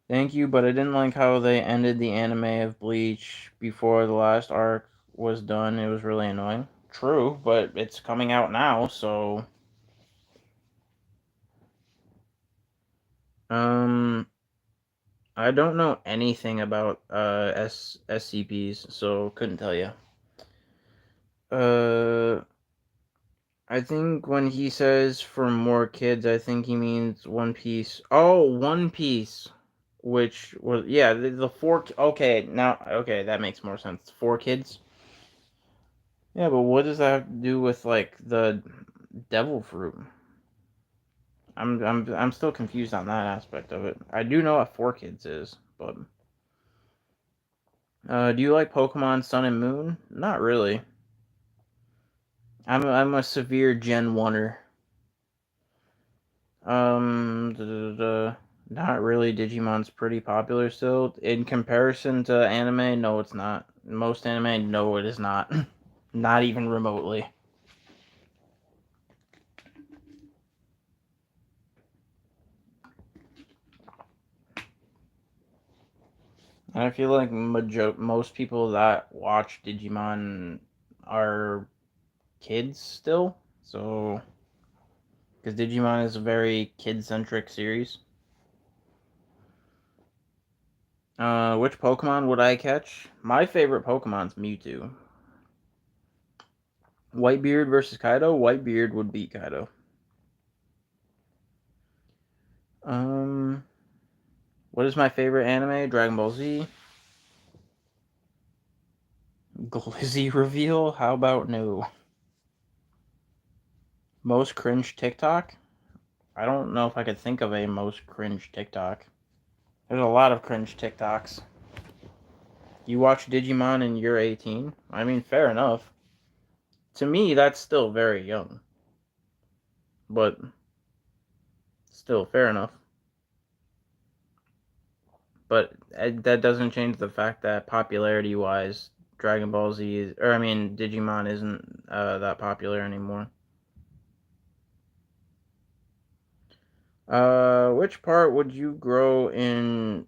[SPEAKER 1] Thank you, but I didn't like how they ended the anime of Bleach before the last arc was done. It was really annoying. True, but it's coming out now, so um I don't know anything about SCPs, so couldn't tell you. Uh I think when he says for more kids, I think he means One Piece. Oh, One Piece, which was yeah, the four. Okay, now okay, that makes more sense. 4 kids. Yeah, but what does that have to do with like the devil fruit? I'm still confused on that aspect of it. I do know what 4 kids is, but do you like Pokemon Sun and Moon? Not really. I'm a severe Gen Oneer. Not really. Digimon's pretty popular still. In comparison to anime, no, it's not. Most anime, no, it is not. Not even remotely. And I feel like most people that watch Digimon are kids still. So, because Digimon is a very kid-centric series. Which Pokemon would I catch? My favorite Pokemon's Mewtwo. Whitebeard versus Kaido. Whitebeard would beat Kaido. Um, what is my favorite anime? Dragon Ball Z. Glizzy reveal? How about no? Most cringe TikTok? I don't know if I could think of a most cringe TikTok. There's a lot of cringe TikToks. You watch Digimon and you're 18? I mean, fair enough. To me, that's still very young. But still, fair enough. But that doesn't change the fact that popularity-wise, Dragon Ball Z is, or I mean, Digimon isn't that popular anymore. Which part would you grow in?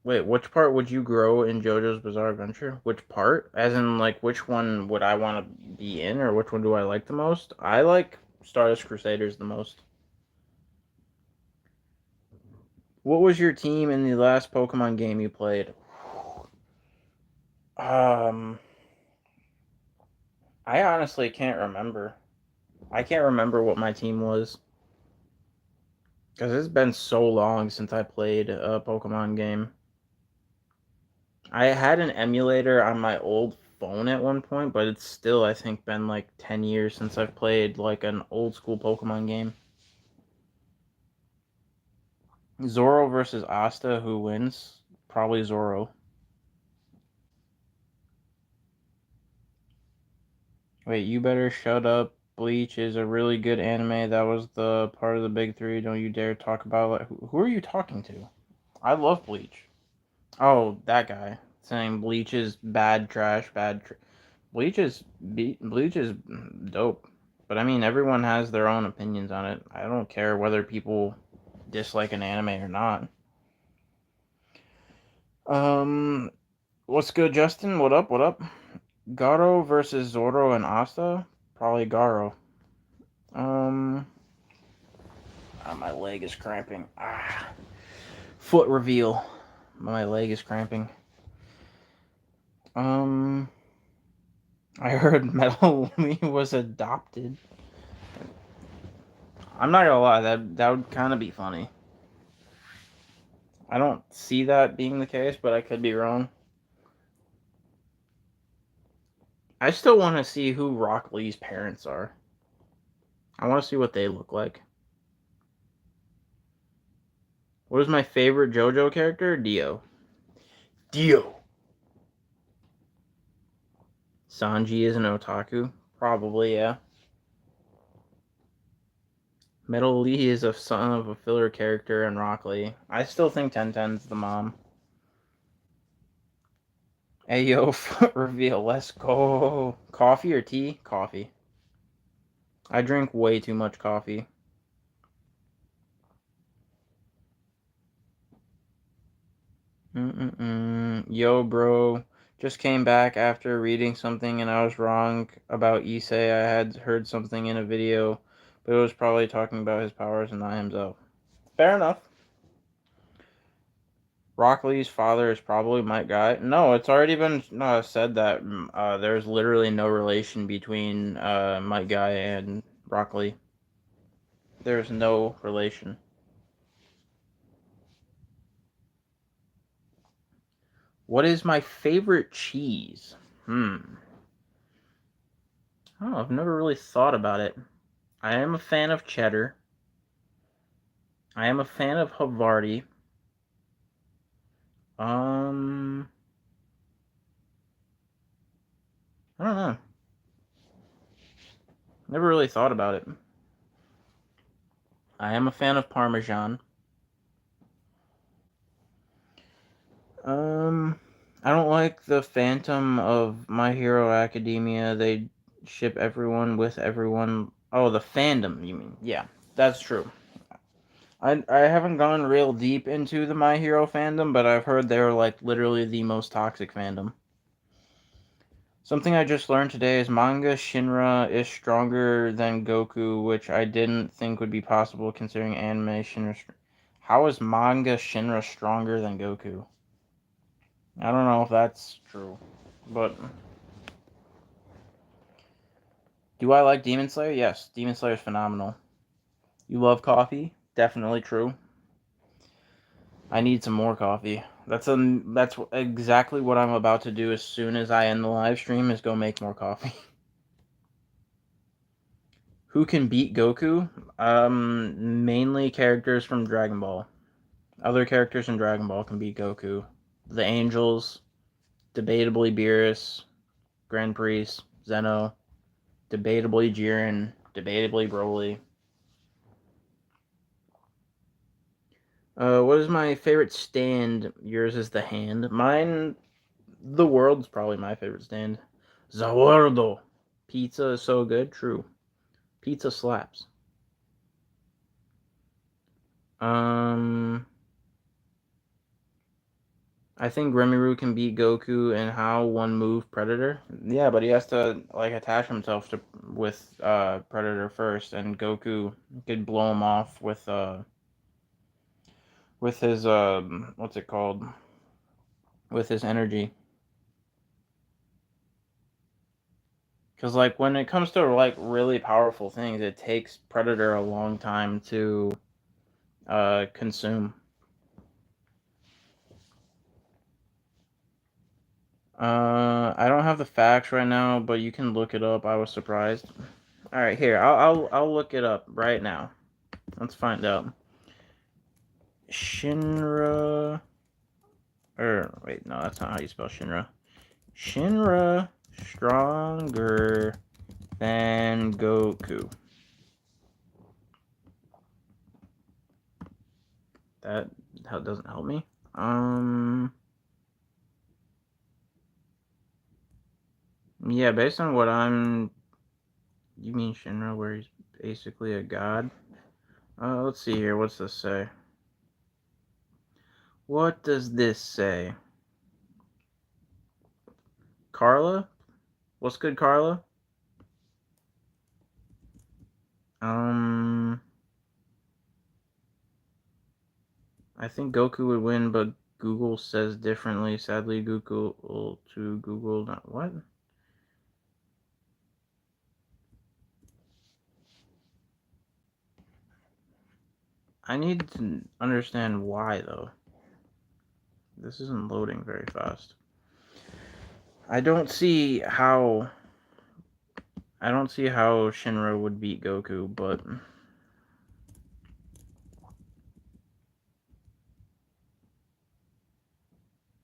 [SPEAKER 1] Wait, which part would you grow in JoJo's Bizarre Adventure? Which part? As in, like, which one would I want to be in, or which one do I like the most? I like Stardust Crusaders the most. What was your team in the last Pokemon game you played? Um, I honestly can't remember. I can't remember what my team was because it's been so long since I played a Pokemon game. I had an emulator on my old phone at one point, but it's still I think been like 10 years since I've played like an old school Pokemon game. Zoro versus Asta, who wins? Probably Zoro. Wait, you better shut up. Bleach is a really good anime. That was the part of the big three. Don't you dare talk about it. Who are you talking to? I love Bleach. Oh, that guy saying Bleach is bad trash, Bleach is dope. But I mean, everyone has their own opinions on it. I don't care whether people dislike an anime or not. Um, what's good, Justin? What up? What up? Garo versus Zoro and Asta? Probably Garo. Um, my leg is cramping. Foot reveal. My leg is cramping. Um, I heard Metal Lee was adopted. I'm not gonna lie, that would kind of be funny. I don't see that being the case, but I could be wrong. I still want to see who Rock Lee's parents are. I want to see what they look like. What is my favorite JoJo character? Dio. Dio. Sanji is an otaku? Probably, yeah. Metal Lee is a son of a filler character in Rock Lee. I still think Tenten's the mom. Ayo, foot reveal. Let's go. Coffee or tea? Coffee. I drink way too much coffee. Yo, bro. Just came back after reading something and I was wrong about Issei. I had heard something in a video, but it was probably talking about his powers and not himself. Fair enough. Rock Lee's father is probably Mike Guy. No, it's already been said that there's literally no relation between Mike Guy and Rock Lee. There's no relation. What is my favorite cheese? Oh, I've never really thought about it. I am a fan of cheddar. I am a fan of Havarti. I don't know. Never really thought about it. I am a fan of Parmesan. I don't like the Phantom of My Hero Academia. They ship everyone with everyone. Oh, the fandom, you mean? Yeah, that's true. I haven't gone real deep into the My Hero fandom, but I've heard they're like literally the most toxic fandom. Something I just learned today is manga Shinra is stronger than Goku, which I didn't think would be possible considering anime Shinra. How is manga Shinra stronger than Goku? I don't know if that's true, but do I like Demon Slayer? Yes, Demon Slayer is phenomenal. You love coffee? Definitely true. I need some more coffee. That's exactly what I'm about to do as soon as I end the live stream is go make more coffee. Who can beat Goku? Mainly characters from Dragon Ball. Other characters in Dragon Ball can beat Goku. The Angels, debatably Beerus, Grand Priest, Zeno, debatably Jiren, debatably Broly. What is my favorite stand? Yours is the hand. Mine, the world's probably my favorite stand. Zawardo. Pizza is so good. True. Pizza slaps. Um, I think Rimuru can beat Goku in how one move Predator. Yeah, but he has to like attach himself to with Predator first, and Goku could blow him off with his what's it called? With his energy. Because like when it comes to like really powerful things, it takes Predator a long time to consume. I don't have the facts right now, but you can look it up. I was surprised. All right, here I'll look it up right now. Let's find out. Shinra, or wait, no, that's not how you spell Shinra. Shinra stronger than Goku. That doesn't help me. Yeah, based on what I'm. You mean Shinra, where he's basically a god? Let's see here. What's this say? What does this say? Carla? What's good, Carla? I think Goku would win, but Google says differently. Sadly, Google to Google. Not what? I need to understand why though. This isn't loading very fast. I don't see how. I don't see how Shinra would beat Goku, but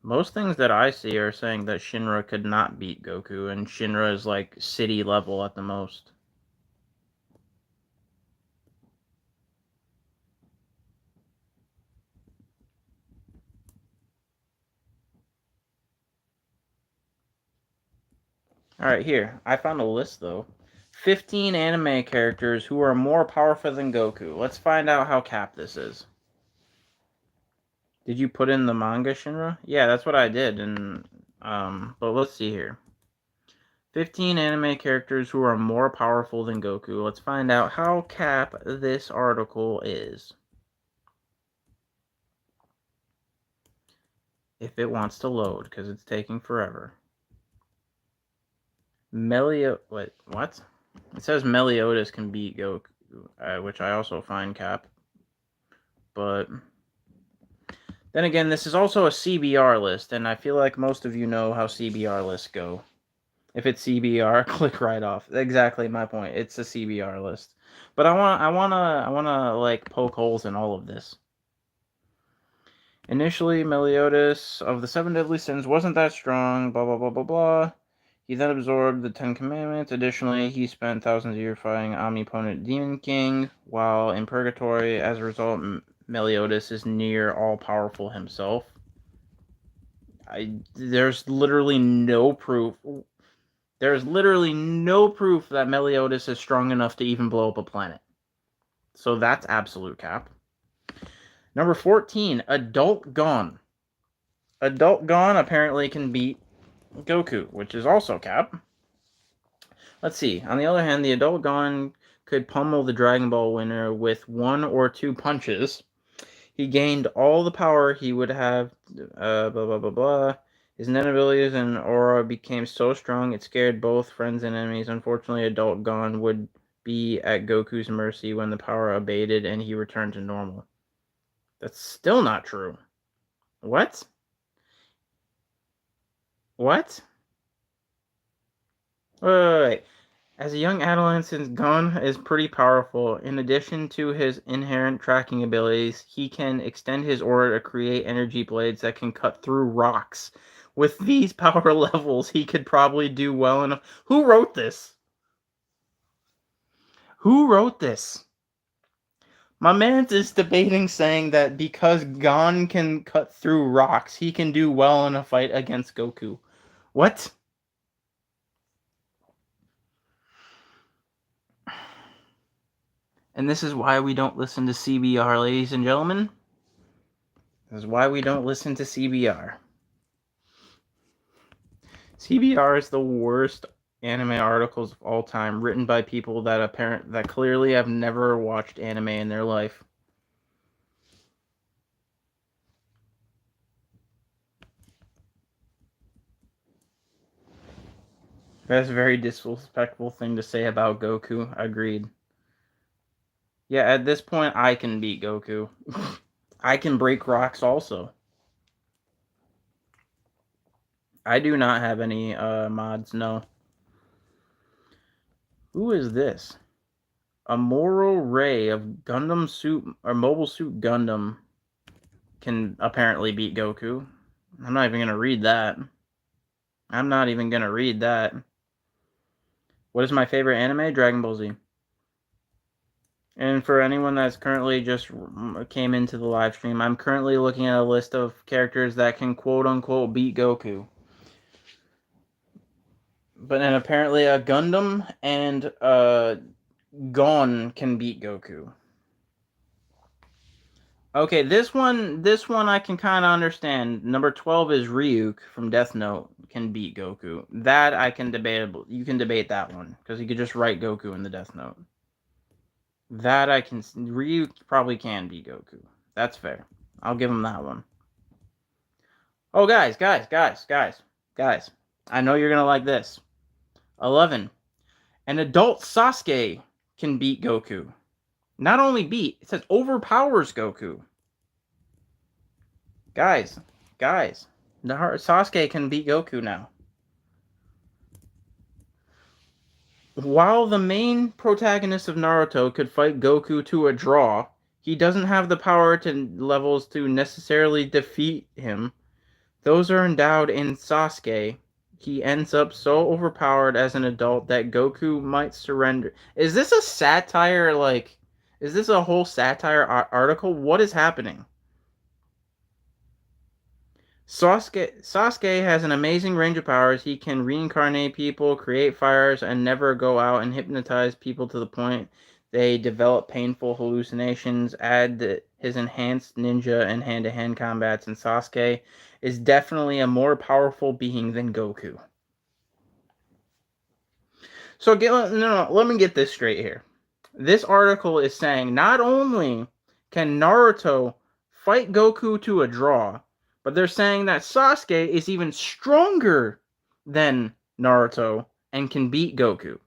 [SPEAKER 1] most things that I see are saying that Shinra could not beat Goku, and Shinra is like city level at the most. Alright, here. I found a list, though. 15 anime characters who are more powerful than Goku. Let's find out how cap this is. Did you put in the manga, Shinra? Yeah, that's what I did, and, but let's see here. 15 anime characters who are more powerful than Goku. Let's find out how cap this article is. If it wants to load, because it's taking forever. What? It says Meliodas can beat Goku, which I also find cap. But then again, this is also a CBR list, and I feel like most of you know how CBR lists go. If it's CBR, click right off. Exactly my point. It's a CBR list. But I wanna like poke holes in all of this. Initially, Meliodas of the Seven Deadly Sins wasn't that strong. Blah blah blah blah blah. He then absorbed the Ten Commandments. Additionally, he spent thousands of years fighting omnipotent Demon King while in Purgatory. As a result, Meliodas is near all-powerful himself. There's literally no proof. There's literally no proof that Meliodas is strong enough to even blow up a planet. So that's absolute cap. Number 14, Adult Gon. Adult Gon apparently can beat Goku, which is also cap. Let's see. On the other hand, the Adult Gon could pummel the Dragon Ball winner with 1 or 2 punches. He gained all the power he would have, blah, blah, blah, blah. His net abilities and aura became so strong it scared both friends and enemies. Unfortunately, Adult Gon would be at Goku's mercy when the power abated and he returned to normal. That's still not true. What? What? Wait. As a young adolescent, Gon is pretty powerful. In addition to his inherent tracking abilities, he can extend his aura to create energy blades that can cut through rocks. With these power levels, he could probably do well enough. Who wrote this? Who wrote this? My man is debating saying that because Gon can cut through rocks, he can do well in a fight against Goku. What? And this is why we don't listen to CBR, ladies and gentlemen. This is why we don't listen to CBR. CBR is the worst anime articles of all time, written by people that clearly have never watched anime in their life. That's a very disrespectful thing to say about Goku. Agreed. Yeah, at this point, I can beat Goku. I can break rocks also. I do not have any mods, no. Who is this? A Moral Ray of Gundam Suit, or Mobile Suit Gundam can apparently beat Goku. I'm not even going to read that. I'm not even going to read that. What is my favorite anime? Dragon Ball Z. And for anyone that's currently just came into the live stream, I'm currently looking at a list of characters that can quote-unquote beat Goku. But then apparently a Gundam and Gon can beat Goku. Okay, this one I can kind of understand. Number 12 is Ryuk from Death Note can beat Goku. That I can debatable. You can debate that one because you could just write Goku in the Death Note. That I can. Ryuk probably can beat Goku. That's fair. I'll give him that one. Oh, guys. I know you're gonna like this. 11. An adult Sasuke can beat Goku. Not only beat, it says overpowers Goku. Guys, Sasuke can beat Goku now. While the main protagonist of Naruto could fight Goku to a draw, he doesn't have the power to levels to necessarily defeat him. Those are endowed in Sasuke. He ends up so overpowered as an adult that Goku might surrender. Is this a satire? Like, is this a whole satire article? What is happening? Sasuke has an amazing range of powers. He can reincarnate people, create fires, and never go out and hypnotize people to the point they develop painful hallucinations. Add his enhanced ninja and hand-to-hand combats, and Sasuke is definitely a more powerful being than Goku. So let me get this straight here. This article is saying not only can Naruto fight Goku to a draw, but they're saying that Sasuke is even stronger than Naruto and can beat Goku.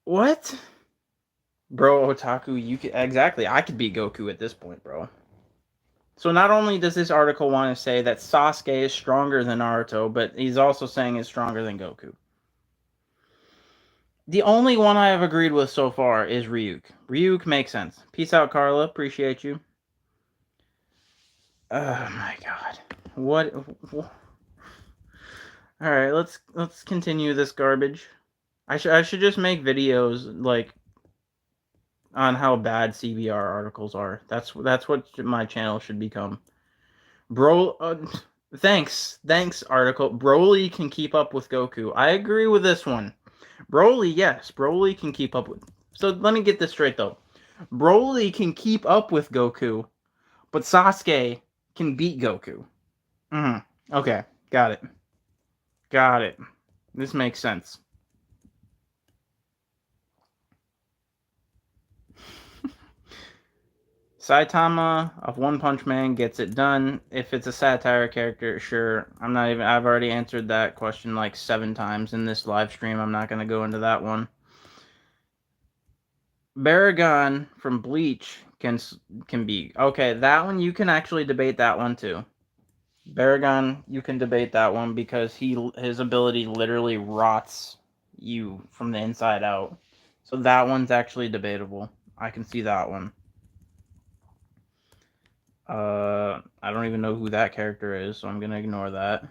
[SPEAKER 1] What? Bro, Otaku, you could exactly. I could beat Goku at this point, bro. So not only does this article want to say that Sasuke is stronger than Naruto, but he's also saying he's stronger than Goku. The only one I have agreed with so far is Ryuk. Ryuk makes sense. Peace out, Carla. Appreciate you. Oh my god. What? All right, let's continue this garbage. I should just make videos like on how bad CBR articles are. That's what my channel should become. Bro, thanks article. Broly can keep up with Goku. I agree with this one. Broly, yes, Broly can keep up with. So let me get this straight though. Broly can keep up with Goku, but Sasuke can beat Goku. Okay, got it. Got it. This makes sense. Saitama of One Punch Man gets it done. If it's a satire character, sure. I've already answered that question like 7 times in this live stream. I'm not going to go into that one. Baragon from Bleach can be. Okay, that one you can actually debate that one too. Baragon, you can debate that one because his ability literally rots you from the inside out. So that one's actually debatable. I can see that one. I don't even know who that character is, so I'm gonna ignore that.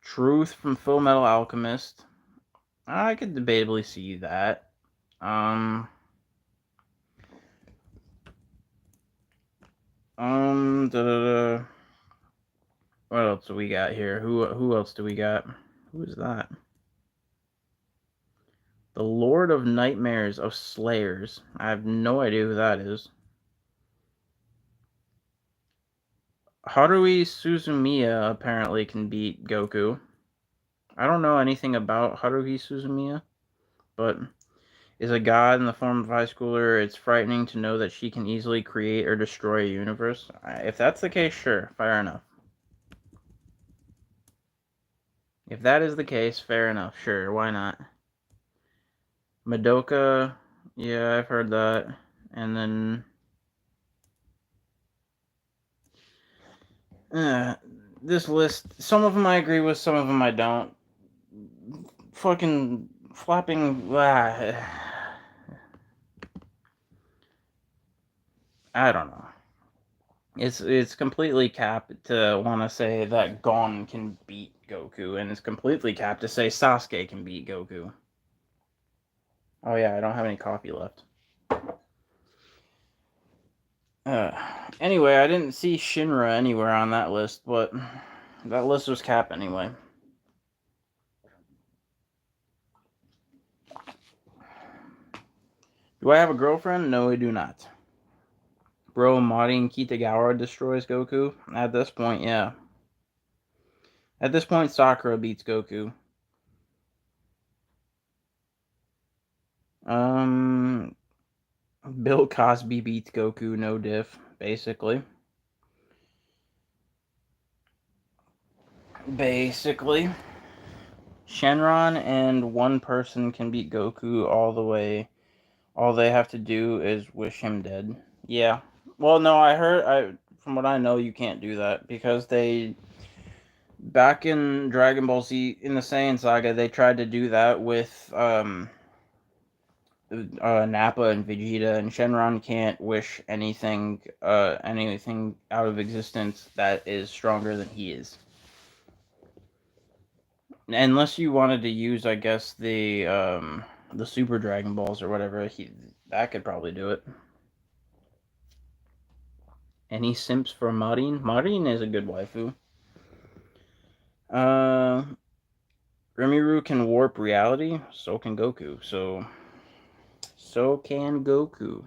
[SPEAKER 1] Truth from Full Metal Alchemist. I could debatably see that. What else do we got here? Who else do we got? Who is that? The Lord of Nightmares of Slayers. I have no idea who that is. Haruhi Suzumiya apparently can beat Goku. I don't know anything about Haruhi Suzumiya, but is a god in the form of a high schooler. It's frightening to know that she can easily create or destroy a universe. If that's the case, sure, fair enough. If that is the case, fair enough, sure, why not? Madoka, yeah, I've heard that. And then this list, some of them I agree with, some of them I don't. Fucking flapping. I don't know. It's completely capped to want to say that Gon can beat Goku, and it's completely capped to say Sasuke can beat Goku. Oh yeah, I don't have any coffee left. Anyway, I didn't see Shinra anywhere on that list, but that list was capped anyway. Do I have a girlfriend? No, I do not. Bro, modding Kitagawa destroys Goku? At this point, yeah. At this point, Sakura beats Goku. Bill Cosby beats Goku, no diff, basically. Shenron and one person can beat Goku all the way. All they have to do is wish him dead. Yeah. Well, no, from what I know, you can't do that because they back in Dragon Ball Z in the Saiyan saga, they tried to do that with Nappa and Vegeta, and Shenron can't wish anything out of existence that is stronger than he is. Unless you wanted to use, I guess, the Super Dragon Balls or whatever, that could probably do it. Any simps for Marin? Marin is a good waifu. Uh, Rimuru can warp reality, so can Goku. So can Goku.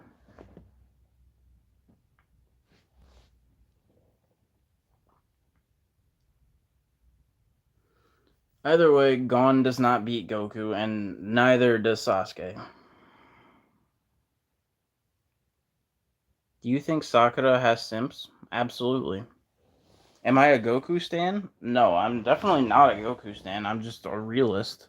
[SPEAKER 1] Either way, Gon does not beat Goku, and neither does Sasuke. Do you think Sakura has simps? Absolutely. Am I a Goku stan? No, I'm definitely not a Goku stan. I'm just a realist.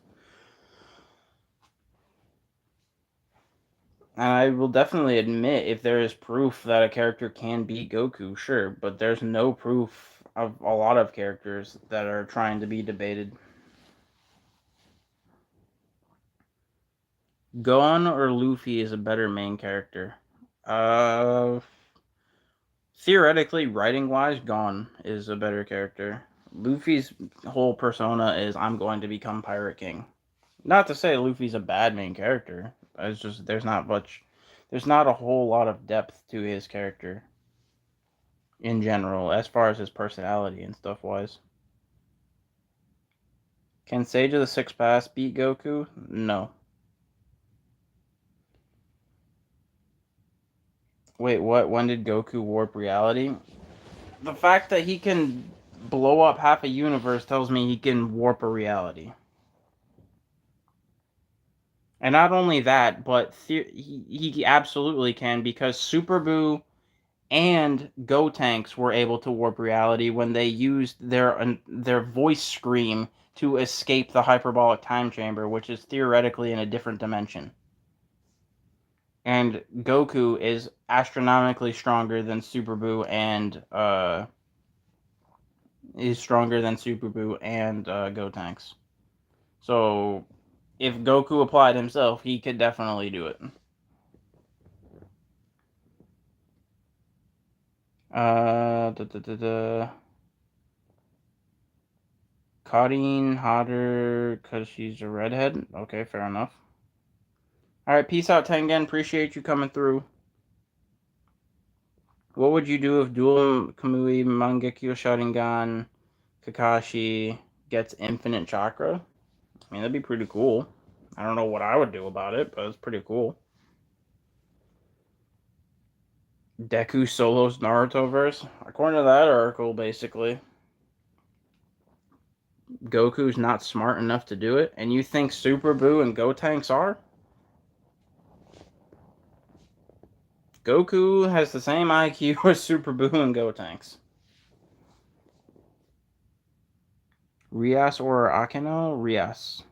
[SPEAKER 1] And I will definitely admit if there is proof that a character can beat Goku, sure, but there's no proof of a lot of characters that are trying to be debated. Gon or Luffy is a better main character. Uh, Theoretically, writing wise, Gon is a better character. Luffy's whole persona is I'm going to become Pirate King. Not to say Luffy's a bad main character. It's just there's not a whole lot of depth to his character in general, as far as his personality and stuff wise. Can Sage of the Six Paths beat Goku? No. Wait, what? When did Goku warp reality? The fact that he can blow up half a universe tells me he can warp a reality. And not only that, but he absolutely can because Super Buu and Gotenks were able to warp reality when they used their voice scream to escape the hyperbolic time chamber, which is theoretically in a different dimension. And Goku is astronomically stronger than Super Buu and Gotenks. So if Goku applied himself, he could definitely do it. Da, da, da, da. Claudine hotter because she's a redhead. Okay, fair enough. All right, peace out, Tengen. Appreciate you coming through. What would you do if Dual Kamui Mangekyo Sharingan Kakashi gets infinite chakra? I mean, that'd be pretty cool. I don't know what I would do about it, but it's pretty cool. Deku solos Naruto verse. According to that article, basically, Goku's not smart enough to do it, and you think Super Buu and Gotenks are? Goku has the same IQ as Super Buu and Gotenks. Rias or Akeno? Rias.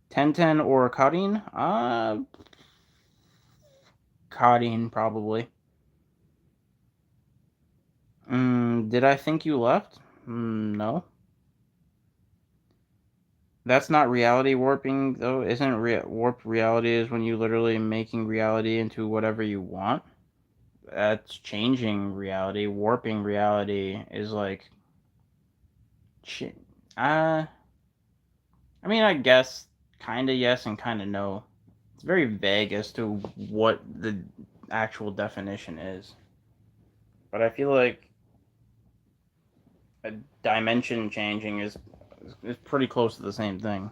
[SPEAKER 1] Tenten or Karin? Karin, probably. Did I think you left? No. That's not reality warping, though. Isn't warped reality is when you literally making reality into whatever you want? That's changing reality. Warping reality is like... I mean, I guess kind of yes and kind of no. It's very vague as to what the actual definition is. But I feel like a dimension changing is pretty close to the same thing.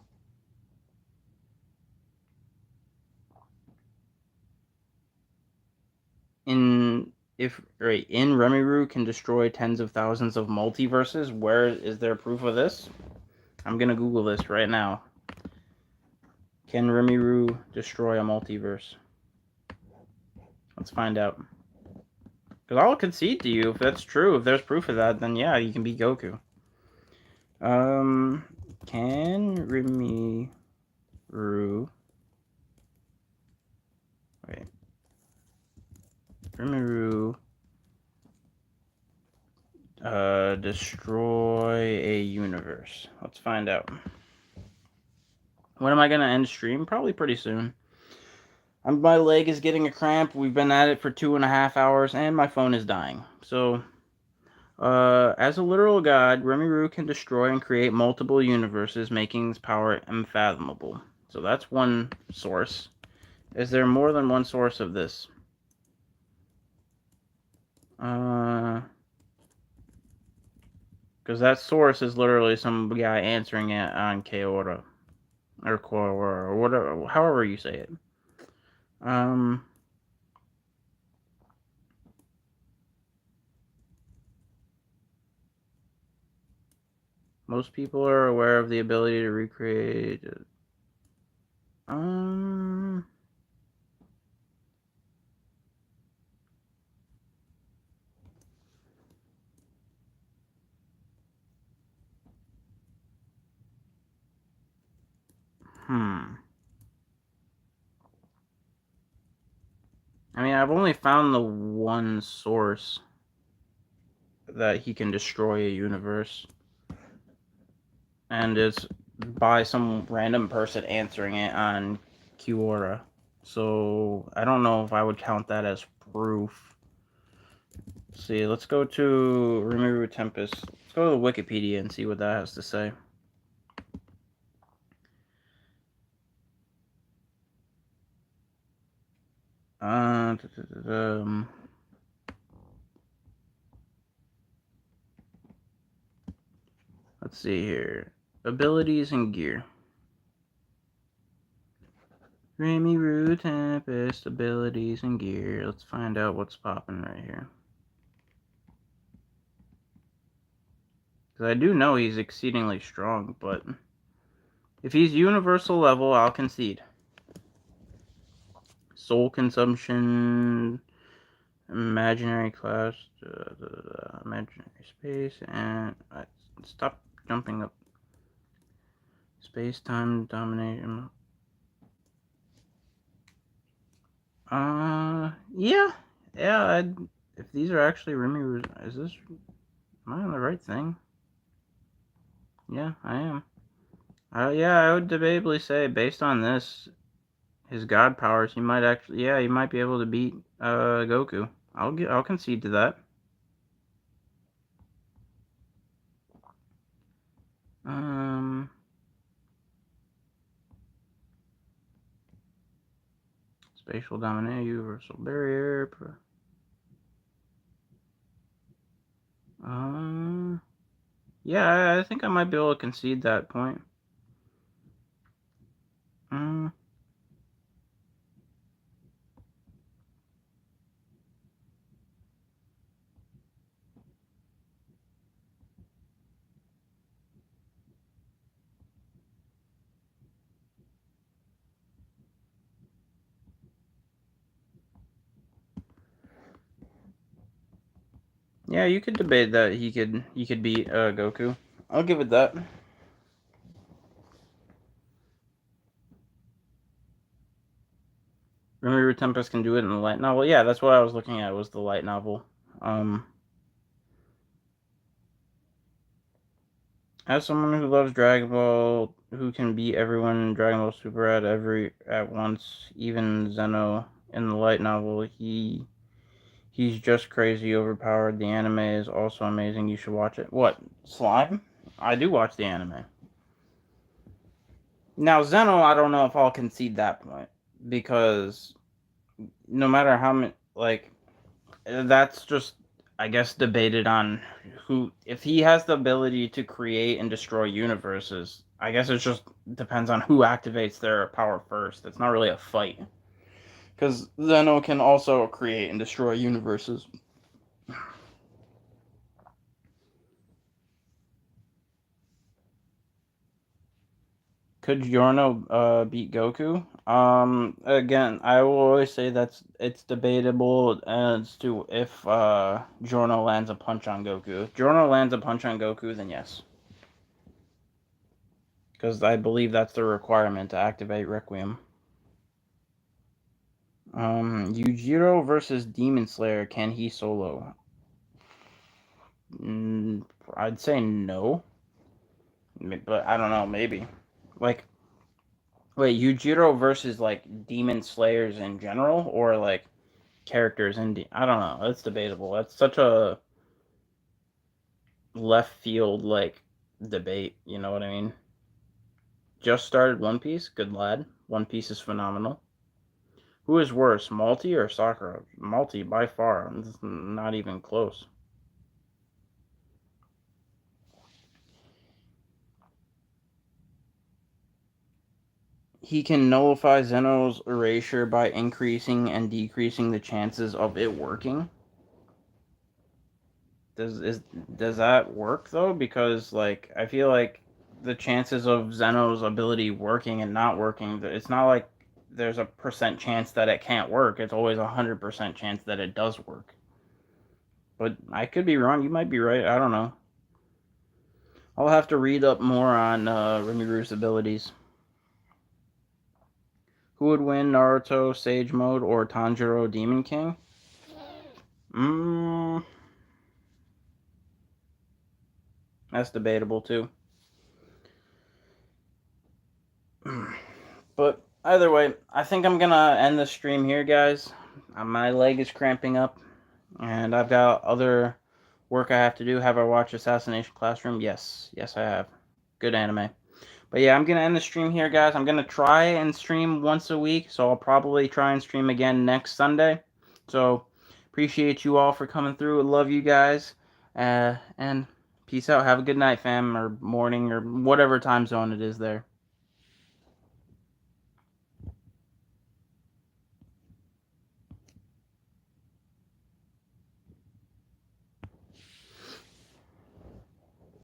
[SPEAKER 1] In Rimuru can destroy tens of thousands of multiverses. Where is there proof of this? I'm gonna Google this right now. Can Rimuru destroy a multiverse? Let's find out. Because I'll concede to you if that's true. If there's proof of that, then yeah, you can beat Goku. Can Rimuru... Wait. Rimuru Destroy a universe. Let's find out. When am I gonna end stream? Probably pretty soon. My leg is getting a cramp. We've been at it for 2.5 hours, and my phone is dying. So, as a literal god, Rimuru can destroy and create multiple universes, making his power unfathomable. So that's one source. Is there more than one source of this? Because that source is literally some guy answering it on Kaora or Quora or whatever, however you say it. Most people are aware of the ability to recreate. Um. Hmm. I mean, I've only found the one source that he can destroy a universe, and it's by some random person answering it on Quora. So I don't know if I would count that as proof. Let's see, let's go to Rimuru Tempest. Let's go to the Wikipedia and see what that has to say. Let's see here. Abilities and gear. Rimuru Tempest, abilities and gear. Let's find out what's popping right here. Because I do know he's exceedingly strong, but if he's universal level, I'll concede. Soul consumption, imaginary class, imaginary space, and stop jumping up. Space-time domination. Yeah. If these are actually Remy, is this... Am I on the right thing? Yeah, I am. Yeah, I would debatably say, based on this, his god powers, he might actually... Yeah, he might be able to beat, Goku. I'll concede to that. Spatial domination, universal barrier. Yeah, I think I might be able to concede that point. Yeah, you could debate that he could beat Goku. I'll give it that. Remember, Tempest can do it in the light novel. Yeah, that's what I was looking at. Was the light novel. As someone who loves Dragon Ball, who can beat everyone in Dragon Ball Super at once, even Zeno in the light novel, he's just crazy overpowered. The anime is also amazing. You should watch it. What, Slime? I do watch the anime. Now Zeno, I don't know if I'll concede that point, because no matter how many, like, that's just, I guess, debated on who, if he has the ability to create and destroy universes. I guess it just depends on who activates their power first. It's not really a fight, because Zeno can also create and destroy universes. Could Giorno beat Goku? Again, I will always say it's debatable as to if Giorno lands a punch on Goku. If Giorno lands a punch on Goku, then yes. Because I believe that's the requirement to activate Requiem. Yujiro versus Demon Slayer, can he solo? I'd say no, but I don't know. Maybe like wait, Yujiro versus like demon slayers in general, or like characters in. I don't know. That's debatable. That's such a left field like debate. You know what I mean? Just started One Piece. Good lad. One Piece is phenomenal. Who is worse, Malty or Sakura? Malty by far. It's not even close. He can nullify Zeno's erasure by increasing and decreasing the chances of it working. Does that work though? Because like I feel like the chances of Zeno's ability working and not working, it's not like there's a percent chance that it can't work. It's always 100% chance that it does work. But I could be wrong. You might be right. I don't know. I'll have to read up more on Rimiguru's abilities. Who would win, Naruto Sage Mode or Tanjiro Demon King? Mmm, that's debatable too. But either way, I think I'm gonna end the stream here, guys. My leg is cramping up, and I've got other work I have to do. Have I watched Assassination Classroom? Yes, yes, I have. Good anime. But yeah, I'm gonna end the stream here, guys. I'm gonna try and stream once a week, so I'll probably try and stream again next Sunday. So appreciate you all for coming through. Love you guys, and peace out. Have a good night, fam, or morning, or whatever time zone it is there.